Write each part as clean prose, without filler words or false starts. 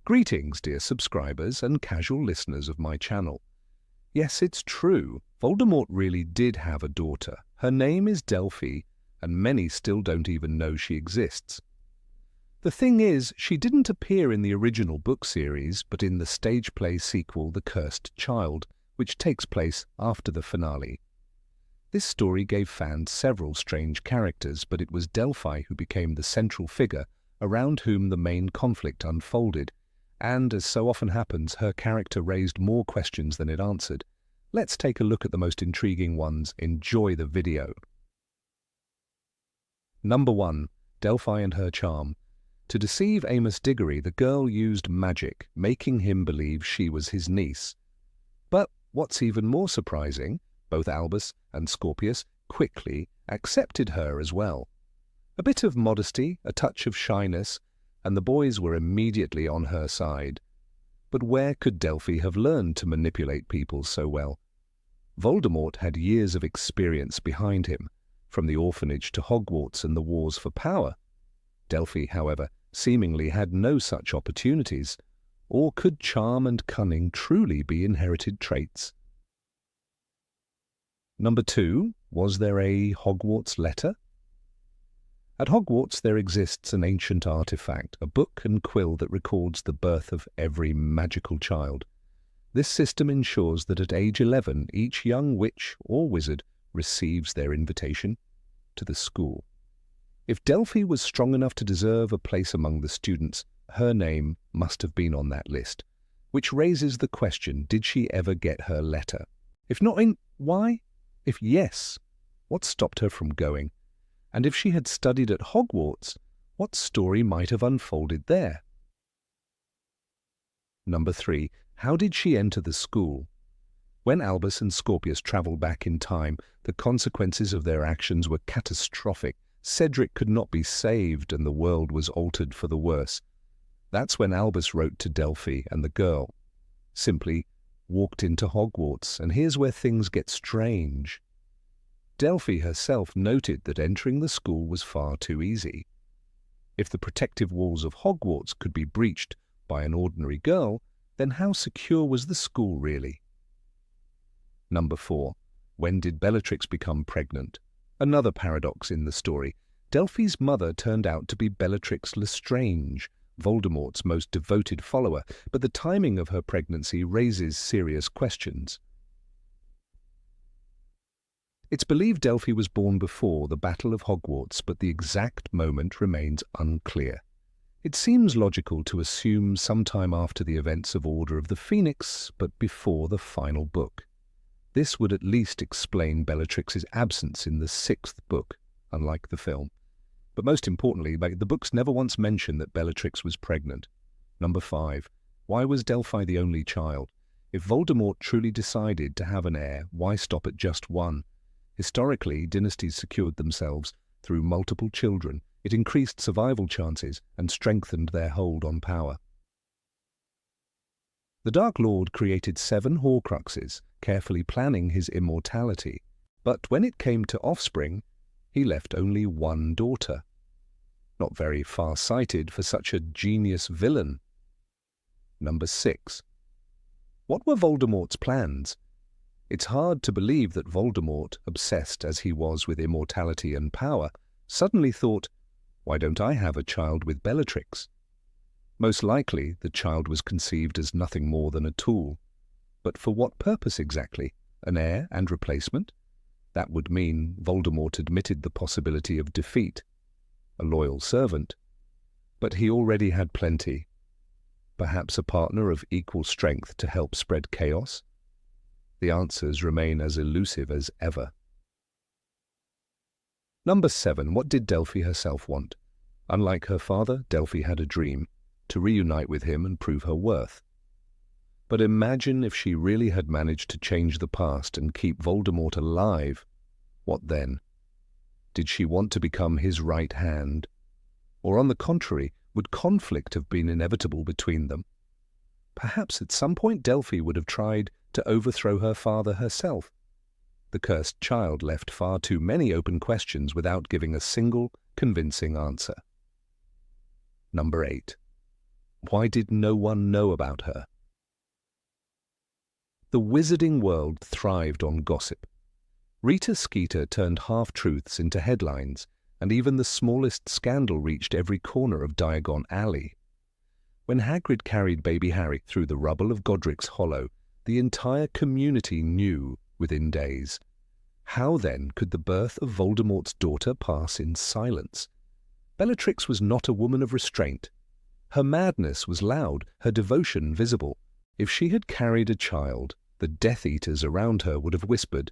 Greetings, dear subscribers and casual listeners of my channel. Yes, it's true, Voldemort really did have a daughter. Her name is Delphi, and many still don't even know she exists. The thing is, she didn't appear in the original book series, but in the stage play sequel The Cursed Child, which takes place after the finale. This story gave fans several strange characters, but it was Delphi who became the central figure around whom the main conflict unfolded, and, as so often happens, her character raised more questions than it answered. Let's take a look at the most intriguing ones. Enjoy the video. Number 1. Delphi and her charm. To deceive Amos Diggory, the girl used magic, making him believe she was his niece. But what's even more surprising, both Albus and Scorpius quickly accepted her as well. A bit of modesty, a touch of shyness, and the boys were immediately on her side. But where could Delphi have learned to manipulate people so well? Voldemort had years of experience behind him, from the orphanage to Hogwarts and the wars for power. Delphi, however, seemingly had no such opportunities. Or could charm and cunning truly be inherited traits? Number 2. Was there a Hogwarts letter? At Hogwarts there exists an ancient artifact, a book and quill that records the birth of every magical child. This system ensures that at age 11 each young witch or wizard receives their invitation to the school. If Delphi was strong enough to deserve a place among the students, her name must have been on that list, which raises the question, did she ever get her letter? If not, why? If yes, what stopped her from going? And if she had studied at Hogwarts, what story might have unfolded there? Number 3. How did she enter the school? When Albus and Scorpius travelled back in time, the consequences of their actions were catastrophic. Cedric could not be saved and the world was altered for the worse. That's when Albus wrote to Delphi and the girl. Simply walked into Hogwarts, and here's where things get strange. Delphi herself noted that entering the school was far too easy. If the protective walls of Hogwarts could be breached by an ordinary girl, then how secure was the school really? Number 4. When did Bellatrix become pregnant? Another paradox in the story. Delphi's mother turned out to be Bellatrix Lestrange, Voldemort's most devoted follower, but the timing of her pregnancy raises serious questions. It's believed Delphi was born before the Battle of Hogwarts, but the exact moment remains unclear. It seems logical to assume sometime after the events of Order of the Phoenix, but before the final book. This would at least explain Bellatrix's absence in the 6th book, unlike the film. But most importantly, the books never once mention that Bellatrix was pregnant. Number 5. Why was Delphi the only child? If Voldemort truly decided to have an heir, why stop at just one? Historically, dynasties secured themselves through multiple children. It increased survival chances and strengthened their hold on power. The Dark Lord created 7 Horcruxes, carefully planning his immortality. But when it came to offspring, he left only one daughter. Not very far-sighted for such a genius villain. Number 6. What were Voldemort's plans? It's hard to believe that Voldemort, obsessed as he was with immortality and power, suddenly thought, why don't I have a child with Bellatrix? Most likely, the child was conceived as nothing more than a tool. But for what purpose exactly? An heir and replacement? That would mean Voldemort admitted the possibility of defeat. A loyal servant. But he already had plenty. Perhaps a partner of equal strength to help spread chaos? The answers remain as elusive as ever. Number 7. What did Delphi herself want? Unlike her father, Delphi had a dream, to reunite with him and prove her worth. But imagine if she really had managed to change the past and keep Voldemort alive. What then? Did she want to become his right hand? Or on the contrary, would conflict have been inevitable between them? Perhaps at some point Delphi would have tried to overthrow her father herself. The cursed child left far too many open questions without giving a single convincing answer. Number 8. Why did no one know about her? The wizarding world thrived on gossip. Rita Skeeter turned half-truths into headlines, and even the smallest scandal reached every corner of Diagon Alley. When Hagrid carried baby Harry through the rubble of Godric's Hollow, the entire community knew within days. How then could the birth of Voldemort's daughter pass in silence? Bellatrix was not a woman of restraint. Her madness was loud, her devotion visible. If she had carried a child, the Death Eaters around her would have whispered.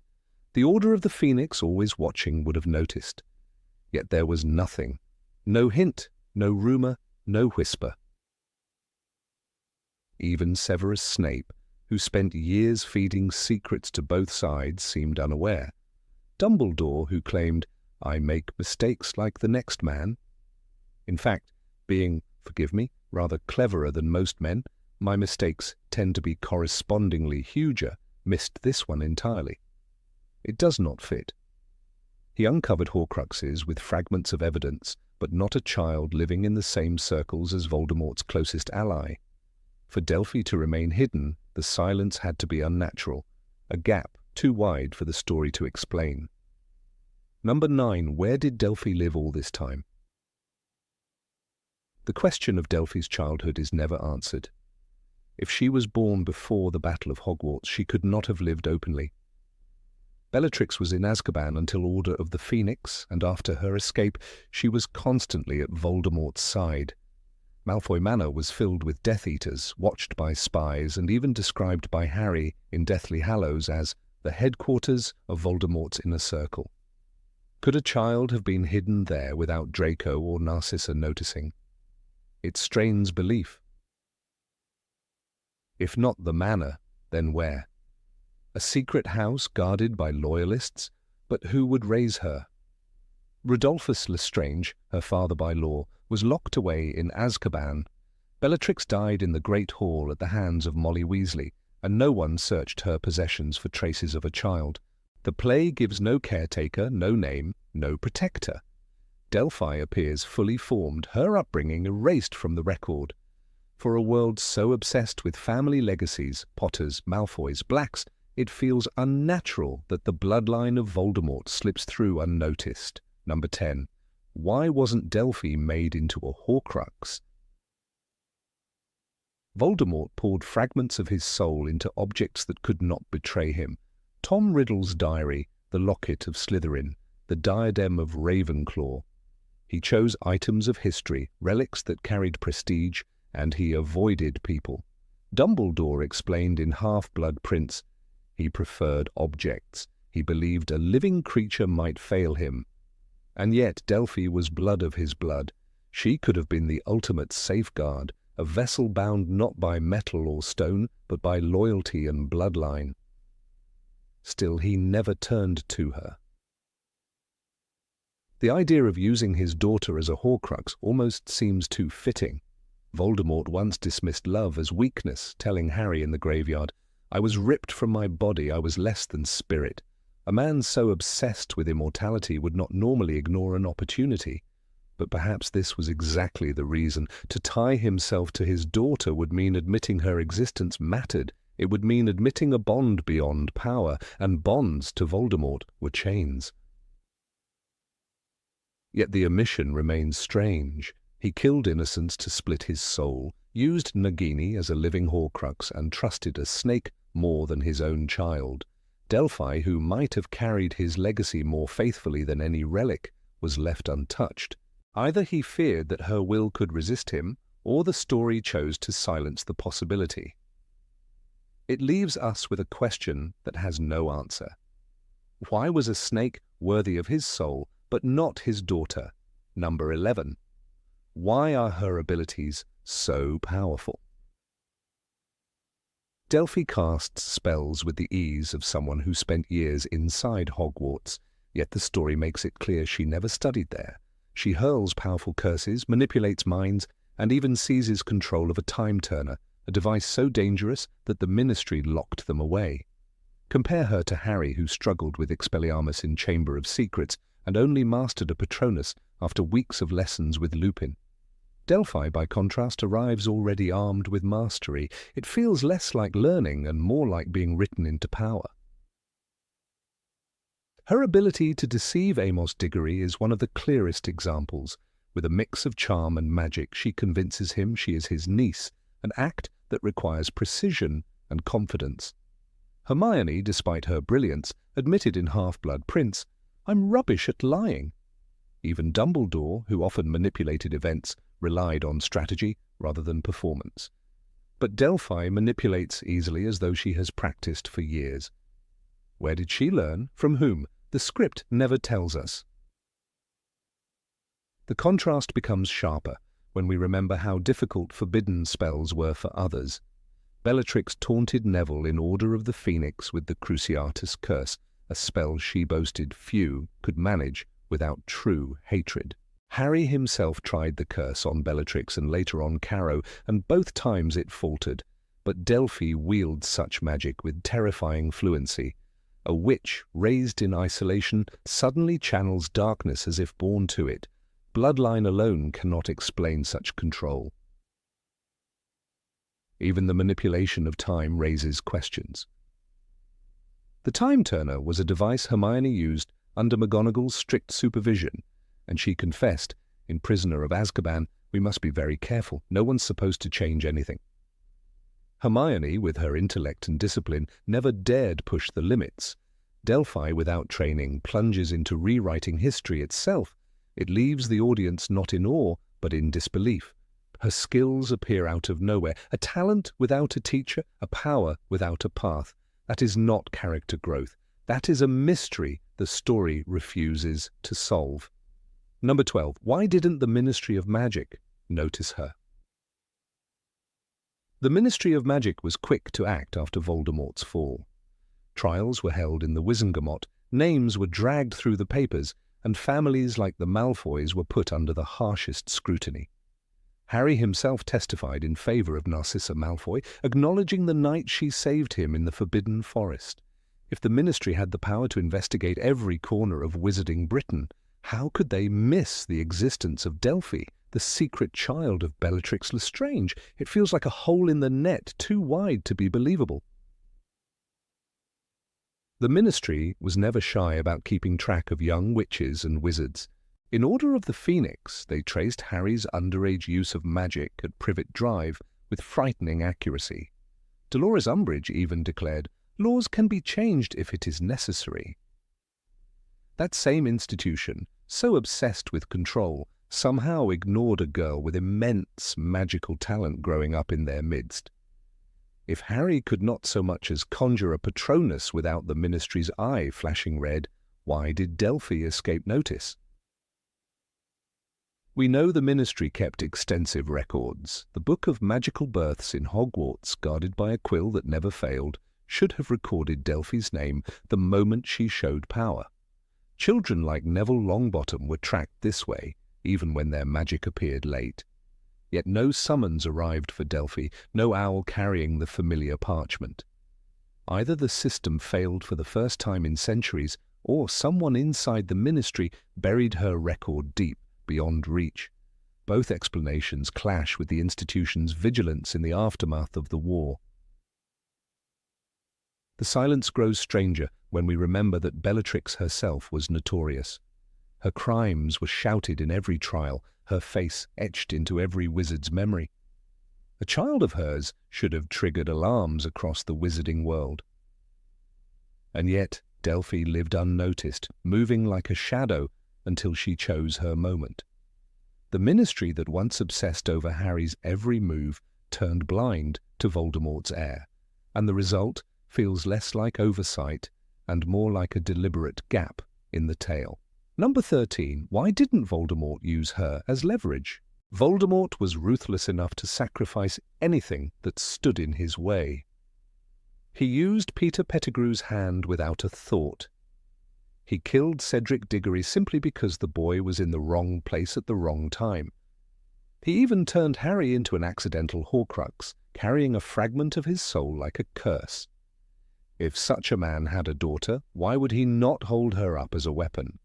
The Order of the Phoenix, always watching, would have noticed. Yet there was nothing. No hint, no rumour, no whisper. Even Severus Snape, who spent years feeding secrets to both sides, seemed unaware. Dumbledore, who claimed, "I make mistakes like the next man." In fact, being, forgive me, rather cleverer than most men, my mistakes tend to be correspondingly huger, missed this one entirely. It does not fit. He uncovered Horcruxes with fragments of evidence, but not a child living in the same circles as Voldemort's closest ally. For Delphi to remain hidden, the silence had to be unnatural, a gap too wide for the story to explain. Number 9. Where did Delphi live all this time? The question of Delphi's childhood is never answered. If she was born before the Battle of Hogwarts, she could not have lived openly. Bellatrix was in Azkaban until Order of the Phoenix, and after her escape, she was constantly at Voldemort's side. Malfoy Manor was filled with Death Eaters, watched by spies, and even described by Harry in Deathly Hallows as the headquarters of Voldemort's inner circle. Could a child have been hidden there without Draco or Narcissa noticing? It strains belief. If not the manor, then where? A secret house guarded by loyalists, but who would raise her? Rodolphus Lestrange, her father by law, was locked away in Azkaban. Bellatrix died in the Great Hall at the hands of Molly Weasley, and no one searched her possessions for traces of a child. The play gives no caretaker, no name, no protector. Delphi appears fully formed, her upbringing erased from the record. For a world so obsessed with family legacies, Potters, Malfoys, Blacks, it feels unnatural that the bloodline of Voldemort slips through unnoticed. Number 10. Why wasn't Delphi made into a Horcrux? Voldemort poured fragments of his soul into objects that could not betray him. Tom Riddle's diary, the locket of Slytherin, the diadem of Ravenclaw. He chose items of history, relics that carried prestige, and he avoided people. Dumbledore explained in Half-Blood Prince, he preferred objects. He believed a living creature might fail him. And yet Delphi was blood of his blood. She could have been the ultimate safeguard, a vessel bound not by metal or stone, but by loyalty and bloodline. Still, he never turned to her. The idea of using his daughter as a Horcrux almost seems too fitting. Voldemort once dismissed love as weakness, telling Harry in the graveyard, "I was ripped from my body, I was less than spirit." A man so obsessed with immortality would not normally ignore an opportunity. But perhaps this was exactly the reason. To tie himself to his daughter would mean admitting her existence mattered. It would mean admitting a bond beyond power, and bonds to Voldemort were chains. Yet the omission remains strange. He killed innocents to split his soul, used Nagini as a living Horcrux, and trusted a snake more than his own child. Delphi, who might have carried his legacy more faithfully than any relic, was left untouched. Either he feared that her will could resist him, or the story chose to silence the possibility. It leaves us with a question that has no answer. Why was a snake worthy of his soul, but not his daughter? Number 11. Why are her abilities so powerful? Delphi casts spells with the ease of someone who spent years inside Hogwarts, yet the story makes it clear she never studied there. She hurls powerful curses, manipulates minds, and even seizes control of a time-turner, a device so dangerous that the Ministry locked them away. Compare her to Harry, who struggled with Expelliarmus in Chamber of Secrets and only mastered a Patronus after weeks of lessons with Lupin. Delphi, by contrast, arrives already armed with mastery. It feels less like learning and more like being written into power. Her ability to deceive Amos Diggory is one of the clearest examples. With a mix of charm and magic, she convinces him she is his niece, an act that requires precision and confidence. Hermione, despite her brilliance, admitted in Half-Blood Prince, "I'm rubbish at lying." Even Dumbledore, who often manipulated events, relied on strategy rather than performance. But Delphi manipulates easily as though she has practiced for years. Where did she learn? From whom? The script never tells us. The contrast becomes sharper when we remember how difficult forbidden spells were for others. Bellatrix taunted Neville in Order of the Phoenix with the Cruciatus Curse, a spell she boasted few could manage without true hatred. Harry himself tried the curse on Bellatrix and later on Caro, and both times it faltered. But Delphi wields such magic with terrifying fluency. A witch, raised in isolation, suddenly channels darkness as if born to it. Bloodline alone cannot explain such control. Even the manipulation of time raises questions. The Time Turner was a device Hermione used under McGonagall's strict supervision, and she confessed, in Prisoner of Azkaban, "We must be very careful. No one's supposed to change anything." Hermione, with her intellect and discipline, never dared push the limits. Delphi, without training, plunges into rewriting history itself. It leaves the audience not in awe, but in disbelief. Her skills appear out of nowhere. A talent without a teacher, a power without a path. That is not character growth. That is a mystery the story refuses to solve. Number 12. Why didn't the Ministry of Magic notice her? The Ministry of Magic was quick to act after Voldemort's fall. Trials were held in the Wizengamot, names were dragged through the papers, and families like the Malfoys were put under the harshest scrutiny. Harry himself testified in favor of Narcissa Malfoy, acknowledging the night she saved him in the Forbidden Forest. If the Ministry had the power to investigate every corner of Wizarding Britain, how could they miss the existence of Delphi, the secret child of Bellatrix Lestrange? It feels like a hole in the net, too wide to be believable. The Ministry was never shy about keeping track of young witches and wizards. In Order of the Phoenix, they traced Harry's underage use of magic at Privet Drive with frightening accuracy. Dolores Umbridge even declared, "Laws can be changed if it is necessary." That same institution, so obsessed with control, somehow ignored a girl with immense magical talent growing up in their midst. If Harry could not so much as conjure a Patronus without the Ministry's eye flashing red, why did Delphi escape notice? We know the Ministry kept extensive records. The Book of Magical Births in Hogwarts, guarded by a quill that never failed, should have recorded Delphi's name the moment she showed power. Children like Neville Longbottom were tracked this way, even when their magic appeared late. Yet no summons arrived for Delphi, no owl carrying the familiar parchment. Either the system failed for the first time in centuries, or someone inside the Ministry buried her record deep, beyond reach. Both explanations clash with the institution's vigilance in the aftermath of the war. The silence grows stranger when we remember that Bellatrix herself was notorious. Her crimes were shouted in every trial, her face etched into every wizard's memory. A child of hers should have triggered alarms across the wizarding world. And yet Delphi lived unnoticed, moving like a shadow until she chose her moment. The Ministry that once obsessed over Harry's every move turned blind to Voldemort's heir, and the result feels less like oversight and more like a deliberate gap in the tale. Number 13. Why didn't Voldemort use her as leverage? Voldemort was ruthless enough to sacrifice anything that stood in his way. He used Peter Pettigrew's hand without a thought. He killed Cedric Diggory simply because the boy was in the wrong place at the wrong time. He even turned Harry into an accidental Horcrux, carrying a fragment of his soul like a curse. If such a man had a daughter, why would he not hold her up as a weapon?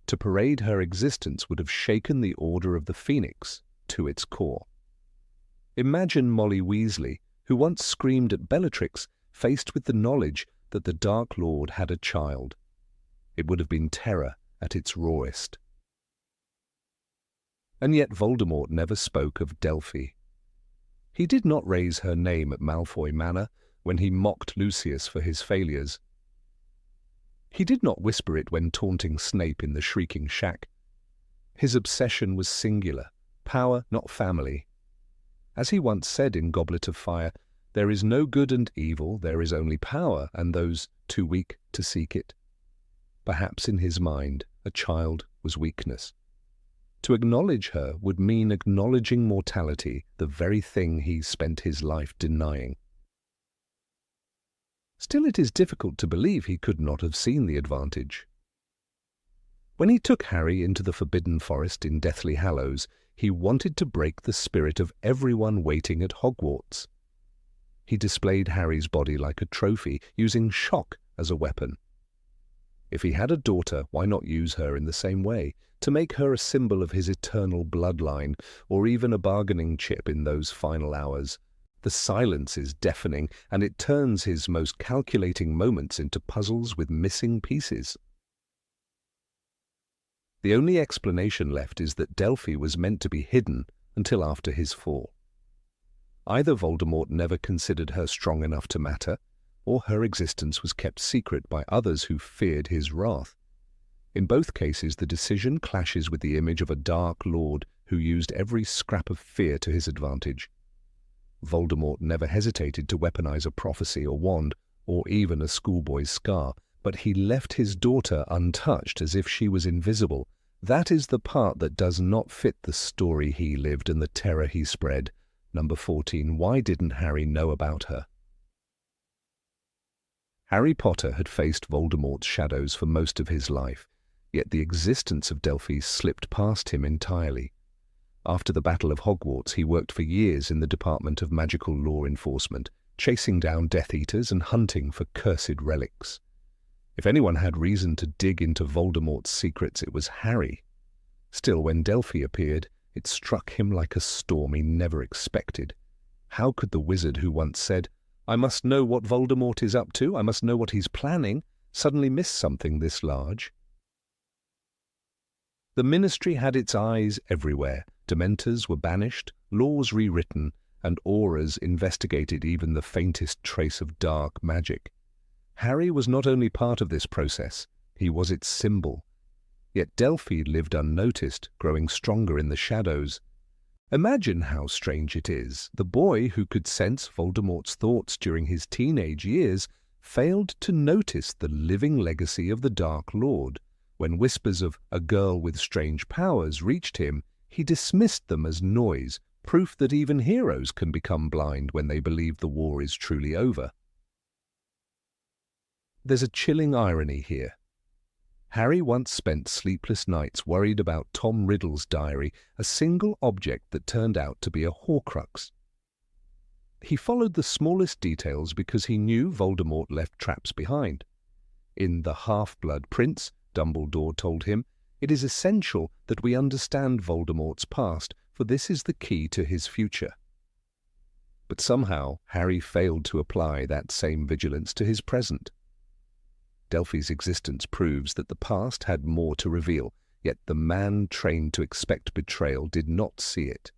To parade her existence would have shaken the Order of the Phoenix to its core. Imagine Molly Weasley, who once screamed at Bellatrix, faced with the knowledge that the Dark Lord had a child. It would have been terror at its rawest. And yet Voldemort never spoke of Delphi. He did not raise her name at Malfoy Manor when he mocked Lucius for his failures. He did not whisper it when taunting Snape in the Shrieking Shack. His obsession was singular, power, not family. As he once said in Goblet of Fire, "There is no good and evil, there is only power, and those too weak to seek it." Perhaps in his mind, a child was weakness. To acknowledge her would mean acknowledging mortality, the very thing he spent his life denying. Still, it is difficult to believe he could not have seen the advantage. When he took Harry into the Forbidden Forest in Deathly Hallows, he wanted to break the spirit of everyone waiting at Hogwarts. He displayed Harry's body like a trophy, using shock as a weapon. If he had a daughter, why not use her in the same way, to make her a symbol of his eternal bloodline, or even a bargaining chip in those final hours? The silence is deafening, and it turns his most calculating moments into puzzles with missing pieces. The only explanation left is that Delphi was meant to be hidden until after his fall. Either Voldemort never considered her strong enough to matter, or her existence was kept secret by others who feared his wrath. In both cases, the decision clashes with the image of a Dark Lord who used every scrap of fear to his advantage. Voldemort never hesitated to weaponize a prophecy or wand, or even a schoolboy's scar, but he left his daughter untouched as if she was invisible. That is the part that does not fit the story he lived and the terror he spread. Number 14. Why didn't Harry know about her? Harry Potter had faced Voldemort's shadows for most of his life, yet the existence of Delphi slipped past him entirely. After the Battle of Hogwarts, he worked for years in the Department of Magical Law Enforcement, chasing down Death Eaters and hunting for cursed relics. If anyone had reason to dig into Voldemort's secrets, it was Harry. Still, when Delphi appeared, it struck him like a storm he never expected. How could the wizard who once said, "I must know what Voldemort is up to, I must know what he's planning," suddenly miss something this large? The Ministry had its eyes everywhere. Dementors were banished, laws rewritten, and auras investigated even the faintest trace of dark magic. Harry was not only part of this process, he was its symbol. Yet Delphi lived unnoticed, growing stronger in the shadows. Imagine how strange it is. The boy who could sense Voldemort's thoughts during his teenage years failed to notice the living legacy of the Dark Lord. When whispers of a girl with strange powers reached him, he dismissed them as noise, proof that even heroes can become blind when they believe the war is truly over. There's a chilling irony here. Harry once spent sleepless nights worried about Tom Riddle's diary, a single object that turned out to be a Horcrux. He followed the smallest details because he knew Voldemort left traps behind. In The Half-Blood Prince, Dumbledore told him, "It is essential that we understand Voldemort's past, for this is the key to his future." But somehow Harry failed to apply that same vigilance to his present. Delphi's existence proves that the past had more to reveal, yet the man trained to expect betrayal did not see it.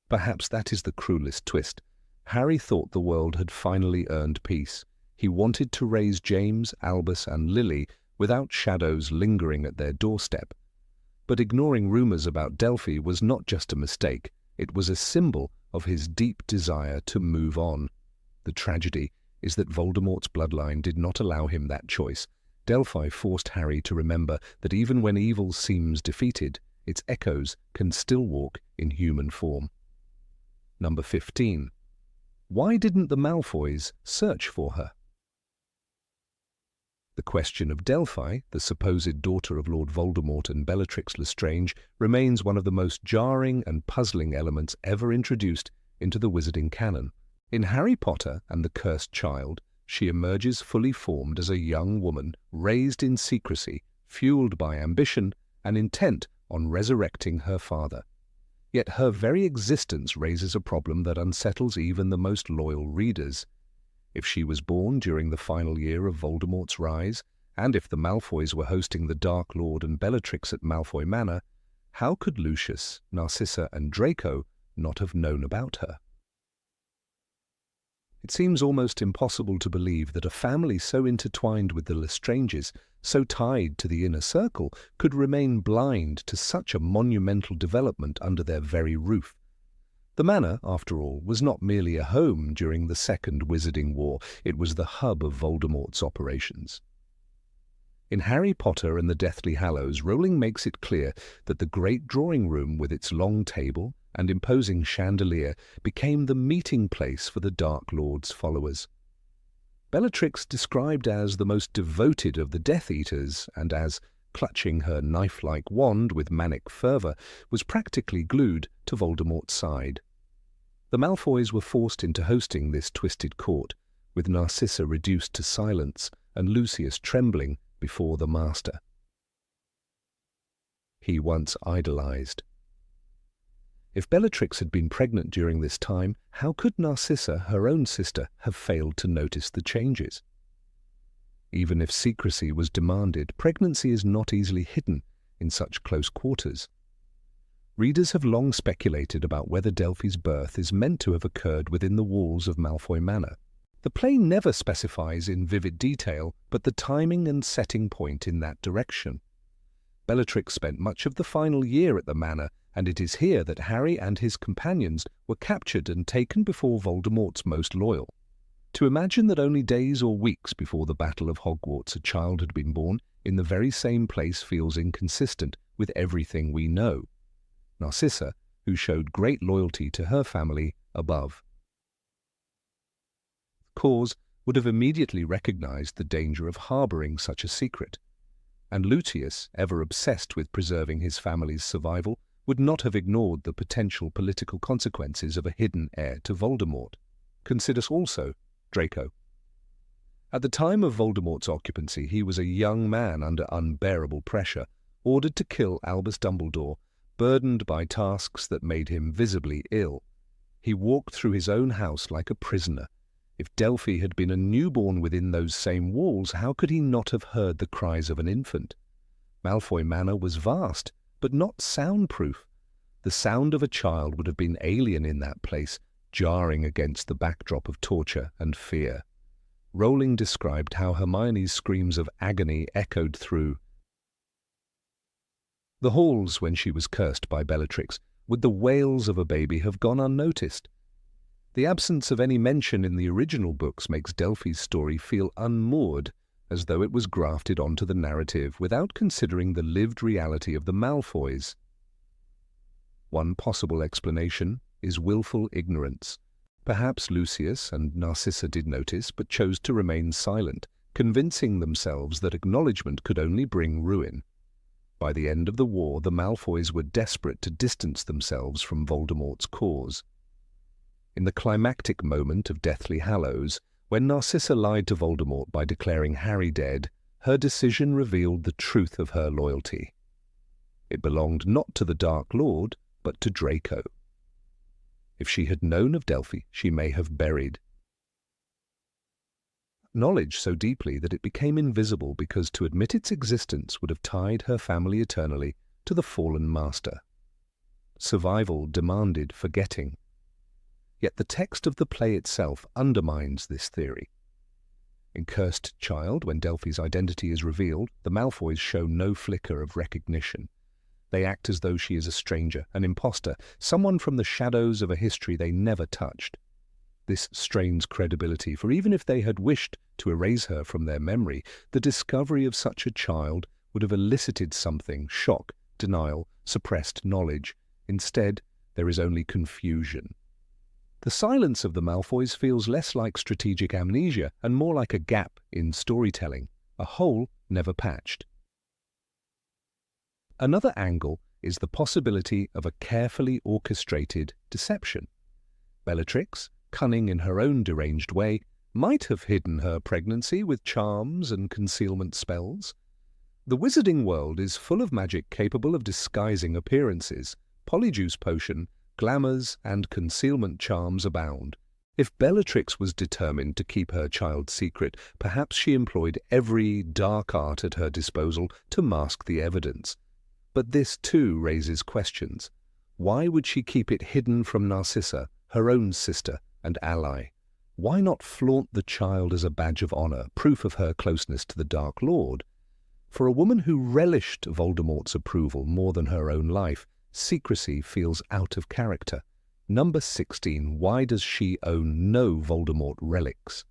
Perhaps that is the cruelest twist. Harry thought the world had finally earned peace. He wanted to raise James, Albus, and Lily without shadows lingering at their doorstep. But ignoring rumors about Delphi was not just a mistake, it was a symbol of his deep desire to move on. The tragedy is that Voldemort's bloodline did not allow him that choice. Delphi forced Harry to remember that even when evil seems defeated, its echoes can still walk in human form. Number 15. Why didn't the Malfoys search for her? The question of Delphi, the supposed daughter of Lord Voldemort and Bellatrix Lestrange, remains one of the most jarring and puzzling elements ever introduced into the wizarding canon. In Harry Potter and the Cursed Child, she emerges fully formed as a young woman, raised in secrecy, fueled by ambition, and intent on resurrecting her father. Yet her very existence raises a problem that unsettles even the most loyal readers. If she was born during the final year of Voldemort's rise, and if the Malfoys were hosting the Dark Lord and Bellatrix at Malfoy Manor, how could Lucius, Narcissa, and Draco not have known about her? It seems almost impossible to believe that a family so intertwined with the Lestranges, so tied to the inner circle, could remain blind to such a monumental development under their very roof. The manor, after all, was not merely a home during the Second Wizarding War, it was the hub of Voldemort's operations. In Harry Potter and the Deathly Hallows, Rowling makes it clear that the great drawing room with its long table and imposing chandelier became the meeting place for the Dark Lord's followers. Bellatrix, described as the most devoted of the Death Eaters and as clutching her knife-like wand with manic fervour, was practically glued to Voldemort's side. The Malfoys were forced into hosting this twisted court, with Narcissa reduced to silence and Lucius trembling before the master he once idolized. If Bellatrix had been pregnant during this time, how could Narcissa, her own sister, have failed to notice the changes? Even if secrecy was demanded, pregnancy is not easily hidden in such close quarters. Readers have long speculated about whether Delphi's birth is meant to have occurred within the walls of Malfoy Manor. The play never specifies in vivid detail, but the timing and setting point in that direction. Bellatrix spent much of the final year at the manor, and it is here that Harry and his companions were captured and taken before Voldemort's most loyal. To imagine that only days or weeks before the Battle of Hogwarts a child had been born in the very same place feels inconsistent with everything we know. Narcissa, who showed great loyalty to her family, above. Cause would have immediately recognized the danger of harboring such a secret, and Lucius, ever obsessed with preserving his family's survival, would not have ignored the potential political consequences of a hidden heir to Voldemort. Consider also Draco. At the time of Voldemort's occupancy, he was a young man under unbearable pressure, ordered to kill Albus Dumbledore, burdened by tasks that made him visibly ill. He walked through his own house like a prisoner. If Delphi had been a newborn within those same walls, how could he not have heard the cries of an infant? Malfoy Manor was vast, but not soundproof. The sound of a child would have been alien in that place, jarring against the backdrop of torture and fear. Rowling described how Hermione's screams of agony echoed through the halls when she was cursed by Bellatrix. Would the wails of a baby have gone unnoticed? The absence of any mention in the original books makes Delphi's story feel unmoored, as though it was grafted onto the narrative without considering the lived reality of the Malfoys. One possible explanation is willful ignorance. Perhaps Lucius and Narcissa did notice, but chose to remain silent, convincing themselves that acknowledgement could only bring ruin. By the end of the war, the Malfoys were desperate to distance themselves from Voldemort's cause. In the climactic moment of Deathly Hallows, when Narcissa lied to Voldemort by declaring Harry dead, her decision revealed the truth of her loyalty. It belonged not to the Dark Lord, but to Draco. If she had known of Delphi, she may have buried knowledge so deeply that it became invisible, because to admit its existence would have tied her family eternally to the fallen master. Survival demanded forgetting. Yet the text of the play itself undermines this theory. In Cursed Child, when Delphi's identity is revealed, the Malfoys show no flicker of recognition. They act as though she is a stranger, an imposter, someone from the shadows of a history they never touched. This strains credibility, for even if they had wished to erase her from their memory, the discovery of such a child would have elicited something: shock, denial, suppressed knowledge. Instead, there is only confusion. The silence of the Malfoys feels less like strategic amnesia and more like a gap in storytelling, a hole never patched. Another angle is the possibility of a carefully orchestrated deception. Bellatrix, cunning in her own deranged way, might have hidden her pregnancy with charms and concealment spells. The wizarding world is full of magic capable of disguising appearances. Polyjuice potion, glamours, and concealment charms abound. If Bellatrix was determined to keep her child secret, perhaps she employed every dark art at her disposal to mask the evidence. But this too raises questions. Why would she keep it hidden from Narcissa, her own sister and ally? Why not flaunt the child as a badge of honor, proof of her closeness to the Dark Lord? For a woman who relished Voldemort's approval more than her own life, secrecy feels out of character. Number 16. Why does she own no Voldemort relics?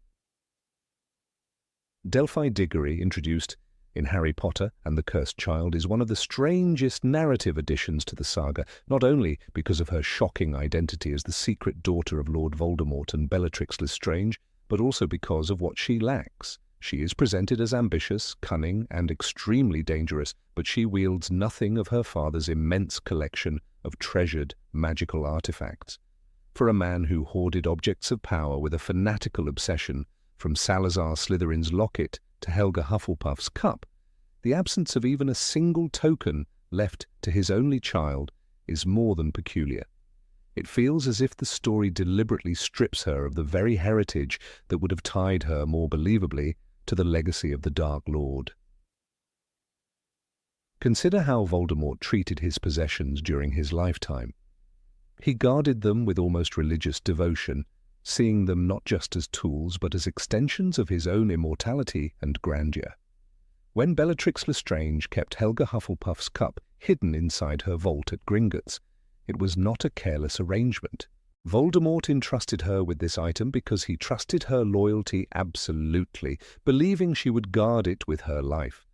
Delphi Diggory, introduced in Harry Potter and the Cursed Child, is one of the strangest narrative additions to the saga, not only because of her shocking identity as the secret daughter of Lord Voldemort and Bellatrix Lestrange, but also because of what she lacks. She is presented as ambitious, cunning, and extremely dangerous, but she wields nothing of her father's immense collection of treasured magical artifacts. For a man who hoarded objects of power with a fanatical obsession, from Salazar Slytherin's locket to Helga Hufflepuff's cup, the absence of even a single token left to his only child is more than peculiar. It feels as if the story deliberately strips her of the very heritage that would have tied her more believably to the legacy of the Dark Lord. Consider how Voldemort treated his possessions during his lifetime. He guarded them with almost religious devotion, seeing them not just as tools but as extensions of his own immortality and grandeur. When Bellatrix Lestrange kept Helga Hufflepuff's cup hidden inside her vault at Gringotts, it was not a careless arrangement. Voldemort entrusted her with this item because he trusted her loyalty absolutely, believing she would guard it with her life.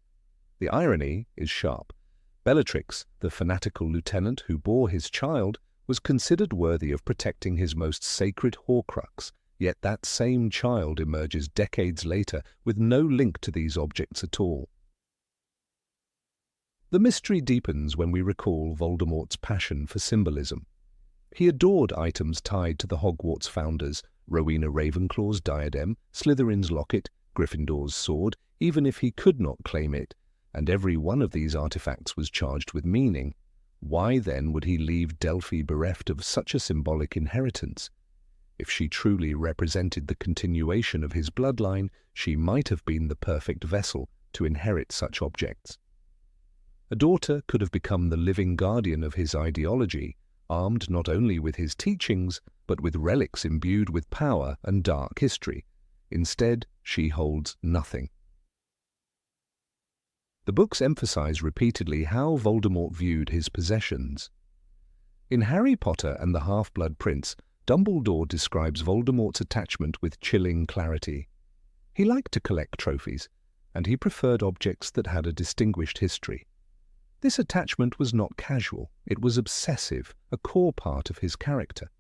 The irony is sharp. Bellatrix, the fanatical lieutenant who bore his child, was considered worthy of protecting his most sacred Horcrux, yet that same child emerges decades later with no link to these objects at all. The mystery deepens when we recall Voldemort's passion for symbolism. He adored items tied to the Hogwarts founders, Rowena Ravenclaw's diadem, Slytherin's locket, Gryffindor's sword, even if he could not claim it, and every one of these artifacts was charged with meaning. Why then would he leave Delphi bereft of such a symbolic inheritance? If she truly represented the continuation of his bloodline, she might have been the perfect vessel to inherit such objects. A daughter could have become the living guardian of his ideology, armed not only with his teachings, but with relics imbued with power and dark history. Instead, she holds nothing. The books emphasize repeatedly how Voldemort viewed his possessions. In Harry Potter and the Half-Blood Prince, Dumbledore describes Voldemort's attachment with chilling clarity. He liked to collect trophies, and he preferred objects that had a distinguished history. This attachment was not casual, it was obsessive, a core part of his character.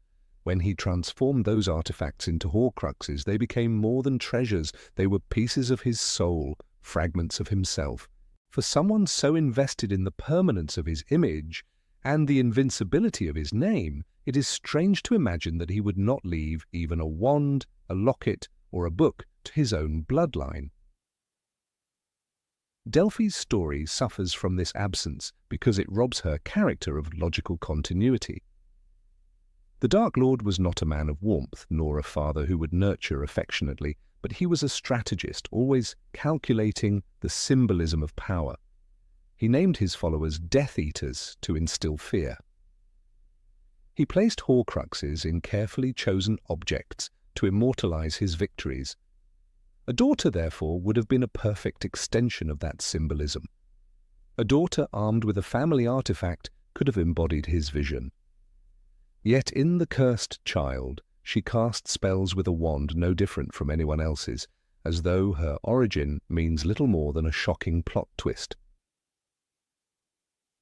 When he transformed those artifacts into Horcruxes, they became more than treasures, they were pieces of his soul, fragments of himself. For someone so invested in the permanence of his image and the invincibility of his name, it is strange to imagine that he would not leave even a wand, a locket, or a book to his own bloodline. Delphi's story suffers from this absence because it robs her character of logical continuity. The Dark Lord was not a man of warmth, nor a father who would nurture affectionately, but he was a strategist, always calculating the symbolism of power. He named his followers Death Eaters to instill fear. He placed Horcruxes in carefully chosen objects to immortalize his victories. A daughter, therefore, would have been a perfect extension of that symbolism. A daughter armed with a family artifact could have embodied his vision. Yet in The Cursed Child, she cast spells with a wand no different from anyone else's, as though her origin means little more than a shocking plot twist.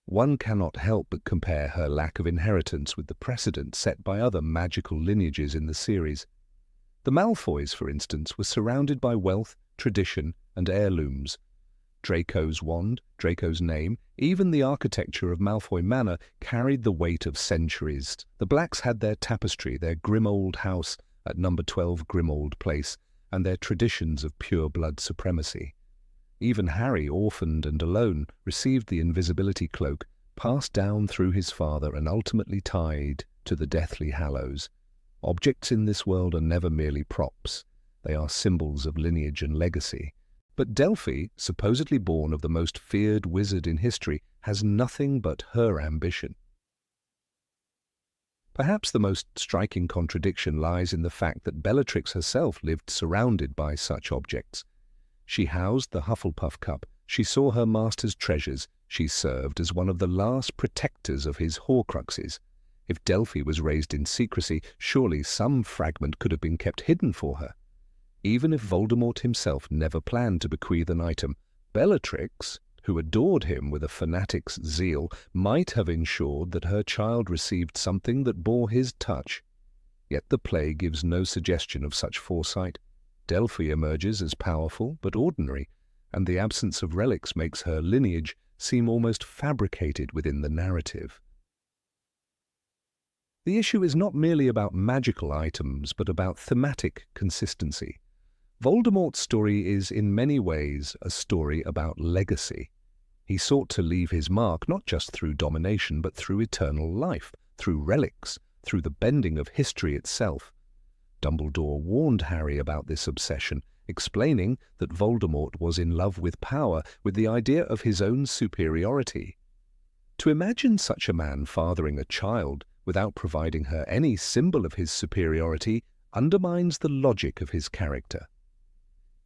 One cannot help but compare her lack of inheritance with the precedent set by other magical lineages in the series. The Malfoys, for instance, were surrounded by wealth, tradition, and heirlooms. Draco's wand, Draco's name, even the architecture of Malfoy Manor carried the weight of centuries. The Blacks had their tapestry, their grim old house at number 12 Grimold Place, and their traditions of pure blood supremacy. Even Harry, orphaned and alone, received the invisibility cloak, passed down through his father and ultimately tied to the Deathly Hallows. Objects in this world are never merely props. They are symbols of lineage and legacy. But Delphi, supposedly born of the most feared wizard in history, has nothing but her ambition. Perhaps the most striking contradiction lies in the fact that Bellatrix herself lived surrounded by such objects. She housed the Hufflepuff cup, she saw her master's treasures, she served as one of the last protectors of his Horcruxes. If Delphi was raised in secrecy, surely some fragment could have been kept hidden for her. Even if Voldemort himself never planned to bequeath an item, Bellatrix, who adored him with a fanatic's zeal, might have ensured that her child received something that bore his touch. Yet the play gives no suggestion of such foresight. Delphi emerges as powerful but ordinary, and the absence of relics makes her lineage seem almost fabricated within the narrative. The issue is not merely about magical items, but about thematic consistency. Voldemort's story is in many ways a story about legacy. He sought to leave his mark not just through domination, but through eternal life, through relics, through the bending of history itself. Dumbledore warned Harry about this obsession, explaining that Voldemort was in love with power, with the idea of his own superiority. To imagine such a man fathering a child without providing her any symbol of his superiority undermines the logic of his character.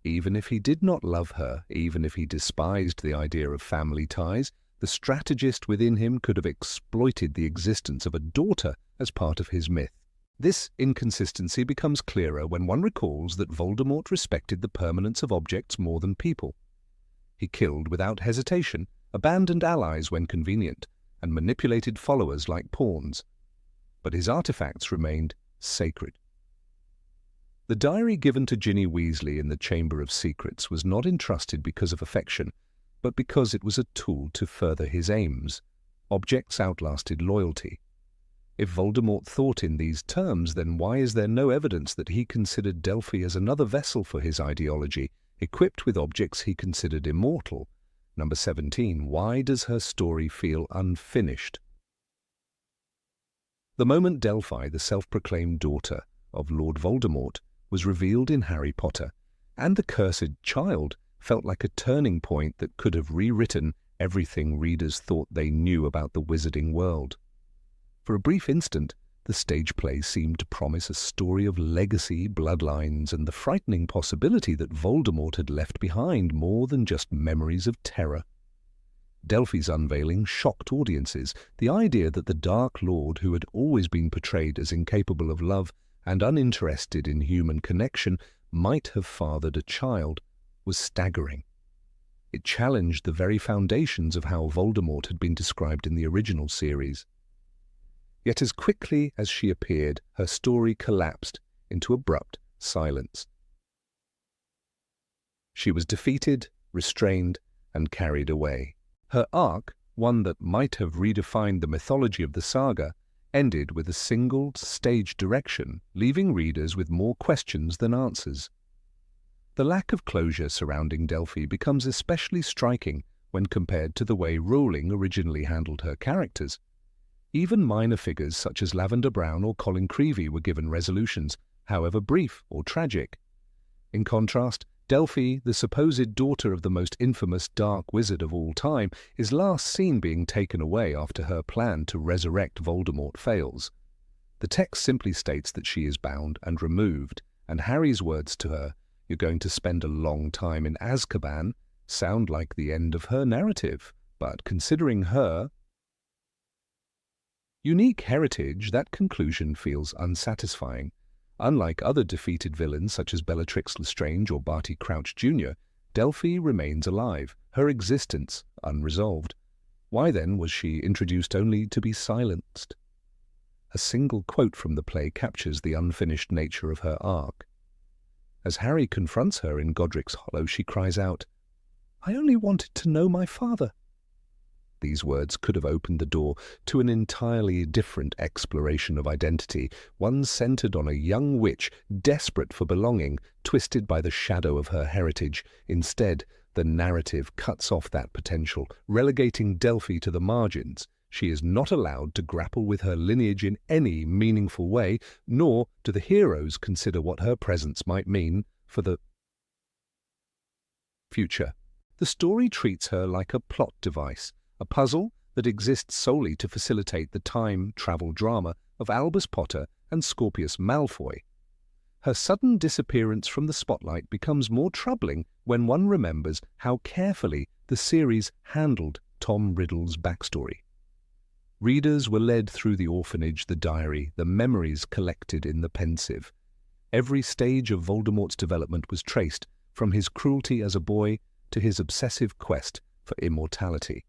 Even if he did not love her, even if he despised the idea of family ties, the strategist within him could have exploited the existence of a daughter as part of his myth. This inconsistency becomes clearer when one recalls that Voldemort respected the permanence of objects more than people. He killed without hesitation, abandoned allies when convenient, and manipulated followers like pawns. But his artifacts remained sacred. The diary given to Ginny Weasley in the Chamber of Secrets was not entrusted because of affection, but because it was a tool to further his aims. Objects outlasted loyalty. If Voldemort thought in these terms, then why is there no evidence that he considered Delphi as another vessel for his ideology, equipped with objects he considered immortal? Number 17. Why does her story feel unfinished? The moment Delphi, the self-proclaimed daughter of Lord Voldemort, was revealed in Harry Potter, and the cursed child felt like a turning point that could have rewritten everything readers thought they knew about the wizarding world. For a brief instant, the stage play seemed to promise a story of legacy, bloodlines, and the frightening possibility that Voldemort had left behind more than just memories of terror. Delphi's unveiling shocked audiences. The idea that the Dark Lord, who had always been portrayed as incapable of love and uninterested in human connection, might have fathered a child, was staggering. It challenged the very foundations of how Voldemort had been described in the original series. Yet as quickly as she appeared, her story collapsed into abrupt silence. She was defeated, restrained, and carried away. Her arc, one that might have redefined the mythology of the saga, ended with a single stage direction, leaving readers with more questions than answers. The lack of closure surrounding Delphi becomes especially striking when compared to the way Rowling originally handled her characters. Even minor figures such as Lavender Brown or Colin Creevey were given resolutions, however brief or tragic. In contrast, Delphi, the supposed daughter of the most infamous dark wizard of all time, is last seen being taken away after her plan to resurrect Voldemort fails. The text simply states that she is bound and removed, and Harry's words to her, "You're going to spend a long time in Azkaban," sound like the end of her narrative. But considering her unique heritage, that conclusion feels unsatisfying. Unlike other defeated villains such as Bellatrix Lestrange or Barty Crouch Jr., Delphi remains alive, her existence unresolved. Why then was she introduced only to be silenced? A single quote from the play captures the unfinished nature of her arc. As Harry confronts her in Godric's Hollow, she cries out, "I only wanted to know my father." These words could have opened the door to an entirely different exploration of identity, one centered on a young witch desperate for belonging, twisted by the shadow of her heritage. Instead, The narrative cuts off that potential, relegating Delphi to the margins. She is not allowed to grapple with her lineage in any meaningful way, nor do the heroes consider what her presence might mean for the future. The story treats her like a plot device, a puzzle that exists solely to facilitate the time-travel drama of Albus Potter and Scorpius Malfoy. Her sudden disappearance from the spotlight becomes more troubling when one remembers how carefully the series handled Tom Riddle's backstory. Readers were led through the orphanage, the diary, the memories collected in the pensive. Every stage of Voldemort's development was traced, from his cruelty as a boy to his obsessive quest for immortality.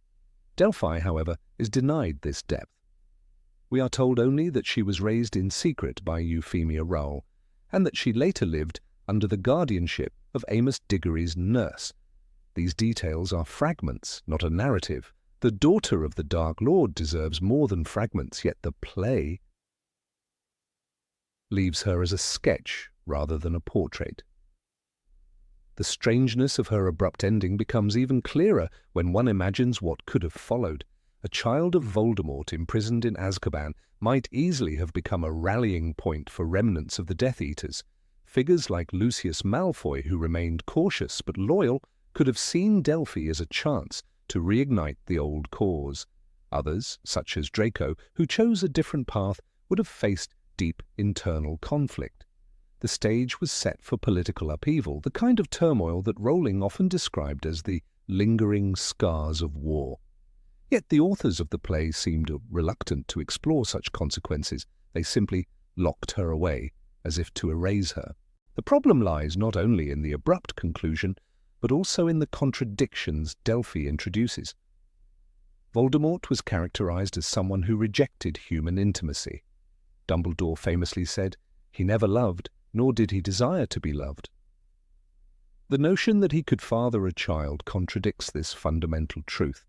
Delphi, however, is denied this depth. We are told only that she was raised in secret by Euphemia Rowell, and that she later lived under the guardianship of Amos Diggory's nurse. These details are fragments, not a narrative. The daughter of the Dark Lord deserves more than fragments, yet the play leaves her as a sketch rather than a portrait. The strangeness of her abrupt ending becomes even clearer when one imagines what could have followed. A child of Voldemort imprisoned in Azkaban might easily have become a rallying point for remnants of the Death Eaters. Figures like Lucius Malfoy, who remained cautious but loyal, could have seen Delphi as a chance to reignite the old cause. Others, such as Draco, who chose a different path, would have faced deep internal conflict. The stage was set for political upheaval, the kind of turmoil that Rowling often described as the lingering scars of war. Yet the authors of the play seemed reluctant to explore such consequences. They simply locked her away, as if to erase her. The problem lies not only in the abrupt conclusion, but also in the contradictions Delphi introduces. Voldemort was characterized as someone who rejected human intimacy. Dumbledore famously said, "He never loved, nor did he desire to be loved." The notion that he could father a child contradicts this fundamental truth.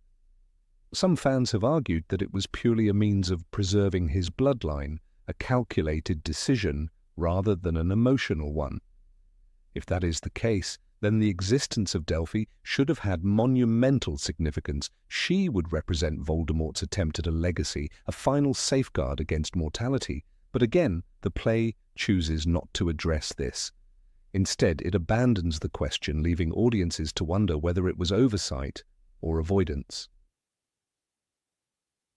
Some fans have argued that it was purely a means of preserving his bloodline, a calculated decision rather than an emotional one. If that is the case, then the existence of Delphi should have had monumental significance. She would represent Voldemort's attempt at a legacy, a final safeguard against mortality. But again, the play chooses not to address this. Instead, it abandons the question, leaving audiences to wonder whether it was oversight or avoidance.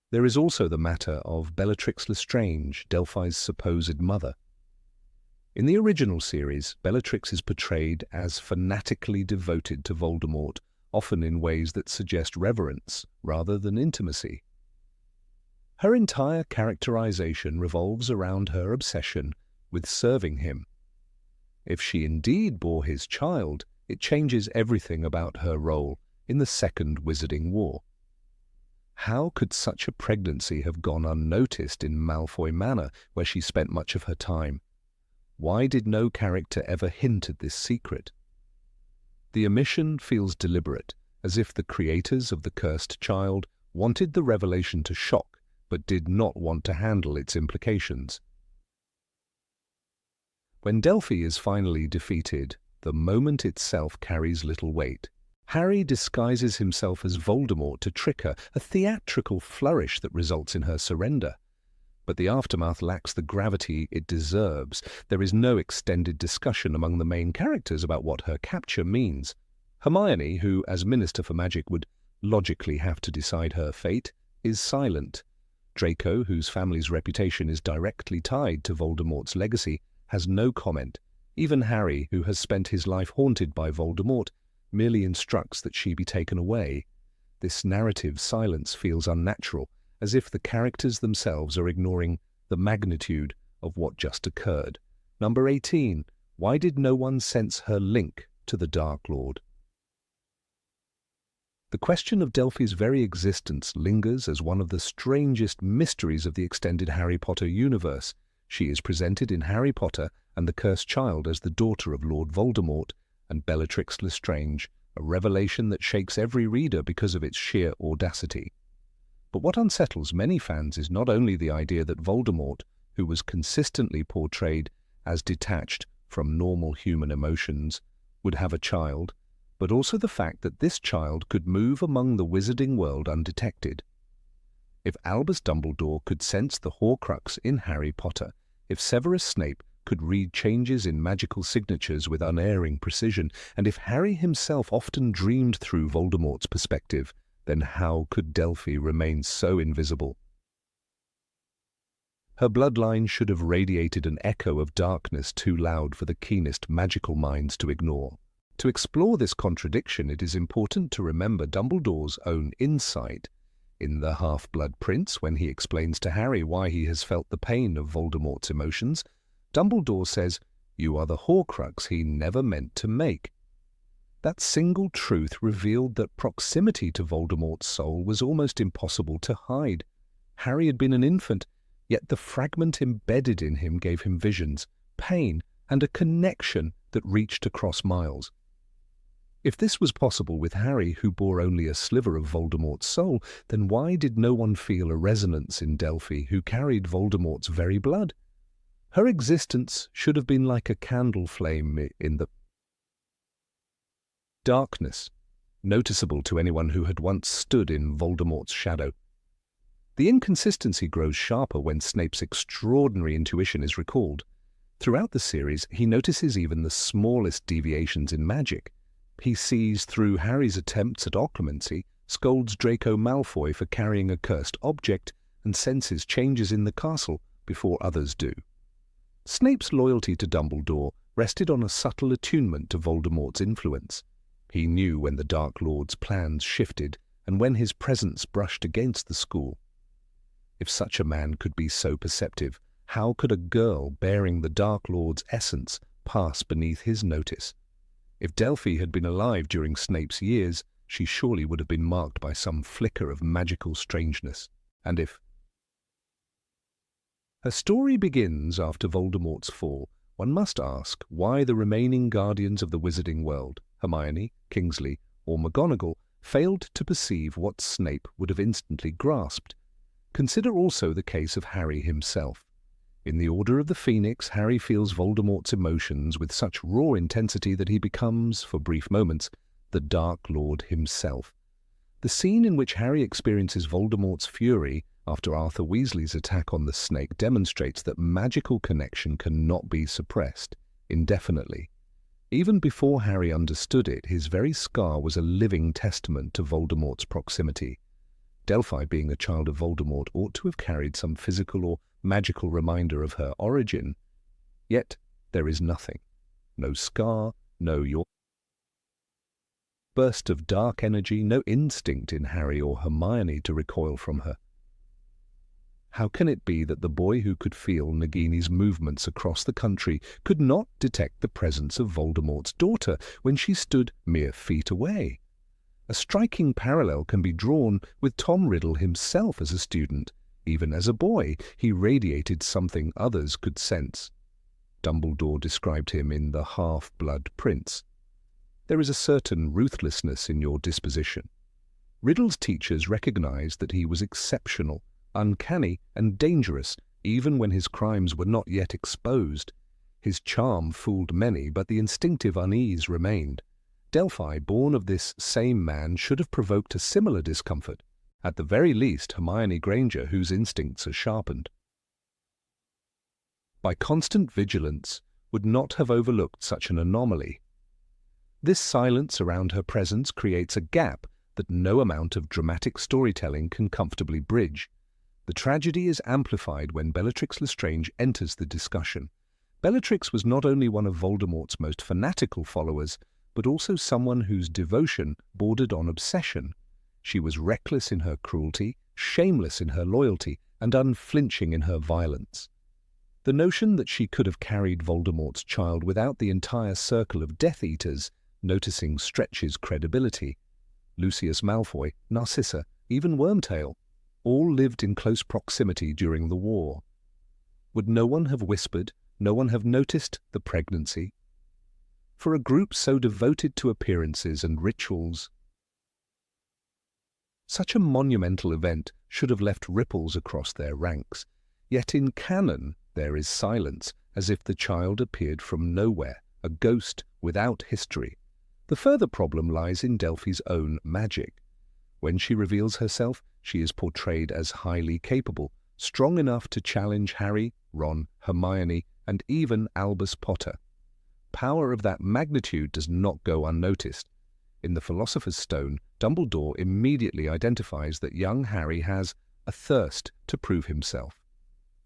There is also the matter of Bellatrix Lestrange, Delphi's supposed mother. In the original series, Bellatrix is portrayed as fanatically devoted to Voldemort, often in ways that suggest reverence rather than intimacy. Her entire characterization revolves around her obsession with serving him. If she indeed bore his child, it changes everything about her role in the Second Wizarding War. How could such a pregnancy have gone unnoticed in Malfoy Manor, where she spent much of her time? Why did no character ever hint at this secret? The omission feels deliberate, as if the creators of the cursed child wanted the revelation to shock, but did not want to handle its implications. When Delphi is finally defeated, the moment itself carries little weight. Harry disguises himself as Voldemort to trick her, a theatrical flourish that results in her surrender. But the aftermath lacks the gravity it deserves. There is no extended discussion among the main characters about what her capture means. Hermione, who as Minister for Magic would logically have to decide her fate, is silent. Draco, whose family's reputation is directly tied to Voldemort's legacy, has no comment. Even Harry, who has spent his life haunted by Voldemort, merely instructs that she be taken away. This narrative silence feels unnatural, as if the characters themselves are ignoring the magnitude of what just occurred. Number 18. Why did no one sense her link to the Dark Lord? The question of Delphi's very existence lingers as one of the strangest mysteries of the extended Harry Potter universe. She is presented in Harry Potter and the Cursed Child as the daughter of Lord Voldemort and Bellatrix Lestrange, a revelation that shakes every reader because of its sheer audacity. But what unsettles many fans is not only the idea that Voldemort, who was consistently portrayed as detached from normal human emotions, would have a child, but also the fact that this child could move among the wizarding world undetected. If Albus Dumbledore could sense the Horcrux in Harry Potter, if Severus Snape could read changes in magical signatures with unerring precision, and if Harry himself often dreamed through Voldemort's perspective, then how could Delphi remain so invisible? Her bloodline should have radiated an echo of darkness too loud for the keenest magical minds to ignore. To explore this contradiction, it is important to remember Dumbledore's own insight. In The Half-Blood Prince, when he explains to Harry why he has felt the pain of Voldemort's emotions, Dumbledore says, "You are the Horcrux he never meant to make." That single truth revealed that proximity to Voldemort's soul was almost impossible to hide. Harry had been an infant, yet the fragment embedded in him gave him visions, pain, and a connection that reached across miles. If this was possible with Harry, who bore only a sliver of Voldemort's soul, then why did no one feel a resonance in Delphi, who carried Voldemort's very blood? Her existence should have been like a candle flame in the darkness, noticeable to anyone who had once stood in Voldemort's shadow. The inconsistency grows sharper when Snape's extraordinary intuition is recalled. Throughout the series, he notices even the smallest deviations in magic. He sees through Harry's attempts at occlumency, scolds Draco Malfoy for carrying a cursed object, and senses changes in the castle before others do. Snape's loyalty to Dumbledore rested on a subtle attunement to Voldemort's influence. He knew when the Dark Lord's plans shifted and when his presence brushed against the school. If such a man could be so perceptive, how could a girl bearing the Dark Lord's essence pass beneath his notice? If Delphi had been alive during Snape's years, she surely would have been marked by some flicker of magical strangeness. And if her story begins after Voldemort's fall, one must ask why the remaining guardians of the wizarding world, Hermione, Kingsley, or McGonagall, failed to perceive what Snape would have instantly grasped. Consider also the case of Harry himself. In the Order of the Phoenix, Harry feels Voldemort's emotions with such raw intensity that he becomes, for brief moments, the Dark Lord himself. The scene in which Harry experiences Voldemort's fury after Arthur Weasley's attack on the snake demonstrates that magical connection cannot be suppressed indefinitely. Even before Harry understood it, his very scar was a living testament to Voldemort's proximity. Delphi, being a child of Voldemort, ought to have carried some physical or magical reminder of her origin. Yet there is nothing. No scar, no burst of dark energy, no instinct in Harry or Hermione to recoil from her. How can it be that the boy who could feel Nagini's movements across the country could not detect the presence of Voldemort's daughter when she stood mere feet away? A striking parallel can be drawn with Tom Riddle himself as a student. Even as a boy, he radiated something others could sense. Dumbledore described him in The Half-Blood Prince. There is a certain ruthlessness in your disposition. Riddle's teachers recognized that he was exceptional, uncanny, and dangerous, even when his crimes were not yet exposed. His charm fooled many, but the instinctive unease remained. Delphi, born of this same man, should have provoked a similar discomfort. At the very least, Hermione Granger, whose instincts are sharpened by constant vigilance, would not have overlooked such an anomaly. This silence around her presence creates a gap that no amount of dramatic storytelling can comfortably bridge. The tragedy is amplified when Bellatrix Lestrange enters the discussion. Bellatrix was not only one of Voldemort's most fanatical followers, but also someone whose devotion bordered on obsession. She was reckless in her cruelty, shameless in her loyalty, and unflinching in her violence. The notion that she could have carried Voldemort's child without the entire circle of Death Eaters noticing stretches credibility. Lucius Malfoy, Narcissa, even Wormtail, all lived in close proximity during the war. Would no one have whispered, no one have noticed the pregnancy? For a group so devoted to appearances and rituals, such a monumental event should have left ripples across their ranks. Yet in canon there is silence, as if the child appeared from nowhere, a ghost without history. The further problem lies in Delphi's own magic. When she reveals herself, she is portrayed as highly capable, strong enough to challenge Harry, Ron, Hermione, and even Albus Potter. Power of that magnitude does not go unnoticed. In the Philosopher's Stone, Dumbledore immediately identifies that young Harry has a thirst to prove himself.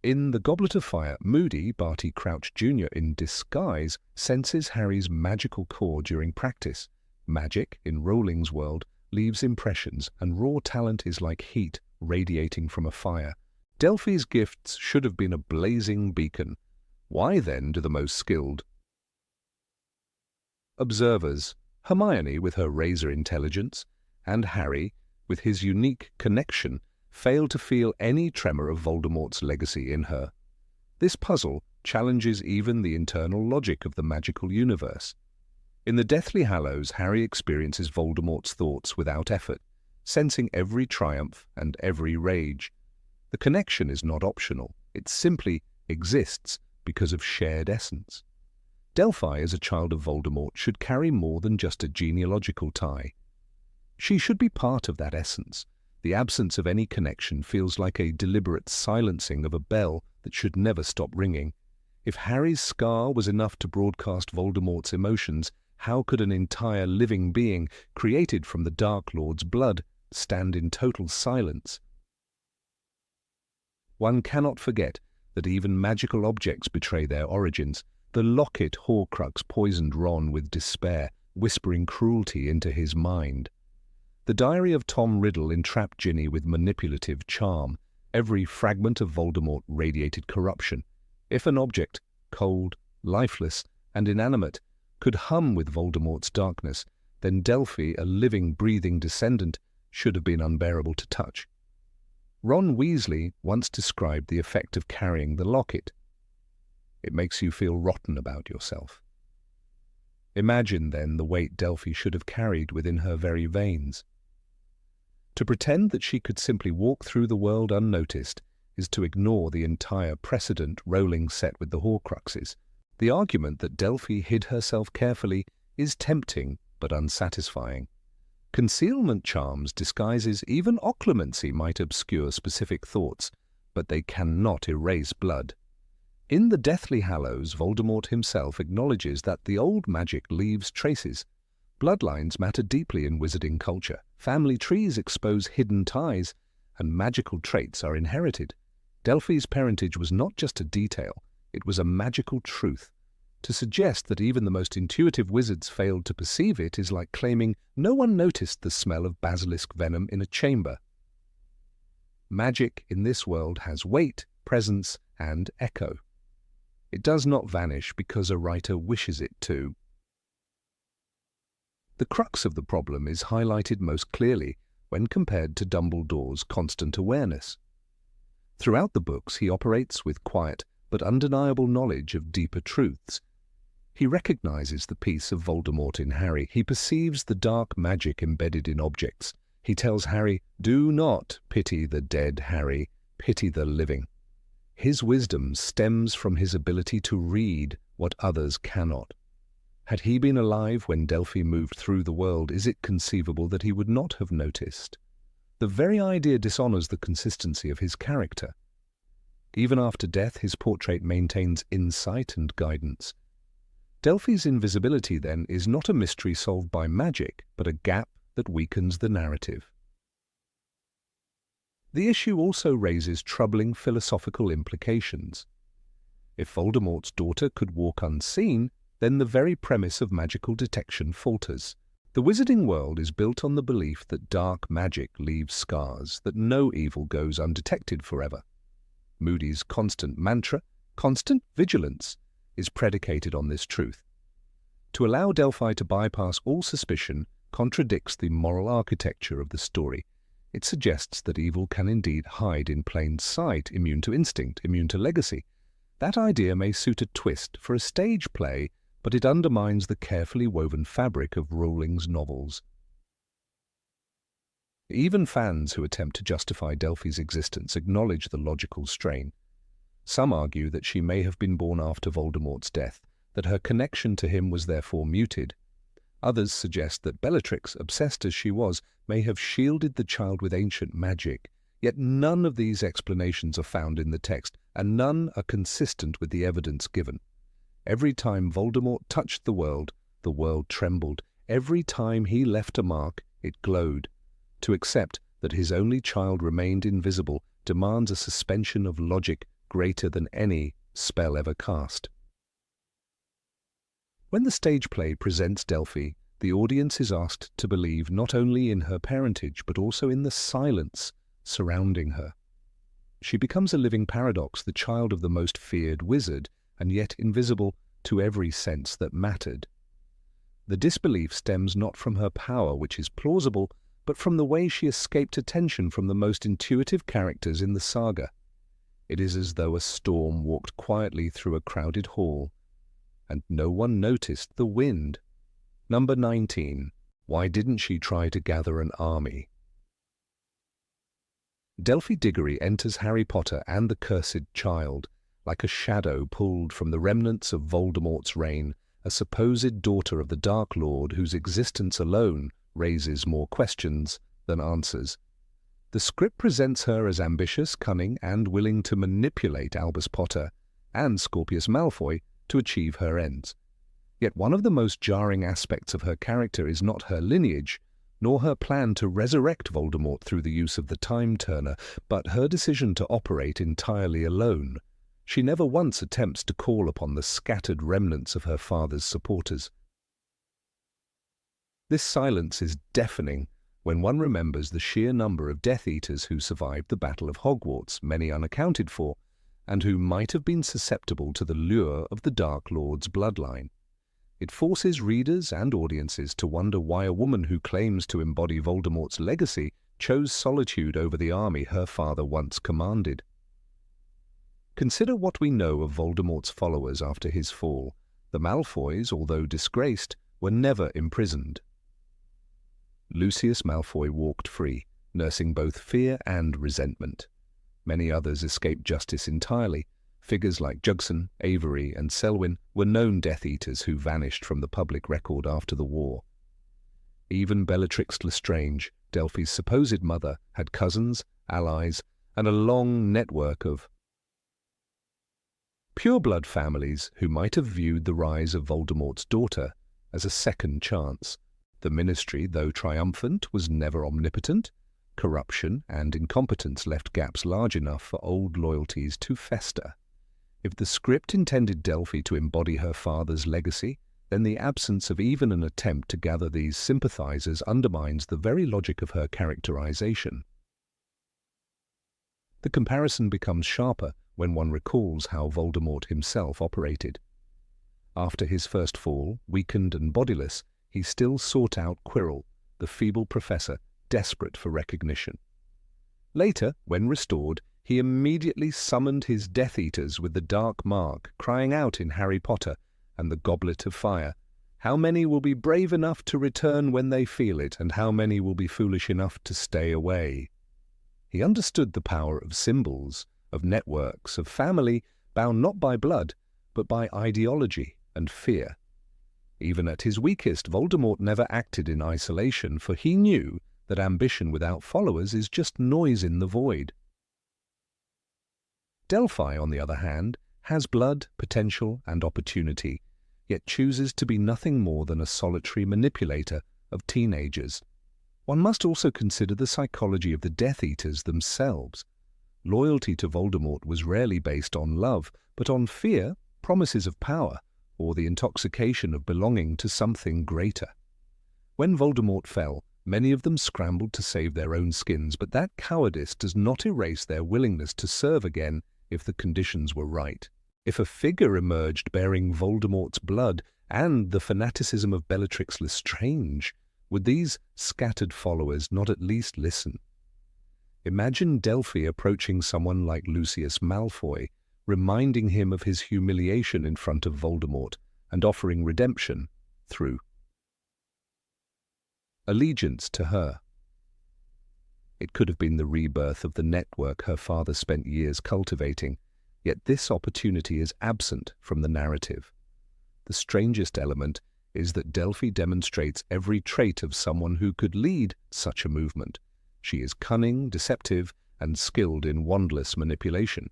In The Goblet of Fire, Moody, Barty Crouch Jr. in disguise, senses Harry's magical core during practice. Magic, in Rowling's world, leaves impressions, and raw talent is like heat radiating from a fire. Delphi's gifts should have been a blazing beacon. Why then do the most skilled observers, Hermione with her razor intelligence, and Harry, with his unique connection, fail to feel any tremor of Voldemort's legacy in her? This puzzle challenges even the internal logic of the magical universe. In the Deathly Hallows, Harry experiences Voldemort's thoughts without effort, sensing every triumph and every rage. The connection is not optional, it simply exists because of shared essence. Delphi, as a child of Voldemort, should carry more than just a genealogical tie. She should be part of that essence. The absence of any connection feels like a deliberate silencing of a bell that should never stop ringing. If Harry's scar was enough to broadcast Voldemort's emotions, how could an entire living being, created from the Dark Lord's blood, stand in total silence? One cannot forget that even magical objects betray their origins. The locket Horcrux poisoned Ron with despair, whispering cruelty into his mind. The diary of Tom Riddle entrapped Ginny with manipulative charm. Every fragment of Voldemort radiated corruption. If an object, cold, lifeless, and inanimate, could hum with Voldemort's darkness, then Delphi, a living, breathing descendant, should have been unbearable to touch. Ron Weasley once described the effect of carrying the locket. It makes you feel rotten about yourself. Imagine, then, the weight Delphi should have carried within her very veins. To pretend that she could simply walk through the world unnoticed is to ignore the entire precedent Rowling set with the Horcruxes. The argument that Delphi hid herself carefully is tempting but unsatisfying. Concealment charms, disguises, even occlumency might obscure specific thoughts, but they cannot erase blood. In the Deathly Hallows, Voldemort himself acknowledges that the old magic leaves traces. Bloodlines matter deeply in wizarding culture. Family trees expose hidden ties, and magical traits are inherited. Delphi's parentage was not just a detail, it was a magical truth. To suggest that even the most intuitive wizards failed to perceive it is like claiming no one noticed the smell of basilisk venom in a chamber. Magic in this world has weight, presence, and echo. It does not vanish because a writer wishes it to. The crux of the problem is highlighted most clearly when compared to Dumbledore's constant awareness. Throughout the books, he operates with quiet but undeniable knowledge of deeper truths. He recognizes the peace of Voldemort in Harry. He perceives the dark magic embedded in objects. He tells Harry, "Do not pity the dead, Harry. Pity the living." His wisdom stems from his ability to read what others cannot. Had he been alive when Delphi moved through the world, is it conceivable that he would not have noticed? The very idea dishonors the consistency of his character. Even after death, his portrait maintains insight and guidance. Delphi's invisibility, then, is not a mystery solved by magic, but a gap that weakens the narrative. The issue also raises troubling philosophical implications. If Voldemort's daughter could walk unseen, then the very premise of magical detection falters. The wizarding world is built on the belief that dark magic leaves scars, that no evil goes undetected forever. Moody's constant mantra, constant vigilance, is predicated on this truth. To allow Delphi to bypass all suspicion contradicts the moral architecture of the story. It suggests that evil can indeed hide in plain sight, immune to instinct, immune to legacy. That idea may suit a twist for a stage play, but it undermines the carefully woven fabric of Rowling's novels. Even fans who attempt to justify Delphi's existence acknowledge the logical strain. Some argue that she may have been born after Voldemort's death, that her connection to him was therefore muted. Others suggest that Bellatrix, obsessed as she was, may have shielded the child with ancient magic, yet none of these explanations are found in the text, and none are consistent with the evidence given. Every time Voldemort touched the world trembled. Every time he left a mark, it glowed. To accept that his only child remained invisible demands a suspension of logic greater than any spell ever cast. When the stage play presents Delphi, the audience is asked to believe not only in her parentage but also in the silence surrounding her. She becomes a living paradox, the child of the most feared wizard, and yet invisible to every sense that mattered. The disbelief stems not from her power, which is plausible, but from the way she escaped attention from the most intuitive characters in the saga. It is as though a storm walked quietly through a crowded hall, and no one noticed the wind. Number 19. Why didn't she try to gather an army? Delphi Diggory enters Harry Potter and the Cursed Child like a shadow pulled from the remnants of Voldemort's reign, a supposed daughter of the Dark Lord whose existence alone raises more questions than answers. The script presents her as ambitious, cunning, and willing to manipulate Albus Potter and Scorpius Malfoy to achieve her ends. Yet one of the most jarring aspects of her character is not her lineage, nor her plan to resurrect Voldemort through the use of the Time Turner, but her decision to operate entirely alone. She never once attempts to call upon the scattered remnants of her father's supporters. This silence is deafening when one remembers the sheer number of Death Eaters who survived the Battle of Hogwarts, many unaccounted for, and who might have been susceptible to the lure of the Dark Lord's bloodline. It forces readers and audiences to wonder why a woman who claims to embody Voldemort's legacy chose solitude over the army her father once commanded. Consider what we know of Voldemort's followers after his fall. The Malfoys, although disgraced, were never imprisoned. Lucius Malfoy walked free, nursing both fear and resentment. Many others escaped justice entirely. Figures like Jugson, Avery, and Selwyn were known Death Eaters who vanished from the public record after the war. Even Bellatrix Lestrange, Delphi's supposed mother, had cousins, allies, and a long network of pureblood families who might have viewed the rise of Voldemort's daughter as a second chance. The ministry, though triumphant, was never omnipotent. Corruption and incompetence left gaps large enough for old loyalties to fester. If the script intended Delphi to embody her father's legacy, then the absence of even an attempt to gather these sympathizers undermines the very logic of her characterization. The comparison becomes sharper when one recalls how Voldemort himself operated. After his first fall, weakened and bodiless, he still sought out Quirrell, the feeble professor, desperate for recognition. Later, when restored, he immediately summoned his Death Eaters with the Dark Mark, crying out in Harry Potter and the Goblet of Fire, "How many will be brave enough to return when they feel it, and how many will be foolish enough to stay away?" He understood the power of symbols, of networks, of family, bound not by blood, but by ideology and fear. Even at his weakest, Voldemort never acted in isolation, for he knew that ambition without followers is just noise in the void. Delphi, on the other hand, has blood, potential, and opportunity, yet chooses to be nothing more than a solitary manipulator of teenagers. One must also consider the psychology of the Death Eaters themselves. Loyalty to Voldemort was rarely based on love, but on fear, promises of power, or the intoxication of belonging to something greater. When Voldemort fell, many of them scrambled to save their own skins, but that cowardice does not erase their willingness to serve again if the conditions were right. If a figure emerged bearing Voldemort's blood and the fanaticism of Bellatrix Lestrange, would these scattered followers not at least listen? Imagine Delphi approaching someone like Lucius Malfoy, reminding him of his humiliation in front of Voldemort and offering redemption through allegiance to her. It could have been the rebirth of the network her father spent years cultivating, yet this opportunity is absent from the narrative. The strangest element is that Delphi demonstrates every trait of someone who could lead such a movement. She is cunning, deceptive, and skilled in wandless manipulation.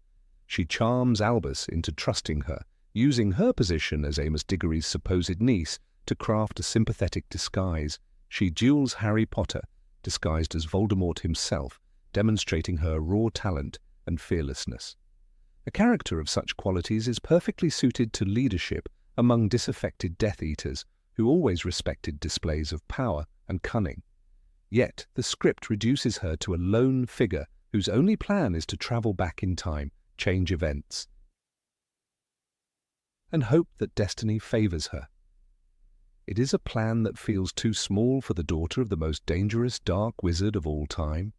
She charms Albus into trusting her, using her position as Amos Diggory's supposed niece to craft a sympathetic disguise. She duels Harry Potter, disguised as Voldemort himself, demonstrating her raw talent and fearlessness. A character of such qualities is perfectly suited to leadership among disaffected Death Eaters who always respected displays of power and cunning. Yet the script reduces her to a lone figure whose only plan is to travel back in time, change events, and hope that destiny favors her. It is a plan that feels too small for the daughter of the most dangerous dark wizard of all time.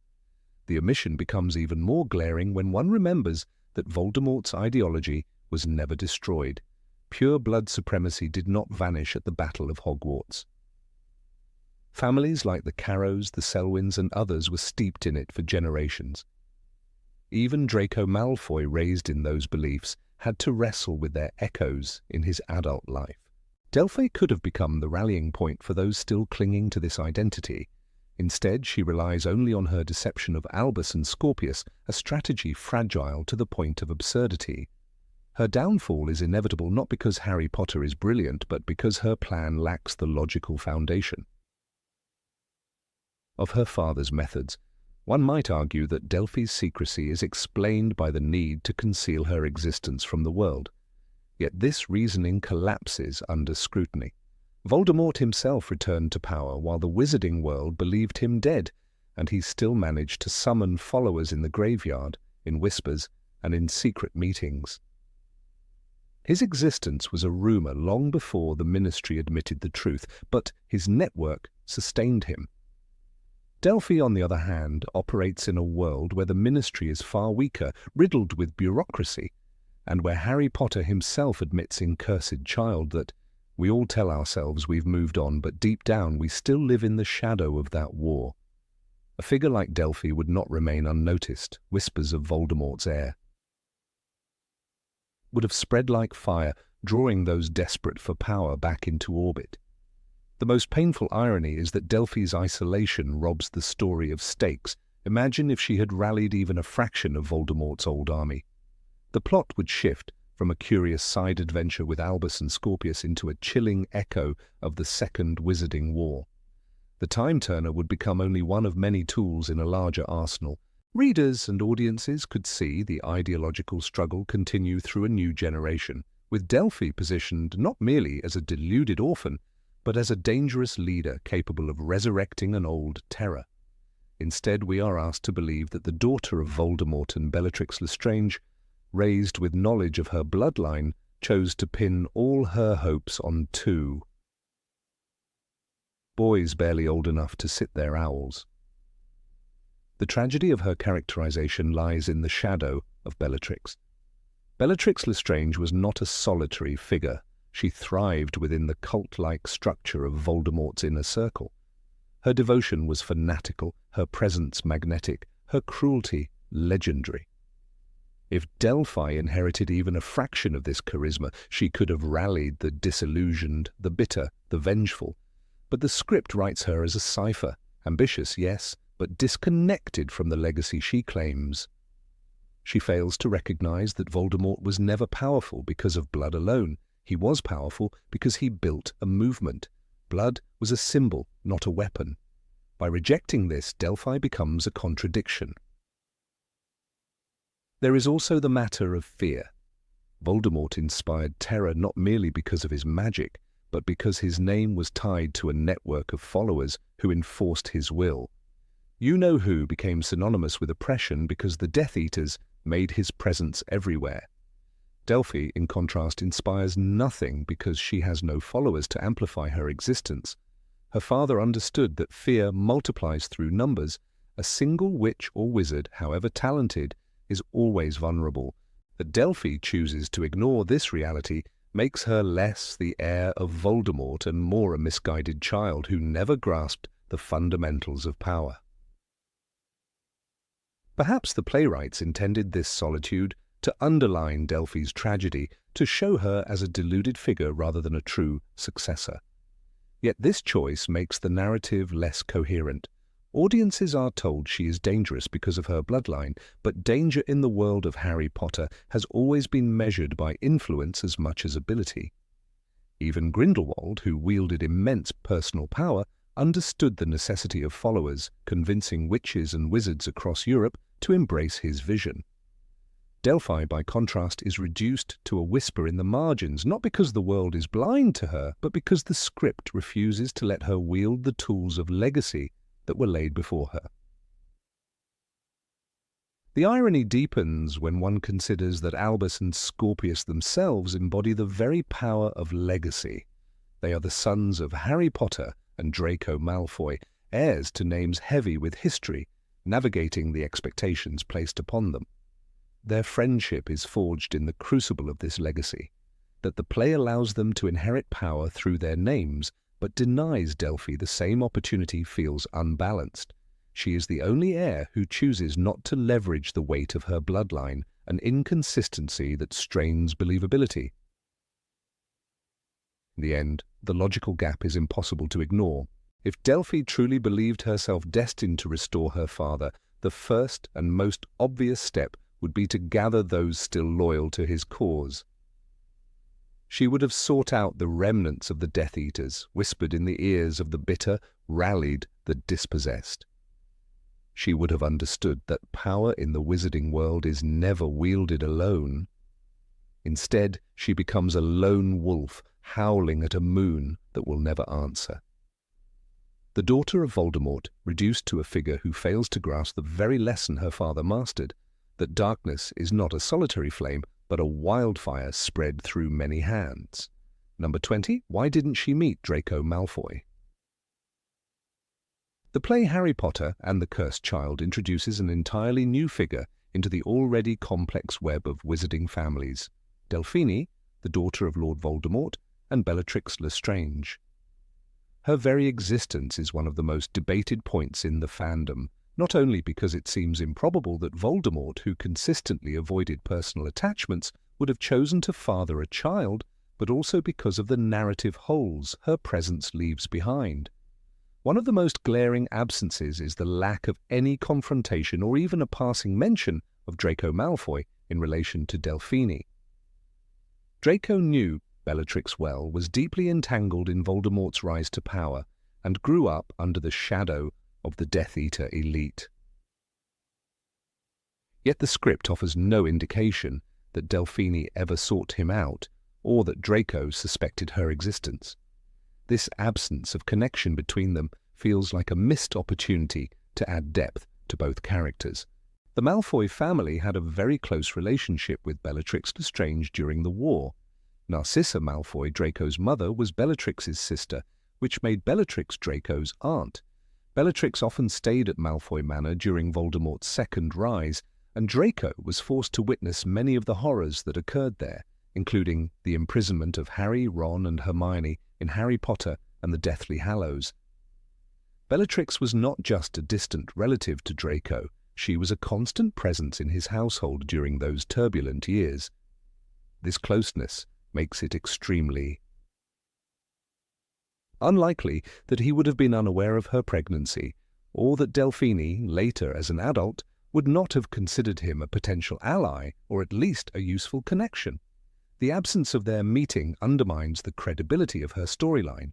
The omission becomes even more glaring when one remembers that Voldemort's ideology was never destroyed. Pure blood supremacy did not vanish at the Battle of Hogwarts. Families like the Carrows, the Selwyns, and others were steeped in it for generations. Even Draco Malfoy, raised in those beliefs, had to wrestle with their echoes in his adult life. Delphi could have become the rallying point for those still clinging to this identity. Instead, she relies only on her deception of Albus and Scorpius, a strategy fragile to the point of absurdity. Her downfall is inevitable not because Harry Potter is brilliant, but because her plan lacks the logical foundation. Of her father's methods, one might argue that Delphi's secrecy is explained by the need to conceal her existence from the world. Yet this reasoning collapses under scrutiny. Voldemort himself returned to power while the wizarding world believed him dead, and he still managed to summon followers in the graveyard, in whispers, and in secret meetings. His existence was a rumor long before the Ministry admitted the truth, but his network sustained him. Delphi, on the other hand, operates in a world where the Ministry is far weaker, riddled with bureaucracy, and where Harry Potter himself admits in Cursed Child that we all tell ourselves we've moved on, but deep down we still live in the shadow of that war. A figure like Delphi would not remain unnoticed. Whispers of Voldemort's heir would have spread like fire, drawing those desperate for power back into orbit. The most painful irony is that Delphi's isolation robs the story of stakes. Imagine if she had rallied even a fraction of Voldemort's old army. The plot would shift from a curious side adventure with Albus and Scorpius into a chilling echo of the Second Wizarding War. The Time Turner would become only one of many tools in a larger arsenal. Readers and audiences could see the ideological struggle continue through a new generation, with Delphi positioned not merely as a deluded orphan, but as a dangerous leader capable of resurrecting an old terror. Instead, we are asked to believe that the daughter of Voldemort and Bellatrix Lestrange, raised with knowledge of her bloodline, chose to pin all her hopes on two boys barely old enough to sit their owls. The tragedy of her characterization lies in the shadow of Bellatrix. Bellatrix Lestrange was not a solitary figure. She thrived within the cult-like structure of Voldemort's inner circle. Her devotion was fanatical, her presence magnetic, her cruelty legendary. If Delphi inherited even a fraction of this charisma, she could have rallied the disillusioned, the bitter, the vengeful. But the script writes her as a cipher, ambitious, yes, but disconnected from the legacy she claims. She fails to recognize that Voldemort was never powerful because of blood alone. He was powerful because he built a movement. Blood was a symbol, not a weapon. By rejecting this, Delphi becomes a contradiction. There is also the matter of fear. Voldemort inspired terror not merely because of his magic, but because his name was tied to a network of followers who enforced his will. You-know-who became synonymous with oppression because the Death Eaters made his presence everywhere. Delphi, in contrast, inspires nothing because she has no followers to amplify her existence. Her father understood that fear multiplies through numbers. A single witch or wizard, however talented, is always vulnerable. That Delphi chooses to ignore this reality makes her less the heir of Voldemort and more a misguided child who never grasped the fundamentals of power. Perhaps the playwrights intended this solitude to underline Delphi's tragedy, to show her as a deluded figure rather than a true successor. Yet this choice makes the narrative less coherent. Audiences are told she is dangerous because of her bloodline, but danger in the world of Harry Potter has always been measured by influence as much as ability. Even Grindelwald, who wielded immense personal power, understood the necessity of followers, convincing witches and wizards across Europe to embrace his vision. Delphi, by contrast, is reduced to a whisper in the margins, not because the world is blind to her, but because the script refuses to let her wield the tools of legacy that were laid before her. The irony deepens when one considers that Albus and Scorpius themselves embody the very power of legacy. They are the sons of Harry Potter and Draco Malfoy, heirs to names heavy with history, navigating the expectations placed upon them. Their friendship is forged in the crucible of this legacy, that the play allows them to inherit power through their names, but denies Delphi the same opportunity feels unbalanced. She is the only heir who chooses not to leverage the weight of her bloodline, an inconsistency that strains believability. In the end, the logical gap is impossible to ignore. If Delphi truly believed herself destined to restore her father, the first and most obvious step would be to gather those still loyal to his cause. She would have sought out the remnants of the Death Eaters, whispered in the ears of the bitter, rallied the dispossessed. She would have understood that power in the wizarding world is never wielded alone. Instead, she becomes a lone wolf, howling at a moon that will never answer. The daughter of Voldemort, reduced to a figure who fails to grasp the very lesson her father mastered, that darkness is not a solitary flame, but a wildfire spread through many hands. Number 20. Why didn't she meet Draco Malfoy? The play Harry Potter and the Cursed Child introduces an entirely new figure into the already complex web of wizarding families: Delphine, the daughter of Lord Voldemort, and Bellatrix Lestrange. Her very existence is one of the most debated points in the fandom, not only because it seems improbable that Voldemort, who consistently avoided personal attachments, would have chosen to father a child, but also because of the narrative holes her presence leaves behind. One of the most glaring absences is the lack of any confrontation or even a passing mention of Draco Malfoy in relation to Delphine. Draco knew Bellatrix well, was deeply entangled in Voldemort's rise to power, and grew up under the shadow of the Death Eater elite. Yet the script offers no indication that Delphine ever sought him out, or that Draco suspected her existence. This absence of connection between them feels like a missed opportunity to add depth to both characters. The Malfoy family had a very close relationship with Bellatrix Lestrange during the war. Narcissa Malfoy, Draco's mother, was Bellatrix's sister, which made Bellatrix Draco's aunt. Bellatrix often stayed at Malfoy Manor during Voldemort's second rise, and Draco was forced to witness many of the horrors that occurred there, including the imprisonment of Harry, Ron, and Hermione in Harry Potter and the Deathly Hallows. Bellatrix was not just a distant relative to Draco, she was a constant presence in his household during those turbulent years. This closeness makes it extremely unlikely that he would have been unaware of her pregnancy, or that Delphine, later as an adult, would not have considered him a potential ally or at least a useful connection. The absence of their meeting undermines the credibility of her storyline.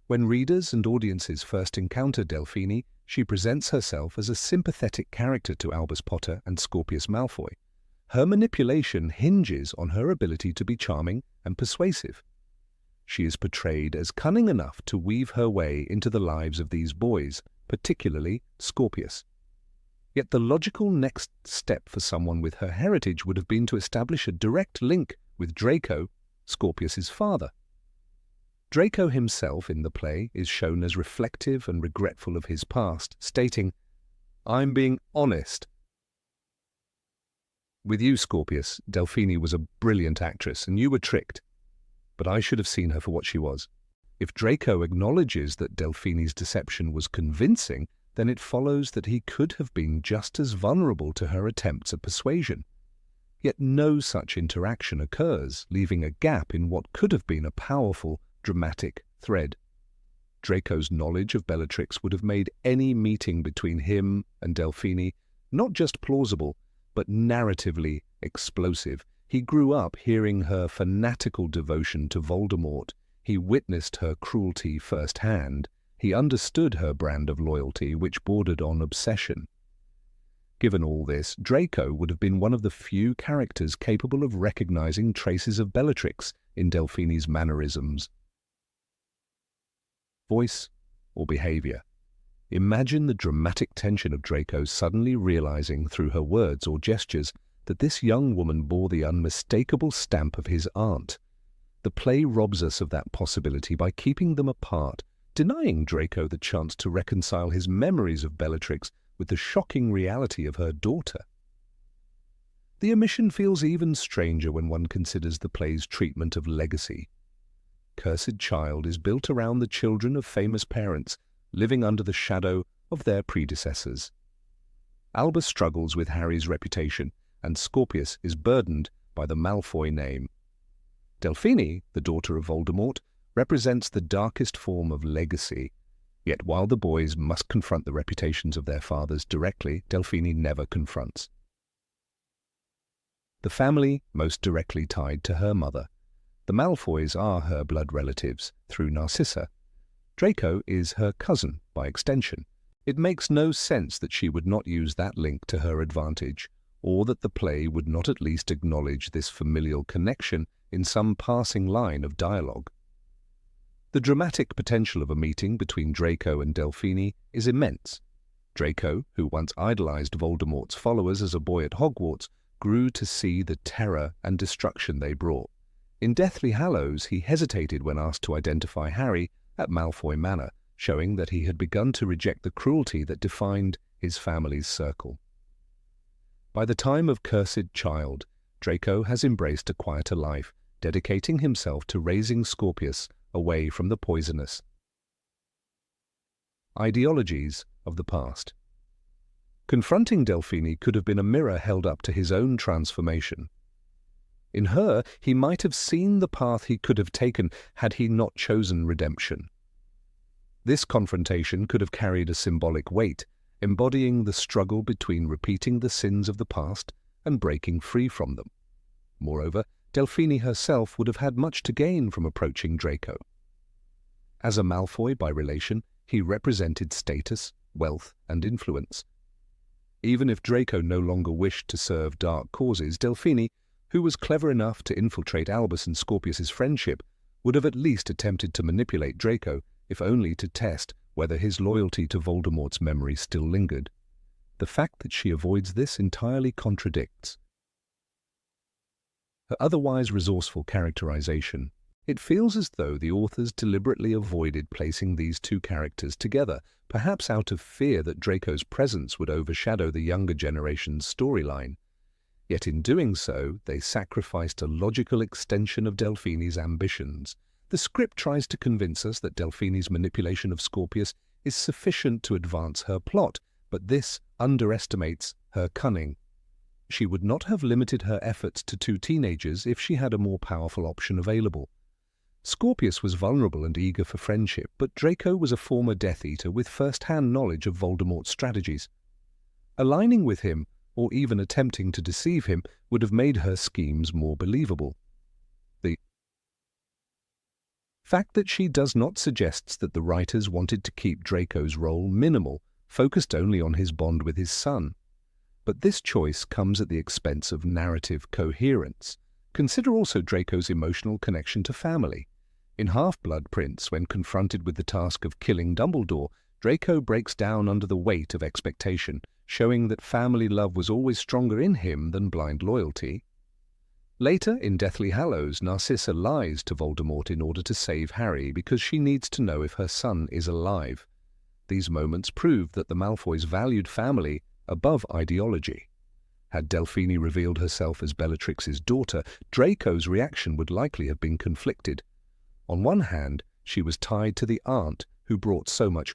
When readers and audiences first encounter Delphine, she presents herself as a sympathetic character to Albus Potter and Scorpius Malfoy. Her manipulation hinges on her ability to be charming and persuasive. She is portrayed as cunning enough to weave her way into the lives of these boys, particularly Scorpius. Yet the logical next step for someone with her heritage would have been to establish a direct link with Draco, Scorpius's father. Draco himself in the play is shown as reflective and regretful of his past, stating, "I'm being honest. With you, Scorpius, Delphine was a brilliant actress and you were tricked. But I should have seen her for what she was." If Draco acknowledges that Delphine's deception was convincing, then it follows that he could have been just as vulnerable to her attempts at persuasion. Yet no such interaction occurs, leaving a gap in what could have been a powerful, dramatic thread. Draco's knowledge of Bellatrix would have made any meeting between him and Delphine not just plausible, but narratively explosive. He grew up hearing her fanatical devotion to Voldemort. He witnessed her cruelty firsthand. He understood her brand of loyalty, which bordered on obsession. Given all this, Draco would have been one of the few characters capable of recognizing traces of Bellatrix in Delphine's mannerisms, voice, or behavior. Imagine the dramatic tension of Draco suddenly realizing through her words or gestures that this young woman bore the unmistakable stamp of his aunt. The play robs us of that possibility by keeping them apart, denying Draco the chance to reconcile his memories of Bellatrix with the shocking reality of her daughter. The omission feels even stranger when one considers the play's treatment of legacy. Cursed Child is built around the children of famous parents, living under the shadow of their predecessors. Albus struggles with Harry's reputation, and Scorpius is burdened by the Malfoy name. Delphine, the daughter of Voldemort, represents the darkest form of legacy. Yet while the boys must confront the reputations of their fathers directly, Delphine never confronts the family most directly tied to her mother. The Malfoys are her blood relatives through Narcissa. Draco is her cousin by extension. It makes no sense that she would not use that link to her advantage, or that the play would not at least acknowledge this familial connection in some passing line of dialogue. The dramatic potential of a meeting between Draco and Delphine is immense. Draco, who once idolized Voldemort's followers as a boy at Hogwarts, grew to see the terror and destruction they brought. In Deathly Hallows, he hesitated when asked to identify Harry at Malfoy Manor, showing that he had begun to reject the cruelty that defined his family's circle. By the time of Cursed Child, Draco has embraced a quieter life, dedicating himself to raising Scorpius away from the poisonous ideologies of the past. Confronting Delphine could have been a mirror held up to his own transformation. In her, he might have seen the path he could have taken had he not chosen redemption. This confrontation could have carried a symbolic weight, embodying the struggle between repeating the sins of the past and breaking free from them. Moreover, Delphine herself would have had much to gain from approaching Draco. As a Malfoy by relation, he represented status, wealth, and influence. Even if Draco no longer wished to serve dark causes, Delphine, who was clever enough to infiltrate Albus and Scorpius's friendship, would have at least attempted to manipulate Draco, if only to test whether his loyalty to Voldemort's memory still lingered. The fact that she avoids this entirely contradicts her otherwise resourceful characterization. It feels as though the authors deliberately avoided placing these two characters together, perhaps out of fear that Draco's presence would overshadow the younger generation's storyline. Yet in doing so, they sacrificed a logical extension of Delphine's ambitions. The script tries to convince us that Delphine's manipulation of Scorpius is sufficient to advance her plot, but this underestimates her cunning. She would not have limited her efforts to two teenagers if she had a more powerful option available. Scorpius was vulnerable and eager for friendship, but Draco was a former Death Eater with first-hand knowledge of Voldemort's strategies. Aligning with him, or even attempting to deceive him, would have made her schemes more believable. The fact that she does not suggests that the writers wanted to keep Draco's role minimal, focused only on his bond with his son. But this choice comes at the expense of narrative coherence. Consider also Draco's emotional connection to family. In Half-Blood Prince, when confronted with the task of killing Dumbledore, Draco breaks down under the weight of expectation, showing that family love was always stronger in him than blind loyalty. Later, in Deathly Hallows, Narcissa lies to Voldemort in order to save Harry because she needs to know if her son is alive. These moments prove that the Malfoys valued family above ideology. Had Delphine revealed herself as Bellatrix's daughter, Draco's reaction would likely have been conflicted. On one hand, she was tied to the aunt who brought so much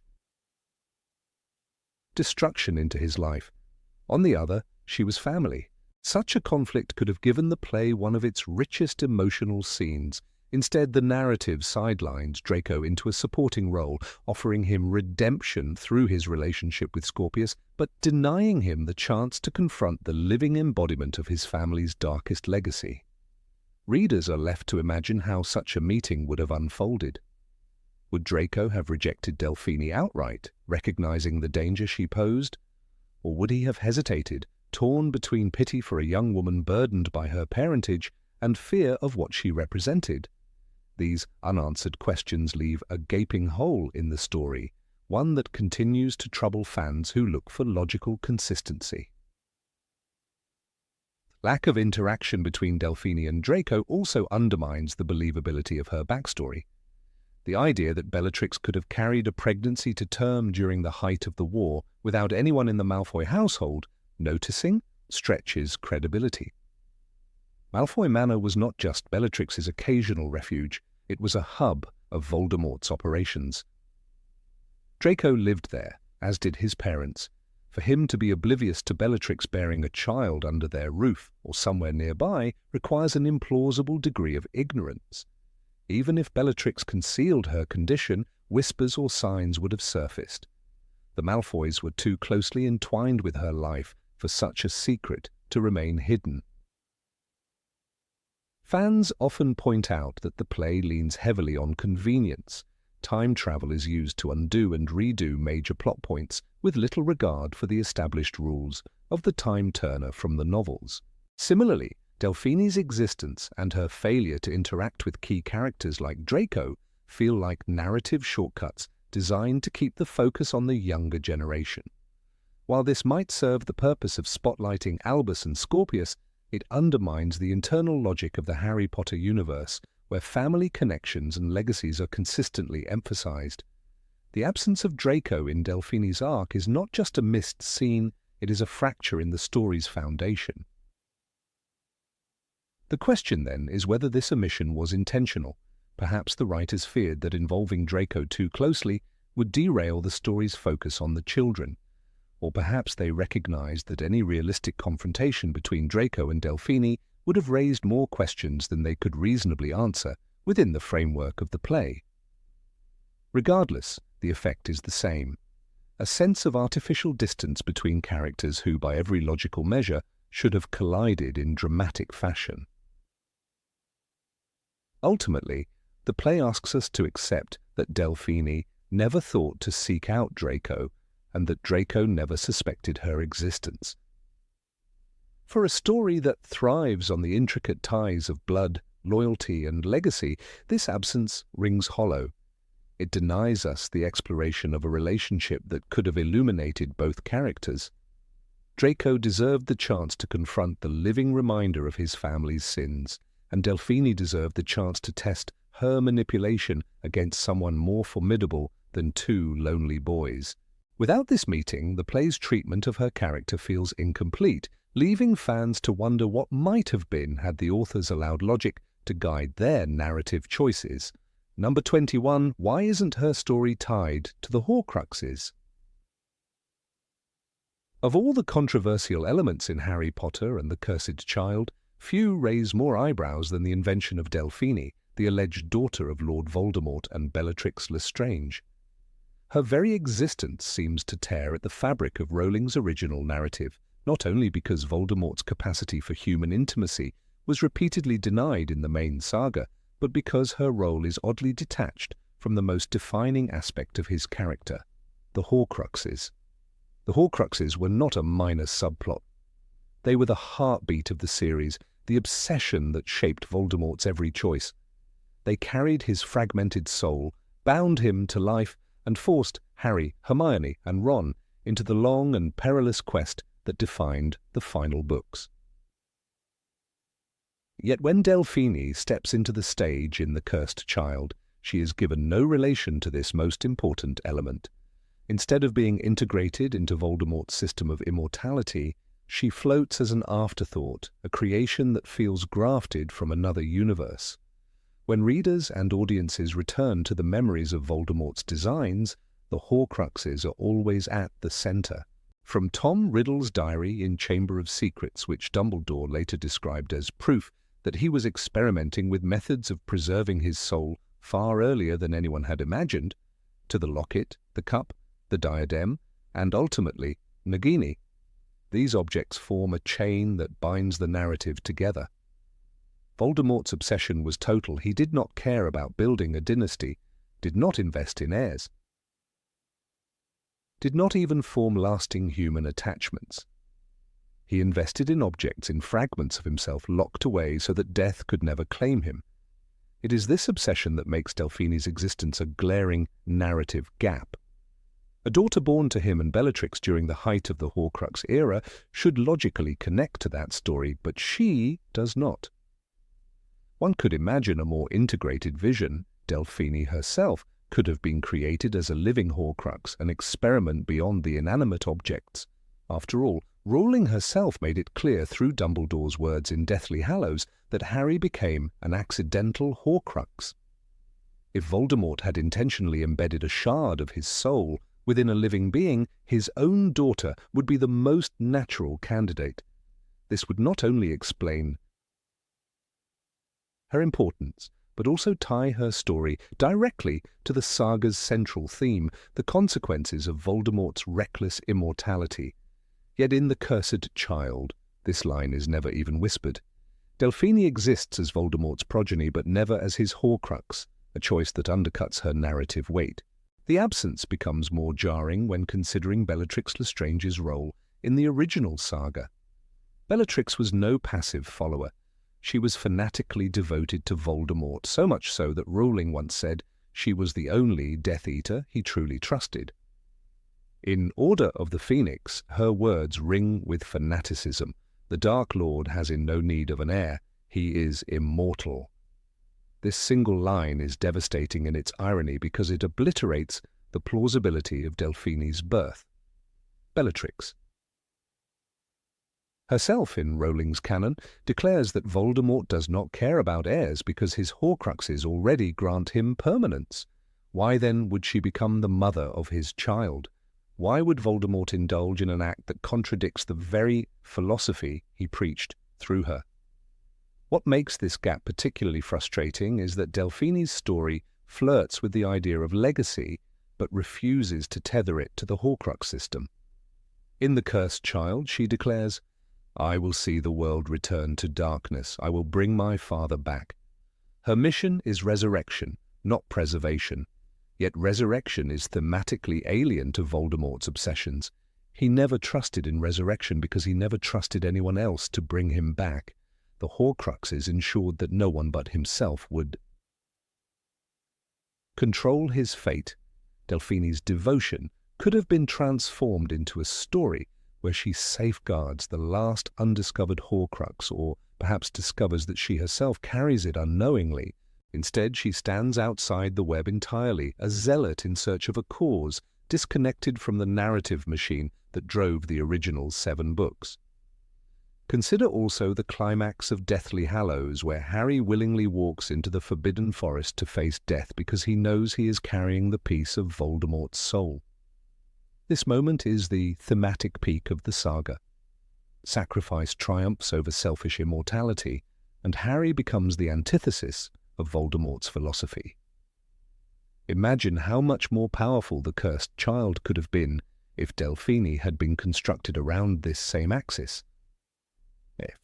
destruction into his life. On the other, she was family. Such a conflict could have given the play one of its richest emotional scenes. Instead, the narrative sidelines Draco into a supporting role, offering him redemption through his relationship with Scorpius, but denying him the chance to confront the living embodiment of his family's darkest legacy. Readers are left to imagine how such a meeting would have unfolded. Would Draco have rejected Delphine outright, recognizing the danger she posed? Or would he have hesitated, torn between pity for a young woman burdened by her parentage and fear of what she represented? These unanswered questions leave a gaping hole in the story, one that continues to trouble fans who look for logical consistency. Lack of interaction between Delphine and Draco also undermines the believability of her backstory. The idea that Bellatrix could have carried a pregnancy to term during the height of the war without anyone in the Malfoy household noticing stretches credibility. Malfoy Manor was not just Bellatrix's occasional refuge, it was a hub of Voldemort's operations. Draco lived there, as did his parents. For him to be oblivious to Bellatrix bearing a child under their roof or somewhere nearby requires an implausible degree of ignorance. Even if Bellatrix concealed her condition, whispers or signs would have surfaced. The Malfoys were too closely entwined with her life for such a secret to remain hidden. Fans often point out that the play leans heavily on convenience. Time travel is used to undo and redo major plot points with little regard for the established rules of the time-turner from the novels. Similarly, Delphine's existence and her failure to interact with key characters like Draco feel like narrative shortcuts designed to keep the focus on the younger generation. While this might serve the purpose of spotlighting Albus and Scorpius, it undermines the internal logic of the Harry Potter universe, where family connections and legacies are consistently emphasized. The absence of Draco in Delphine's arc is not just a missed scene, it is a fracture in the story's foundation. The question, then, is whether this omission was intentional. Perhaps the writers feared that involving Draco too closely would derail the story's focus on the children. Or perhaps they recognized that any realistic confrontation between Draco and Delphine would have raised more questions than they could reasonably answer within the framework of the play. Regardless, the effect is the same. A sense of artificial distance between characters who, by every logical measure, should have collided in dramatic fashion. Ultimately, the play asks us to accept that Delphine never thought to seek out Draco, and that Draco never suspected her existence. For a story that thrives on the intricate ties of blood, loyalty, and legacy, this absence rings hollow. It denies us the exploration of a relationship that could have illuminated both characters. Draco deserved the chance to confront the living reminder of his family's sins, and Delphine deserved the chance to test her manipulation against someone more formidable than two lonely boys. Without this meeting, the play's treatment of her character feels incomplete, leaving fans to wonder what might have been had the authors allowed logic to guide their narrative choices. Number 21, why isn't her story tied to the Horcruxes? Of all the controversial elements in Harry Potter and the Cursed Child, few raise more eyebrows than the invention of Delphine, the alleged daughter of Lord Voldemort and Bellatrix Lestrange. Her very existence seems to tear at the fabric of Rowling's original narrative, not only because Voldemort's capacity for human intimacy was repeatedly denied in the main saga, but because her role is oddly detached from the most defining aspect of his character, the Horcruxes. The Horcruxes were not a minor subplot. They were the heartbeat of the series, the obsession that shaped Voldemort's every choice. They carried his fragmented soul, bound him to life, and forced Harry, Hermione, and Ron into the long and perilous quest that defined the final books. Yet when Delphine steps into the stage in The Cursed Child, she is given no relation to this most important element. Instead of being integrated into Voldemort's system of immortality, she floats as an afterthought, a creation that feels grafted from another universe. When readers and audiences return to the memories of Voldemort's designs, the Horcruxes are always at the center. From Tom Riddle's diary in Chamber of Secrets, which Dumbledore later described as proof that he was experimenting with methods of preserving his soul far earlier than anyone had imagined, to the locket, the cup, the diadem, and ultimately, Nagini. These objects form a chain that binds the narrative together. Voldemort's obsession was total. He did not care about building a dynasty, did not invest in heirs, did not even form lasting human attachments. He invested in objects, in fragments of himself locked away so that death could never claim him. It is this obsession that makes Delphini's existence a glaring narrative gap. A daughter born to him and Bellatrix during the height of the Horcrux era should logically connect to that story, but she does not. One could imagine a more integrated vision. Delphini herself could have been created as a living Horcrux, an experiment beyond the inanimate objects. After all, Rowling herself made it clear through Dumbledore's words in Deathly Hallows that Harry became an accidental Horcrux. If Voldemort had intentionally embedded a shard of his soul within a living being, his own daughter would be the most natural candidate. This would not only explain her importance, but also tie her story directly to the saga's central theme, the consequences of Voldemort's reckless immortality. Yet in The Cursed Child, this line is never even whispered. Delphini exists as Voldemort's progeny, but never as his Horcrux, a choice that undercuts her narrative weight. The absence becomes more jarring when considering Bellatrix Lestrange's role in the original saga. Bellatrix was no passive follower. She was fanatically devoted to Voldemort, so much so that Rowling once said she was the only Death Eater he truly trusted. In Order of the Phoenix, her words ring with fanaticism. The Dark Lord has in no need of an heir. He is immortal. This single line is devastating in its irony because it obliterates the plausibility of Delphini's birth. Bellatrix herself in Rowling's canon declares that Voldemort does not care about heirs because his Horcruxes already grant him permanence. Why then would she become the mother of his child? Why would Voldemort indulge in an act that contradicts the very philosophy he preached through her? What makes this gap particularly frustrating is that Delphini's story flirts with the idea of legacy, but refuses to tether it to the Horcrux system. In The Cursed Child, she declares, "I will see the world return to darkness. I will bring my father back." Her mission is resurrection, not preservation. Yet resurrection is thematically alien to Voldemort's obsessions. He never trusted in resurrection because he never trusted anyone else to bring him back. The Horcruxes ensured that no one but himself would control his fate. Delphini's devotion could have been transformed into a story where she safeguards the last undiscovered Horcrux, or perhaps discovers that she herself carries it unknowingly. Instead, she stands outside the web entirely, a zealot in search of a cause, disconnected from the narrative machine that drove the original 7 books. Consider also the climax of Deathly Hallows, where Harry willingly walks into the Forbidden Forest to face death because he knows he is carrying the piece of Voldemort's soul. This moment is the thematic peak of the saga. Sacrifice triumphs over selfish immortality, and Harry becomes the antithesis of Voldemort's philosophy. Imagine how much more powerful The Cursed Child could have been if Delphini had been constructed around this same axis. If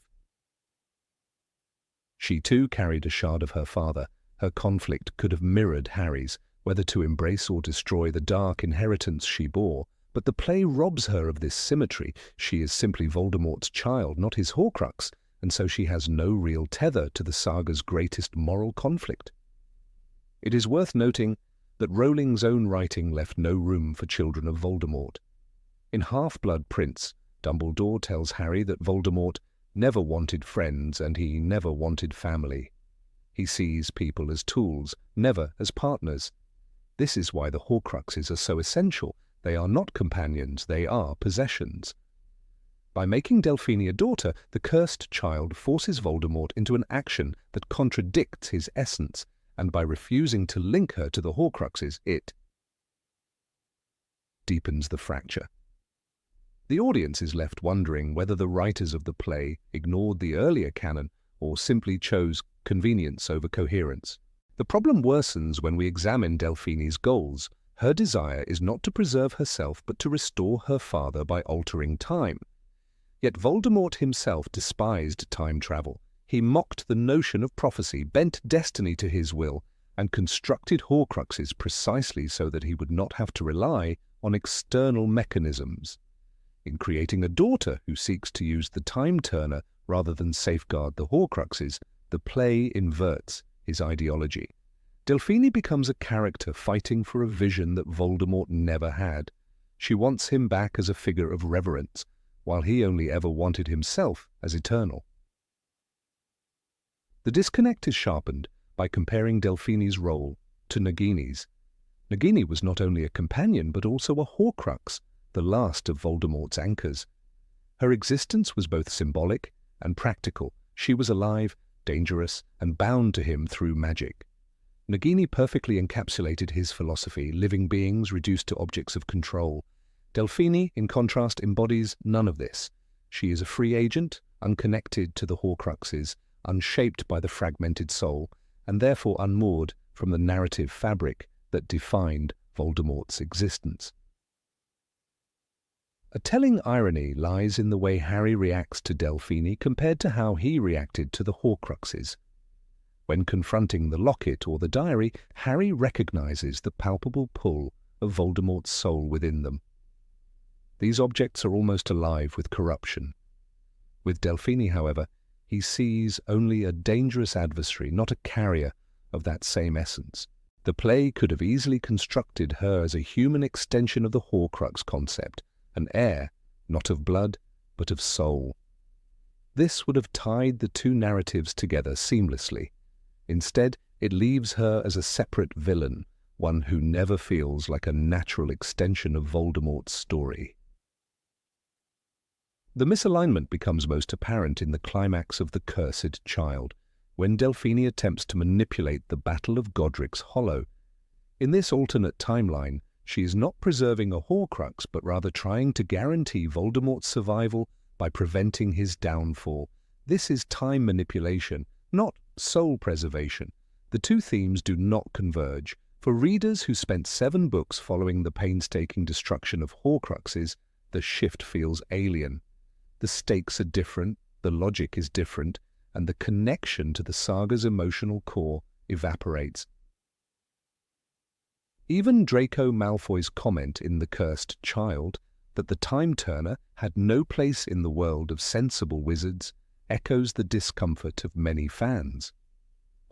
she too carried a shard of her father, her conflict could have mirrored Harry's, whether to embrace or destroy the dark inheritance she bore. But the play robs her of this symmetry. She is simply Voldemort's child, not his Horcrux, and so she has no real tether to the saga's greatest moral conflict. It is worth noting that Rowling's own writing left no room for children of Voldemort. In Half-Blood Prince, Dumbledore tells Harry that Voldemort never wanted friends and he never wanted family. He sees people as tools, never as partners. This is why the Horcruxes are so essential. They are not companions, they are possessions. By making Delphini a daughter, the Cursed Child forces Voldemort into an action that contradicts his essence, and by refusing to link her to the Horcruxes, it deepens the fracture. The audience is left wondering whether the writers of the play ignored the earlier canon or simply chose convenience over coherence. The problem worsens when we examine Delphini's goals. Her desire is not to preserve herself but to restore her father by altering time. Yet Voldemort himself despised time travel. He mocked the notion of prophecy, bent destiny to his will, and constructed Horcruxes precisely so that he would not have to rely on external mechanisms. In creating a daughter who seeks to use the time turner rather than safeguard the Horcruxes, the play inverts his ideology. Delphini becomes a character fighting for a vision that Voldemort never had. She wants him back as a figure of reverence, while he only ever wanted himself as eternal. The disconnect is sharpened by comparing Delphini's role to Nagini's. Nagini was not only a companion but also a Horcrux, the last of Voldemort's anchors. Her existence was both symbolic and practical. She was alive, dangerous, and bound to him through magic. Nagini perfectly encapsulated his philosophy, living beings reduced to objects of control. Delphini, in contrast, embodies none of this. She is a free agent, unconnected to the Horcruxes, unshaped by the fragmented soul, and therefore unmoored from the narrative fabric that defined Voldemort's existence. A telling irony lies in the way Harry reacts to Delphini compared to how he reacted to the Horcruxes. When confronting the locket or the diary, Harry recognizes the palpable pull of Voldemort's soul within them. These objects are almost alive with corruption. With Delphini, however, he sees only a dangerous adversary, not a carrier of that same essence. The play could have easily constructed her as a human extension of the Horcrux concept, an heir, not of blood, but of soul. This would have tied the two narratives together seamlessly. Instead, it leaves her as a separate villain, one who never feels like a natural extension of Voldemort's story. The misalignment becomes most apparent in the climax of The Cursed Child, when Delphini attempts to manipulate the Battle of Godric's Hollow. In this alternate timeline, she is not preserving a Horcrux, but rather trying to guarantee Voldemort's survival by preventing his downfall. This is time manipulation, not soul preservation. The two themes do not converge. For readers who spent 7 books following the painstaking destruction of Horcruxes, the shift feels alien. The stakes are different, the logic is different, and the connection to the saga's emotional core evaporates. Even Draco Malfoy's comment in The Cursed Child that the Time Turner had no place in the world of sensible wizards echoes the discomfort of many fans.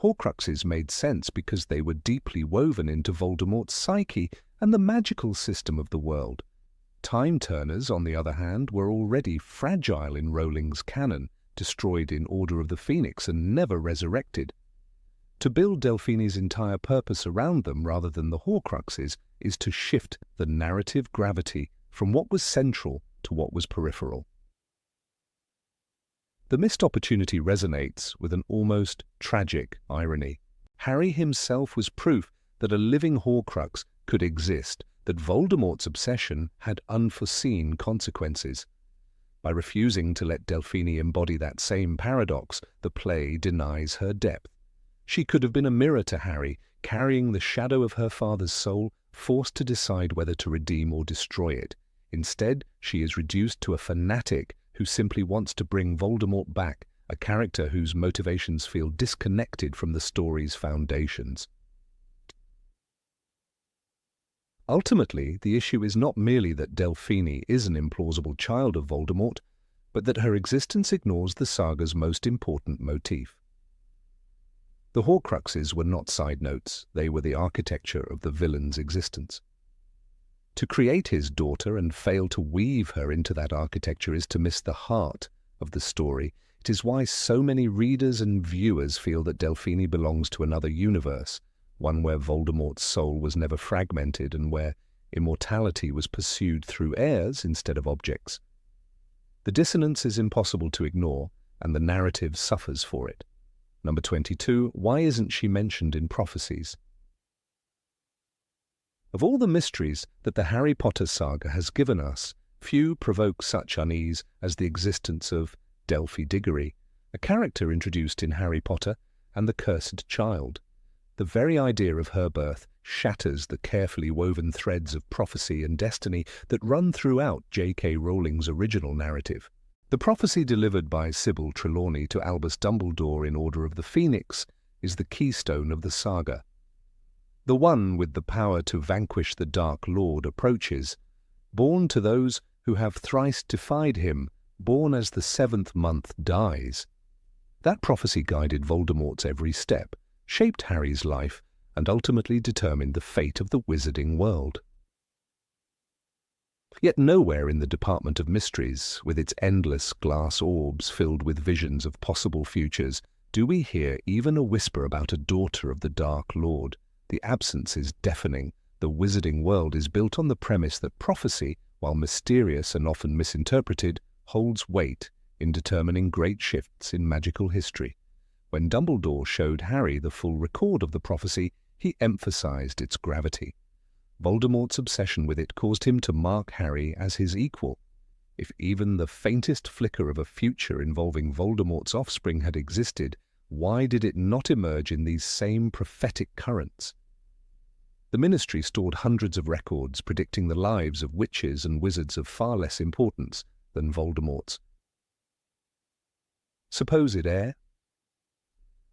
Horcruxes made sense because they were deeply woven into Voldemort's psyche and the magical system of the world. Time Turners, on the other hand, were already fragile in Rowling's canon, destroyed in Order of the Phoenix and never resurrected. To build Delphini's entire purpose around them rather than the Horcruxes is to shift the narrative gravity from what was central to what was peripheral. The missed opportunity resonates with an almost tragic irony. Harry himself was proof that a living Horcrux could exist, that Voldemort's obsession had unforeseen consequences. By refusing to let Delphini embody that same paradox, the play denies her depth. She could have been a mirror to Harry, carrying the shadow of her father's soul, forced to decide whether to redeem or destroy it. Instead, she is reduced to a fanatic who simply wants to bring Voldemort back, a character whose motivations feel disconnected from the story's foundations. Ultimately, the issue is not merely that Delphini is an implausible child of Voldemort, but that her existence ignores the saga's most important motif. The Horcruxes were not side notes, they were the architecture of the villain's existence. To create his daughter and fail to weave her into that architecture is to miss the heart of the story. It is why so many readers and viewers feel that Delphini belongs to another universe, one where Voldemort's soul was never fragmented and where immortality was pursued through heirs instead of objects. The dissonance is impossible to ignore, and the narrative suffers for it. Number 22, why isn't she mentioned in prophecies? Of all the mysteries that the Harry Potter saga has given us, few provoke such unease as the existence of Delphi Diggory, a character introduced in Harry Potter and the Cursed Child. The very idea of her birth shatters the carefully woven threads of prophecy and destiny that run throughout J.K. Rowling's original narrative. The prophecy delivered by Sybil Trelawney to Albus Dumbledore in Order of the Phoenix is the keystone of the saga. The one with the power to vanquish the Dark Lord approaches, born to those who have thrice defied him, born as the seventh month dies. That prophecy guided Voldemort's every step, shaped Harry's life, and ultimately determined the fate of the wizarding world. Yet nowhere in the Department of Mysteries, with its endless glass orbs filled with visions of possible futures, do we hear even a whisper about a daughter of the Dark Lord. The absence is deafening. The wizarding world is built on the premise that prophecy, while mysterious and often misinterpreted, holds weight in determining great shifts in magical history. When Dumbledore showed Harry the full record of the prophecy, he emphasized its gravity. Voldemort's obsession with it caused him to mark Harry as his equal. If even the faintest flicker of a future involving Voldemort's offspring had existed, why did it not emerge in these same prophetic currents? The Ministry stored hundreds of records predicting the lives of witches and wizards of far less importance than Voldemort's supposed heir.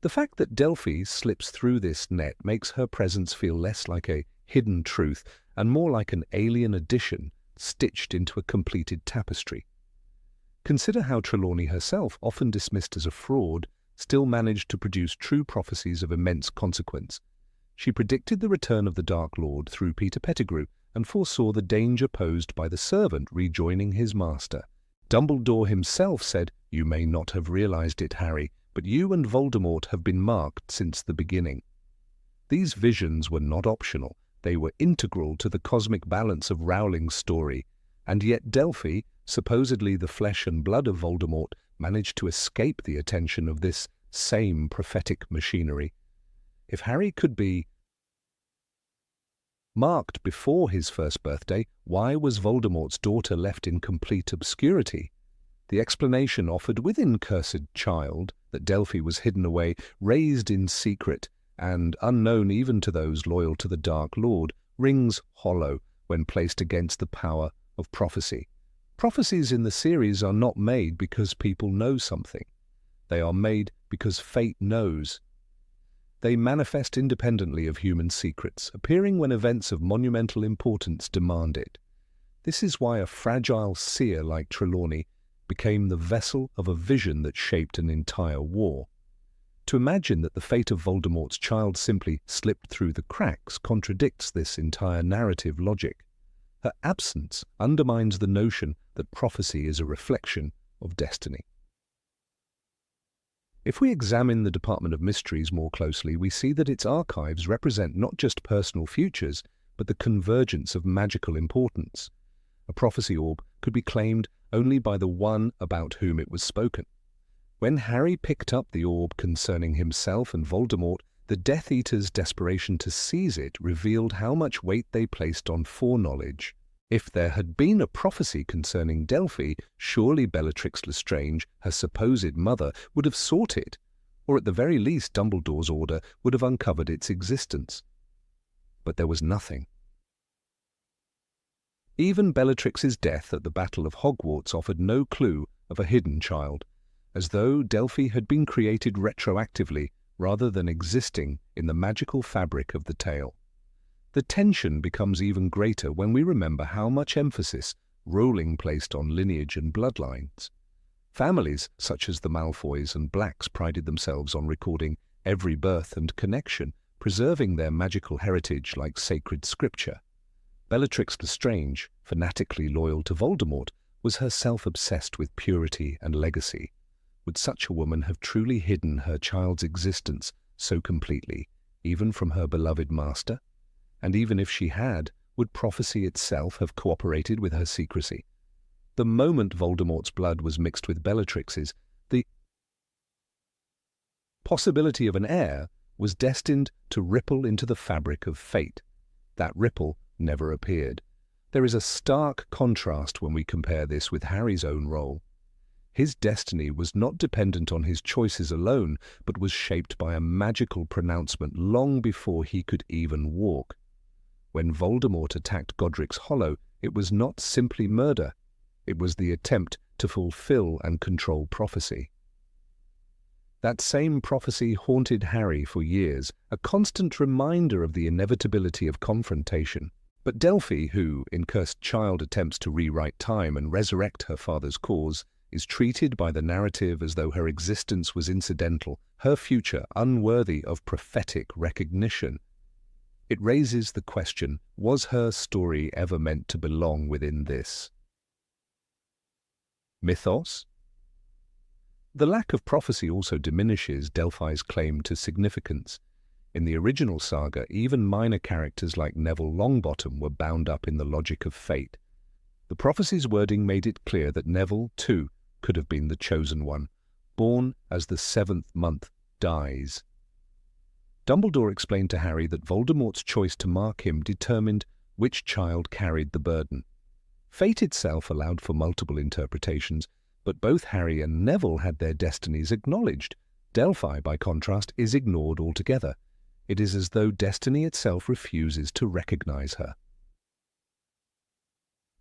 The fact that Delphi slips through this net makes her presence feel less like a hidden truth and more like an alien addition stitched into a completed tapestry. Consider how Trelawney herself, often dismissed as a fraud, still managed to produce true prophecies of immense consequence. She predicted the return of the Dark Lord through Peter Pettigrew and foresaw the danger posed by the servant rejoining his master. Dumbledore himself said, "You may not have realized it, Harry, but you and Voldemort have been marked since the beginning." These visions were not optional. They were integral to the cosmic balance of Rowling's story, and yet Delphi, supposedly the flesh and blood of Voldemort, managed to escape the attention of this same prophetic machinery. If Harry could be marked before his first birthday, why was Voldemort's daughter left in complete obscurity? The explanation offered within Cursed Child, that Delphi was hidden away, raised in secret, and unknown even to those loyal to the Dark Lord, rings hollow when placed against the power of prophecy. Prophecies in the series are not made because people know something. They are made because fate knows. They manifest independently of human secrets, appearing when events of monumental importance demand it. This is why a fragile seer like Trelawney became the vessel of a vision that shaped an entire war. To imagine that the fate of Voldemort's child simply slipped through the cracks contradicts this entire narrative logic. Her absence undermines the notion that prophecy is a reflection of destiny. If we examine the Department of Mysteries more closely, we see that its archives represent not just personal futures, but the convergence of magical importance. A prophecy orb could be claimed only by the one about whom it was spoken. When Harry picked up the orb concerning himself and Voldemort, the Death Eater's desperation to seize it revealed how much weight they placed on foreknowledge. If there had been a prophecy concerning Delphi, surely Bellatrix Lestrange, her supposed mother, would have sought it, or at the very least Dumbledore's order would have uncovered its existence. But there was nothing. Even Bellatrix's death at the Battle of Hogwarts offered no clue of a hidden child, as though Delphi had been created retroactively rather than existing in the magical fabric of the tale. The tension becomes even greater when we remember how much emphasis Rowling placed on lineage and bloodlines. Families such as the Malfoys and Blacks prided themselves on recording every birth and connection, preserving their magical heritage like sacred scripture. Bellatrix Lestrange, fanatically loyal to Voldemort, was herself obsessed with purity and legacy. Would such a woman have truly hidden her child's existence so completely, even from her beloved master? And even if she had, would prophecy itself have cooperated with her secrecy? The moment Voldemort's blood was mixed with Bellatrix's, the possibility of an heir was destined to ripple into the fabric of fate. That ripple never appeared. There is a stark contrast when we compare this with Harry's own role. His destiny was not dependent on his choices alone, but was shaped by a magical pronouncement long before he could even walk. When Voldemort attacked Godric's Hollow, it was not simply murder. It was the attempt to fulfill and control prophecy. That same prophecy haunted Harry for years, a constant reminder of the inevitability of confrontation. But Delphi, who, in Cursed Child, attempts to rewrite time and resurrect her father's cause, is treated by the narrative as though her existence was incidental, her future unworthy of prophetic recognition. It raises the question, was her story ever meant to belong within this mythos? The lack of prophecy also diminishes Delphi's claim to significance. In the original saga, even minor characters like Neville Longbottom were bound up in the logic of fate. The prophecy's wording made it clear that Neville, too, could have been the chosen one, born as the 7th month dies. Dumbledore explained to Harry that Voldemort's choice to mark him determined which child carried the burden. Fate itself allowed for multiple interpretations, but both Harry and Neville had their destinies acknowledged. Delphi, by contrast, is ignored altogether. It is as though destiny itself refuses to recognize her.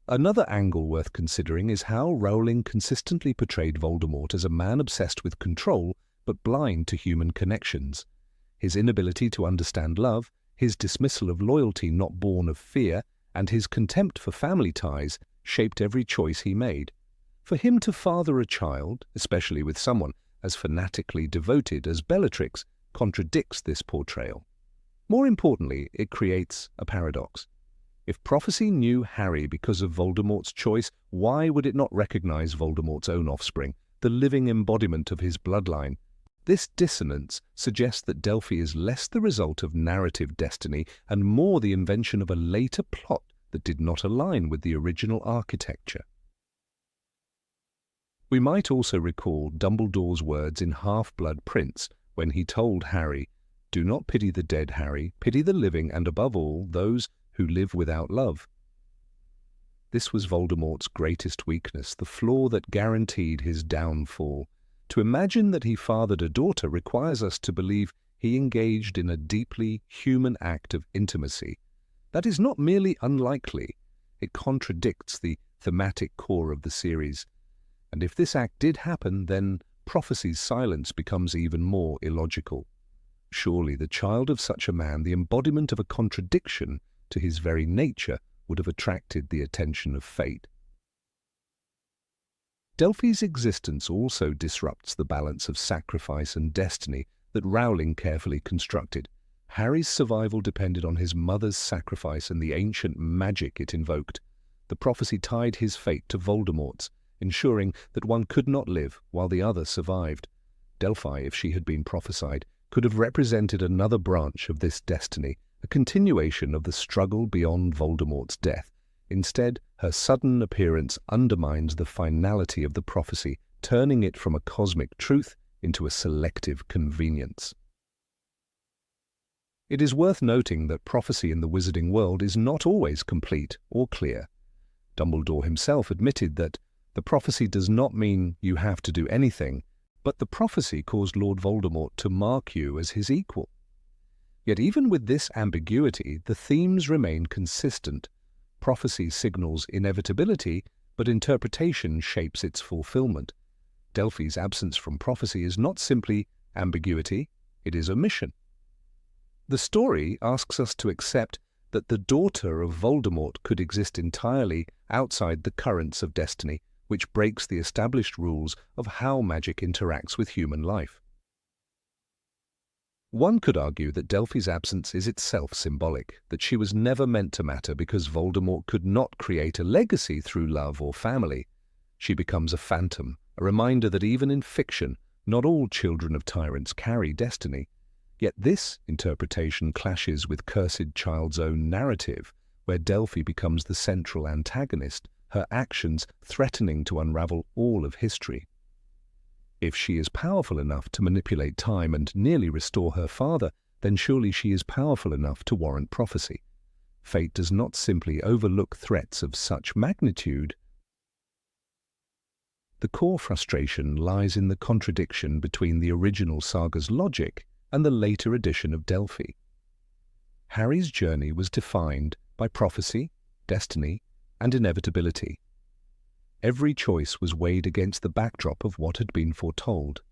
Another angle worth considering is how Rowling consistently portrayed Voldemort as a man obsessed with control but blind to human connections. His inability to understand love, his dismissal of loyalty not born of fear, and his contempt for family ties shaped every choice he made. For him to father a child, especially with someone as fanatically devoted as Bellatrix, contradicts this portrayal. More importantly, it creates a paradox. If prophecy knew Harry because of Voldemort's choice, why would it not recognize Voldemort's own offspring, the living embodiment of his bloodline? This dissonance suggests that Delphi is less the result of narrative destiny and more the invention of a later plot that did not align with the original architecture. We might also recall Dumbledore's words in Half-Blood Prince when he told Harry, "Do not pity the dead, Harry, pity the living and above all those who live without love." This was Voldemort's greatest weakness, the flaw that guaranteed his downfall. To imagine that he fathered a daughter requires us to believe he engaged in a deeply human act of intimacy. That is not merely unlikely, it contradicts the thematic core of the series. And if this act did happen, then prophecy's silence becomes even more illogical. Surely the child of such a man, the embodiment of a contradiction to his very nature, would have attracted the attention of fate. Delphi's existence also disrupts the balance of sacrifice and destiny that Rowling carefully constructed. Harry's survival depended on his mother's sacrifice and the ancient magic it invoked. The prophecy tied his fate to Voldemort's, ensuring that one could not live while the other survived. Delphi, if she had been prophesied, could have represented another branch of this destiny, a continuation of the struggle beyond Voldemort's death. Instead, her sudden appearance undermines the finality of the prophecy, turning it from a cosmic truth into a selective convenience. It is worth noting that prophecy in the wizarding world is not always complete or clear. Dumbledore himself admitted that the prophecy does not mean you have to do anything, but the prophecy caused Lord Voldemort to mark you as his equal. Yet even with this ambiguity, the themes remain consistent. Prophecy signals inevitability, but interpretation shapes its fulfillment. Delphi's absence from prophecy is not simply ambiguity, it is omission. The story asks us to accept that the daughter of Voldemort could exist entirely outside the currents of destiny, which breaks the established rules of how magic interacts with human life. One could argue that Delphi's absence is itself symbolic, that she was never meant to matter because Voldemort could not create a legacy through love or family. She becomes a phantom, a reminder that even in fiction, not all children of tyrants carry destiny. Yet this interpretation clashes with Cursed Child's own narrative, where Delphi becomes the central antagonist, her actions threatening to unravel all of history. If she is powerful enough to manipulate time and nearly restore her father, then surely she is powerful enough to warrant prophecy. Fate does not simply overlook threats of such magnitude. The core frustration lies in the contradiction between the original saga's logic and the later edition of Delphi. Harry's journey was defined by prophecy, destiny, and inevitability. Every choice was weighed against the backdrop of what had been foretold.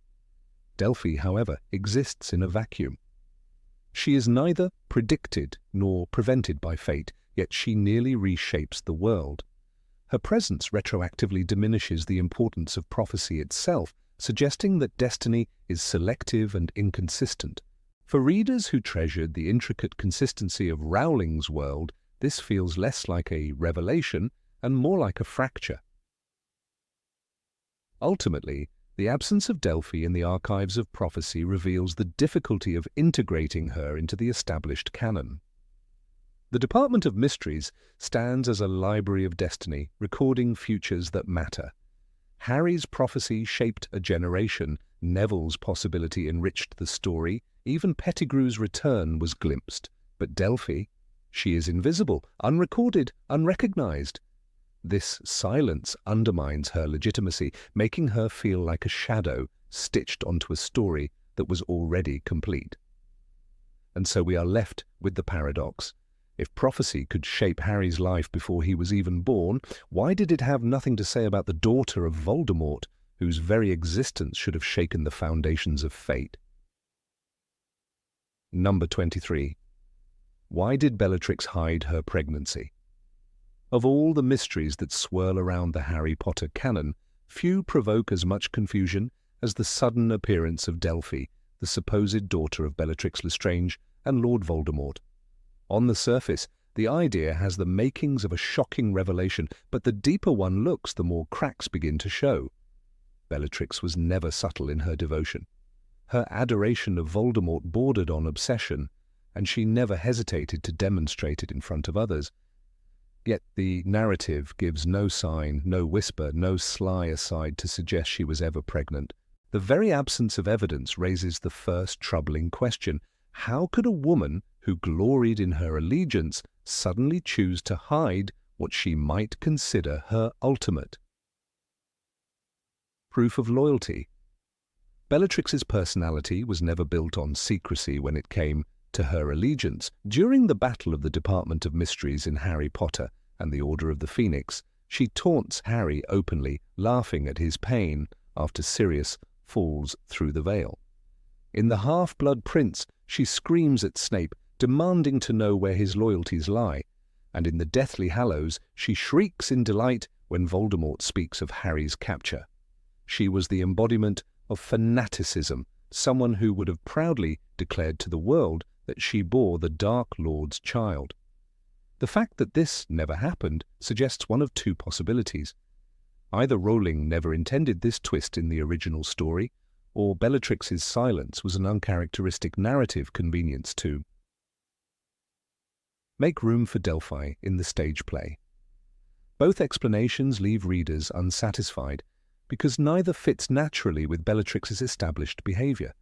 Delphi, however, exists in a vacuum. She is neither predicted nor prevented by fate, yet she nearly reshapes the world. Her presence retroactively diminishes the importance of prophecy itself, suggesting that destiny is selective and inconsistent. For readers who treasured the intricate consistency of Rowling's world, this feels less like a revelation and more like a fracture. Ultimately, the absence of Delphi in the archives of prophecy reveals the difficulty of integrating her into the established canon. The Department of Mysteries stands as a library of destiny, recording futures that matter. Harry's prophecy shaped a generation, Neville's possibility enriched the story, even Pettigrew's return was glimpsed. But Delphi, she is invisible, unrecorded, unrecognized. This silence undermines her legitimacy, making her feel like a shadow stitched onto a story that was already complete. And so we are left with the paradox. If prophecy could shape Harry's life before he was even born, why did it have nothing to say about the daughter of Voldemort, whose very existence should have shaken the foundations of fate? Number 23. Why did Bellatrix hide her pregnancy? Of all the mysteries that swirl around the Harry Potter canon, few provoke as much confusion as the sudden appearance of Delphi, the supposed daughter of Bellatrix Lestrange and Lord Voldemort. On the surface, the idea has the makings of a shocking revelation, but the deeper one looks, the more cracks begin to show. Bellatrix was never subtle in her devotion. Her adoration of Voldemort bordered on obsession, and she never hesitated to demonstrate it in front of others. Yet the narrative gives no sign, no whisper, no sly aside to suggest she was ever pregnant. The very absence of evidence raises the first troubling question. How could a woman who gloried in her allegiance suddenly choose to hide what she might consider her ultimate? Proof of loyalty. Bellatrix's personality was never built on secrecy when it came to her allegiance. During the Battle of the Department of Mysteries in Harry Potter and the Order of the Phoenix, she taunts Harry openly, laughing at his pain after Sirius falls through the veil. In The Half-Blood Prince, she screams at Snape, demanding to know where his loyalties lie, and in The Deathly Hallows, she shrieks in delight when Voldemort speaks of Harry's capture. She was the embodiment of fanaticism, someone who would have proudly declared to the world that she bore the Dark Lord's child. The fact that this never happened suggests one of two possibilities. Either Rowling never intended this twist in the original story, or Bellatrix's silence was an uncharacteristic narrative convenience too. Make room for Delphi in the stage play. Both explanations leave readers unsatisfied, because neither fits naturally with Bellatrix's established behavior.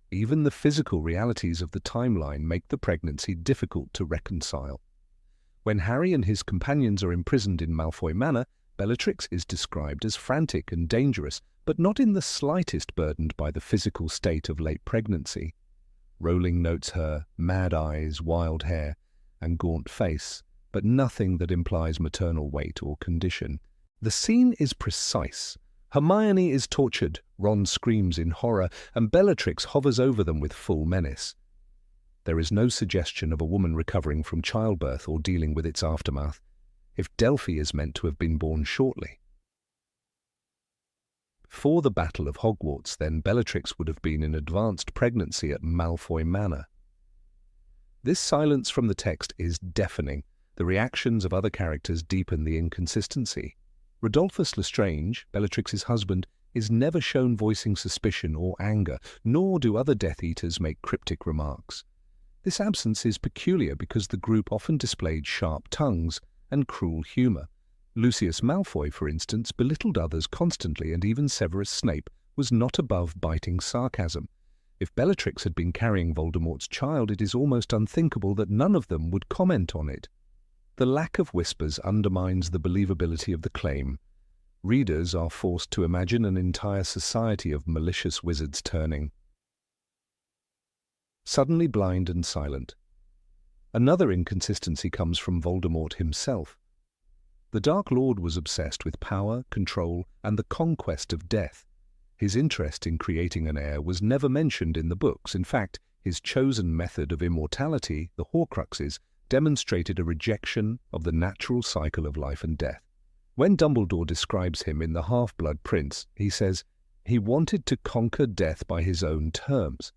Even the physical realities of the timeline make the pregnancy difficult to reconcile. When Harry and his companions are imprisoned in Malfoy Manor, Bellatrix is described as frantic and dangerous, but not in the slightest burdened by the physical state of late pregnancy. Rowling notes her mad eyes, wild hair, and gaunt face, but nothing that implies maternal weight or condition. The scene is precise. Hermione is tortured, Ron screams in horror, and Bellatrix hovers over them with full menace. There is no suggestion of a woman recovering from childbirth or dealing with its aftermath, if Delphi is meant to have been born shortly. Before the Battle of Hogwarts, then, Bellatrix would have been in advanced pregnancy at Malfoy Manor. This silence from the text is deafening. The reactions of other characters deepen the inconsistency. Rodolphus Lestrange, Bellatrix's husband, is never shown voicing suspicion or anger, nor do other Death Eaters make cryptic remarks. This absence is peculiar because the group often displayed sharp tongues and cruel humour. Lucius Malfoy, for instance, belittled others constantly, and even Severus Snape was not above biting sarcasm. If Bellatrix had been carrying Voldemort's child, it is almost unthinkable that none of them would comment on it. The lack of whispers undermines the believability of the claim. Readers are forced to imagine an entire society of malicious wizards turning. Suddenly blind and silent. Another inconsistency comes from Voldemort himself. The Dark Lord was obsessed with power, control, and the conquest of death. His interest in creating an heir was never mentioned in the books. In fact, his chosen method of immortality, the Horcruxes, demonstrated a rejection of the natural cycle of life and death. When Dumbledore describes him in The Half-Blood Prince, he says, he wanted to conquer death by his own terms.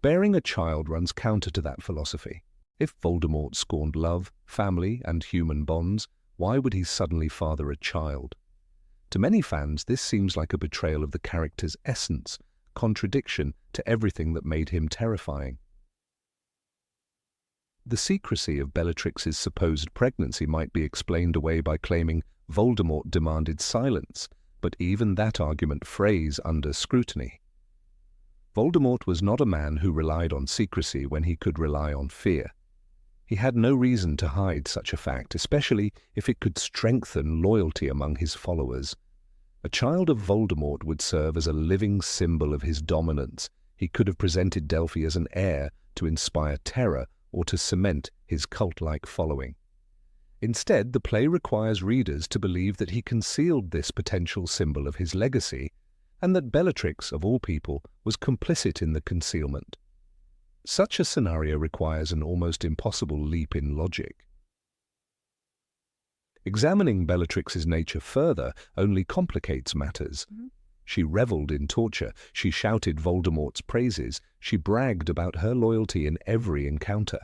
Bearing a child runs counter to that philosophy. If Voldemort scorned love, family, and human bonds, why would he suddenly father a child? To many fans, this seems like a betrayal of the character's essence, contradiction to everything that made him terrifying. The secrecy of Bellatrix's supposed pregnancy might be explained away by claiming Voldemort demanded silence, but even that argument frays under scrutiny. Voldemort was not a man who relied on secrecy when he could rely on fear. He had no reason to hide such a fact, especially if it could strengthen loyalty among his followers. A child of Voldemort would serve as a living symbol of his dominance. He could have presented Delphi as an heir to inspire terror or to cement his cult-like following. Instead, the play requires readers to believe that he concealed this potential symbol of his legacy, and that Bellatrix, of all people, was complicit in the concealment. Such a scenario requires an almost impossible leap in logic. Examining Bellatrix's nature further only complicates matters. She reveled in torture, she shouted Voldemort's praises, she bragged about her loyalty in every encounter.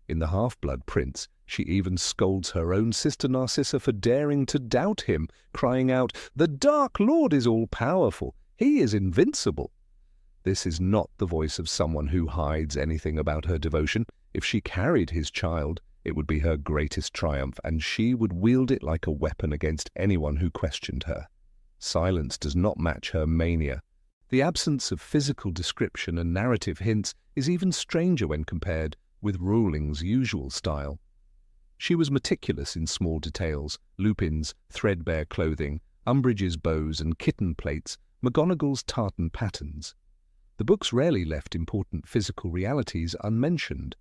In The Half-Blood Prince, she even scolds her own sister Narcissa for daring to doubt him, crying out, "The Dark Lord is all-powerful, he is invincible." This is not the voice of someone who hides anything about her devotion. If she carried his child, it would be her greatest triumph, and she would wield it like a weapon against anyone who questioned her. Silence does not match her mania. The absence of physical description and narrative hints is even stranger when compared with Rowling's usual style. She was meticulous in small details: Lupin's threadbare clothing, Umbridge's bows and kitten plates, McGonagall's tartan patterns. The books rarely left important physical realities unmentioned.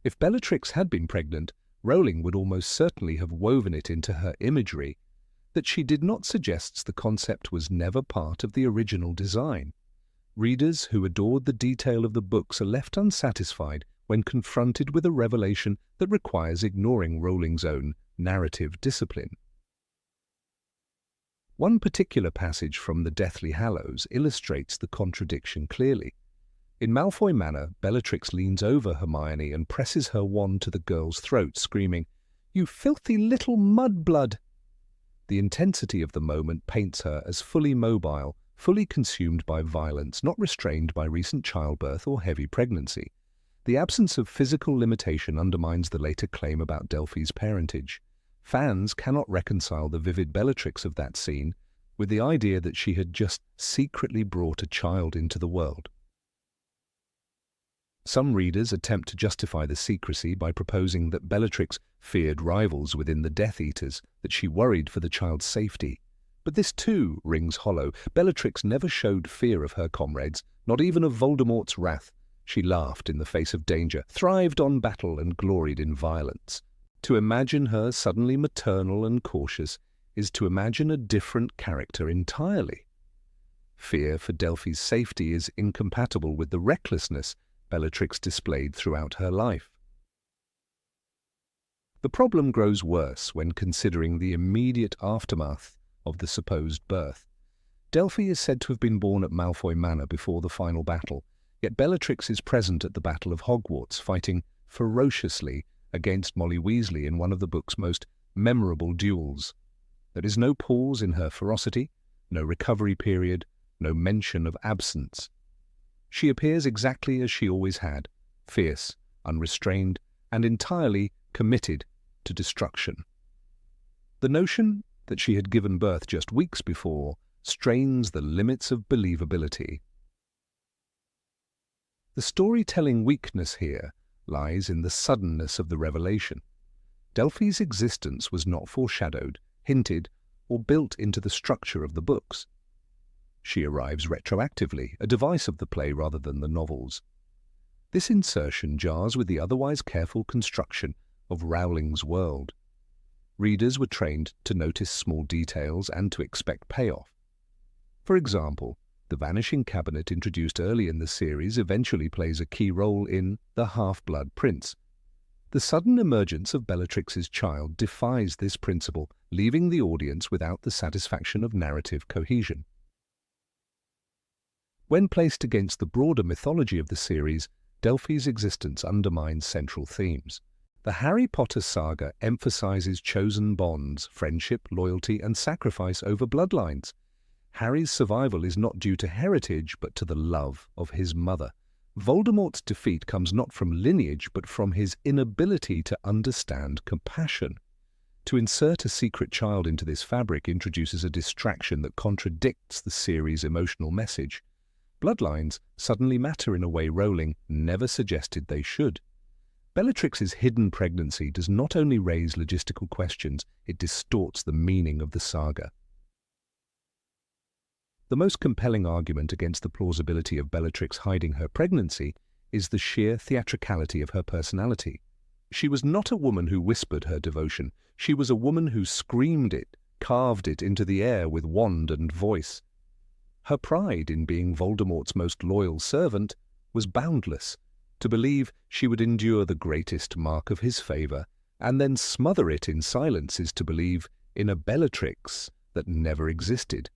If Bellatrix had been pregnant, Rowling would almost certainly have woven it into her imagery. That she did not suggests the concept was never part of the original design. Readers who adored the detail of the books are left unsatisfied when confronted with a revelation that requires ignoring Rowling's own narrative discipline. One particular passage from the Deathly Hallows illustrates the contradiction clearly. In Malfoy Manor, Bellatrix leans over Hermione and presses her wand to the girl's throat, screaming, "You filthy little mudblood!" The intensity of the moment paints her as fully mobile, fully consumed by violence, not restrained by recent childbirth or heavy pregnancy. The absence of physical limitation undermines the later claim about Delphi's parentage. Fans cannot reconcile the vivid Bellatrix of that scene with the idea that she had just secretly brought a child into the world. Some readers attempt to justify the secrecy by proposing that Bellatrix feared rivals within the Death Eaters, that she worried for the child's safety. But this too rings hollow. Bellatrix never showed fear of her comrades, not even of Voldemort's wrath. She laughed in the face of danger, thrived on battle, and gloried in violence. To imagine her suddenly maternal and cautious is to imagine a different character entirely. Fear for Delphi's safety is incompatible with the recklessness Bellatrix displayed throughout her life. The problem grows worse when considering the immediate aftermath of the supposed birth. Delphi is said to have been born at Malfoy Manor before the final battle, yet Bellatrix is present at the Battle of Hogwarts, fighting ferociously against Molly Weasley in one of the book's most memorable duels. There is no pause in her ferocity, no recovery period, no mention of absence. She appears exactly as she always had, fierce, unrestrained, and entirely committed to destruction. The notion that she had given birth just weeks before strains the limits of believability. The storytelling weakness here lies in the suddenness of the revelation. Delphi's existence was not foreshadowed, hinted, or built into the structure of the books. She arrives retroactively, a device of the play rather than the novels. This insertion jars with the otherwise careful construction of Rowling's world. Readers were trained to notice small details and to expect payoff. For example, the vanishing cabinet introduced early in the series eventually plays a key role in The Half-Blood Prince. The sudden emergence of Bellatrix's child defies this principle, leaving the audience without the satisfaction of narrative cohesion. When placed against the broader mythology of the series, Delphi's existence undermines central themes. The Harry Potter saga emphasizes chosen bonds, friendship, loyalty, and sacrifice over bloodlines. Harry's survival is not due to heritage, but to the love of his mother. Voldemort's defeat comes not from lineage, but from his inability to understand compassion. To insert a secret child into this fabric introduces a distraction that contradicts the series' emotional message. Bloodlines suddenly matter in a way Rowling never suggested they should. Bellatrix's hidden pregnancy does not only raise logistical questions, it distorts the meaning of the saga. The most compelling argument against the plausibility of Bellatrix hiding her pregnancy is the sheer theatricality of her personality. She was not a woman who whispered her devotion. She was a woman who screamed it, carved it into the air with wand and voice. Her pride in being Voldemort's most loyal servant was boundless. To believe she would endure the greatest mark of his favor and then smother it in silence is to believe in a Bellatrix that never existed.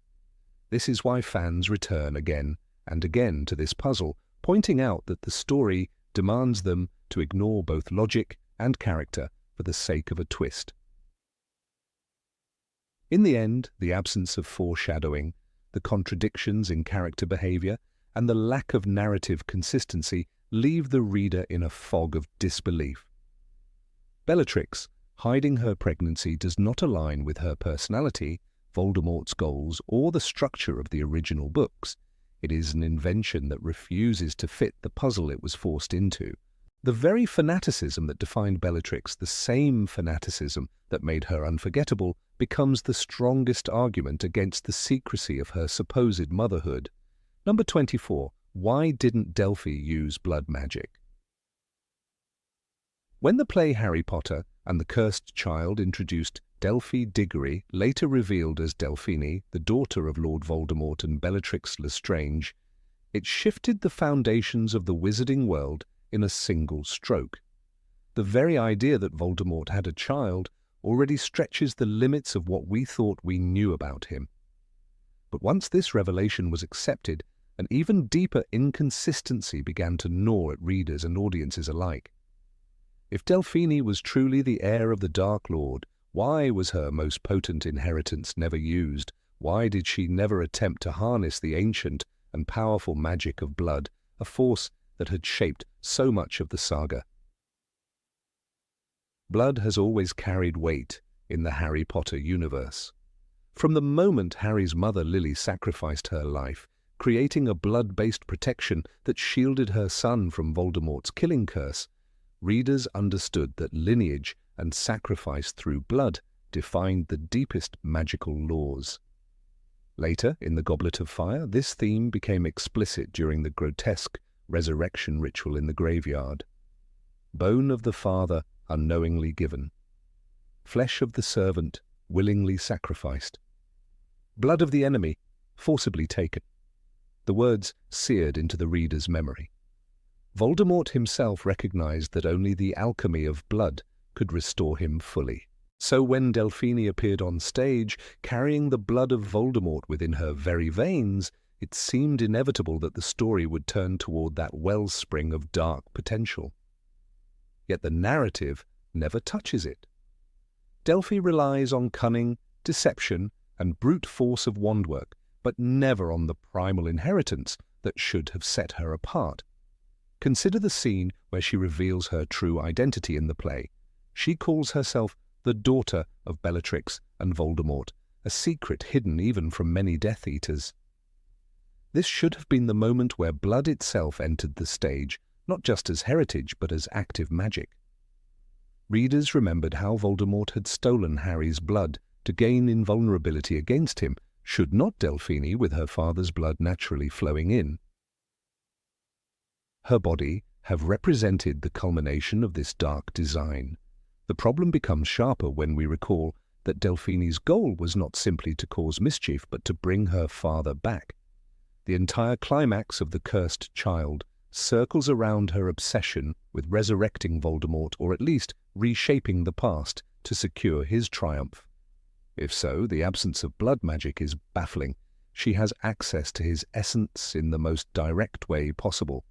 This is why fans return again and again to this puzzle, pointing out that the story demands them to ignore both logic and character for the sake of a twist. In the end, the absence of foreshadowing, the contradictions in character behavior, and the lack of narrative consistency leave the reader in a fog of disbelief. Bellatrix, hiding her pregnancy, does not align with her personality, Voldemort's goals, or the structure of the original books. It is an invention that refuses to fit the puzzle it was forced into. The very fanaticism that defined Bellatrix, the same fanaticism that made her unforgettable, becomes the strongest argument against the secrecy of her supposed motherhood. Number 24. Why didn't Delphi use blood magic? When the play Harry Potter and the Cursed Child introduced Delphi Diggory, later revealed as Delphine, the daughter of Lord Voldemort and Bellatrix Lestrange, it shifted the foundations of the wizarding world in a single stroke. The very idea that Voldemort had a child already stretches the limits of what we thought we knew about him. But once this revelation was accepted, an even deeper inconsistency began to gnaw at readers and audiences alike. If Delphine was truly the heir of the Dark Lord, why was her most potent inheritance never used? Why did she never attempt to harness the ancient and powerful magic of blood, a force that had shaped so much of the saga? Blood has always carried weight in the Harry Potter universe. From the moment Harry's mother Lily sacrificed her life, creating a blood-based protection that shielded her son from Voldemort's killing curse, readers understood that lineage and sacrifice through blood defined the deepest magical laws. Later, in the Goblet of Fire, this theme became explicit during the grotesque resurrection ritual in the graveyard. Bone of the father unknowingly given. Flesh of the servant willingly sacrificed. Blood of the enemy forcibly taken. The words seared into the reader's memory. Voldemort himself recognized that only the alchemy of blood could restore him fully. So when Delphine appeared on stage, carrying the blood of Voldemort within her very veins, it seemed inevitable that the story would turn toward that wellspring of dark potential. Yet the narrative never touches it. Delphi relies on cunning, deception, and brute force of wandwork, but never on the primal inheritance that should have set her apart. Consider the scene where she reveals her true identity in the play. She calls herself the daughter of Bellatrix and Voldemort, a secret hidden even from many Death Eaters. This should have been the moment where blood itself entered the stage, not just as heritage but as active magic. Readers remembered how Voldemort had stolen Harry's blood to gain invulnerability against him, should not Delphine, with her father's blood naturally flowing in. Her body have represented the culmination of this dark design. The problem becomes sharper when we recall that Delphine's goal was not simply to cause mischief, but to bring her father back. The entire climax of The Cursed Child circles around her obsession with resurrecting Voldemort, or at least reshaping the past to secure his triumph. If so, the absence of blood magic is baffling. She has access to his essence in the most direct way possible.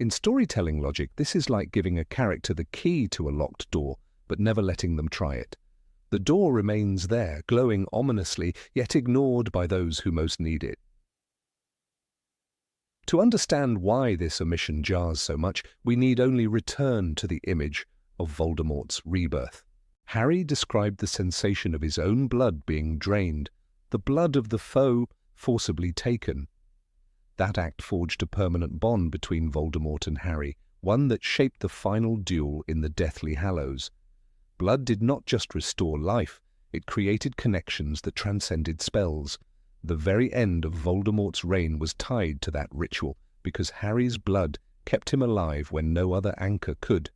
In storytelling logic, this is like giving a character the key to a locked door, but never letting them try it. The door remains there, glowing ominously, yet ignored by those who most need it. To understand why this omission jars so much, we need only return to the image of Voldemort's rebirth. Harry described the sensation of his own blood being drained, the blood of the foe forcibly taken. That act forged a permanent bond between Voldemort and Harry, one that shaped the final duel in the Deathly Hallows. Blood did not just restore life, it created connections that transcended spells. The very end of Voldemort's reign was tied to that ritual, because Harry's blood kept him alive when no other anchor could.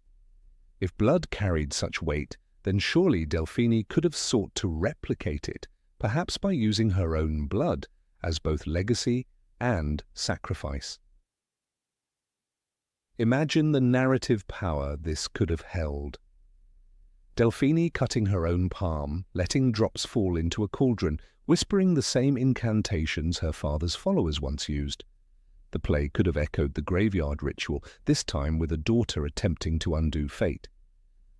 If blood carried such weight, then surely Delphine could have sought to replicate it, perhaps by using her own blood as both legacy and sacrifice. Imagine the narrative power this could have held. Delphine cutting her own palm, letting drops fall into a cauldron, whispering the same incantations her father's followers once used. The play could have echoed the graveyard ritual, this time with a daughter attempting to undo fate.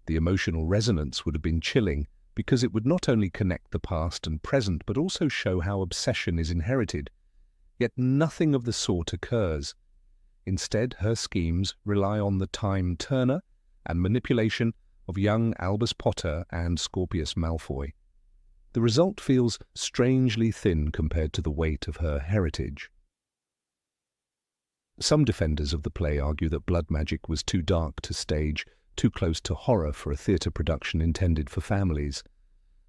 The emotional resonance would have been chilling, because it would not only connect the past and present, but also show how obsession is inherited. Yet nothing of the sort occurs. Instead, her schemes rely on the time-turner and manipulation of young Albus Potter and Scorpius Malfoy. The result feels strangely thin compared to the weight of her heritage. Some defenders of the play argue that blood magic was too dark to stage, too close to horror for a theatre production intended for families.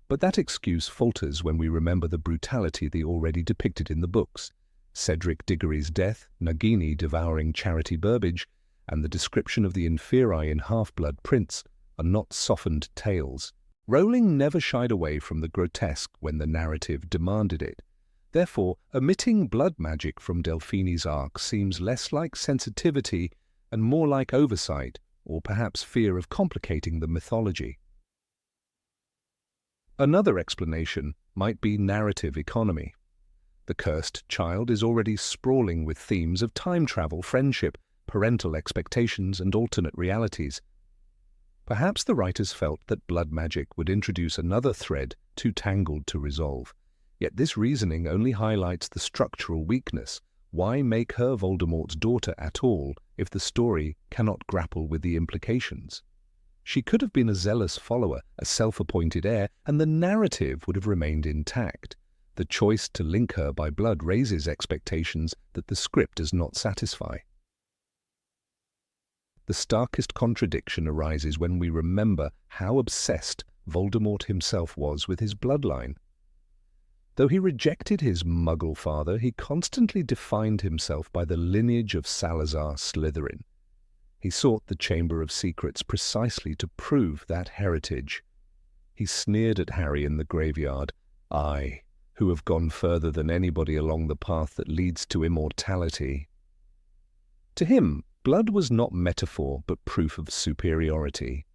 But that excuse falters when we remember the brutality they already depicted in the books. Cedric Diggory's death, Nagini devouring Charity Burbage, and the description of the Inferi in Half-Blood Prince are not softened tales. Rowling never shied away from the grotesque when the narrative demanded it. Therefore, omitting blood magic from Delphine's arc seems less like sensitivity and more like oversight, or perhaps fear of complicating the mythology. Another explanation might be narrative economy. The Cursed Child is already sprawling with themes of time travel, friendship, parental expectations, and alternate realities. Perhaps the writers felt that blood magic would introduce another thread too tangled to resolve. Yet this reasoning only highlights the structural weakness. Why make her Voldemort's daughter at all if the story cannot grapple with the implications? She could have been a zealous follower, a self-appointed heir, and the narrative would have remained intact. The choice to link her by blood raises expectations that the script does not satisfy. The starkest contradiction arises when we remember how obsessed Voldemort himself was with his bloodline. Though he rejected his Muggle father, he constantly defined himself by the lineage of Salazar Slytherin. He sought the Chamber of Secrets precisely to prove that heritage. He sneered at Harry in the graveyard. I, who have gone further than anybody along the path that leads to immortality. To him, blood was not metaphor, but proof of superiority.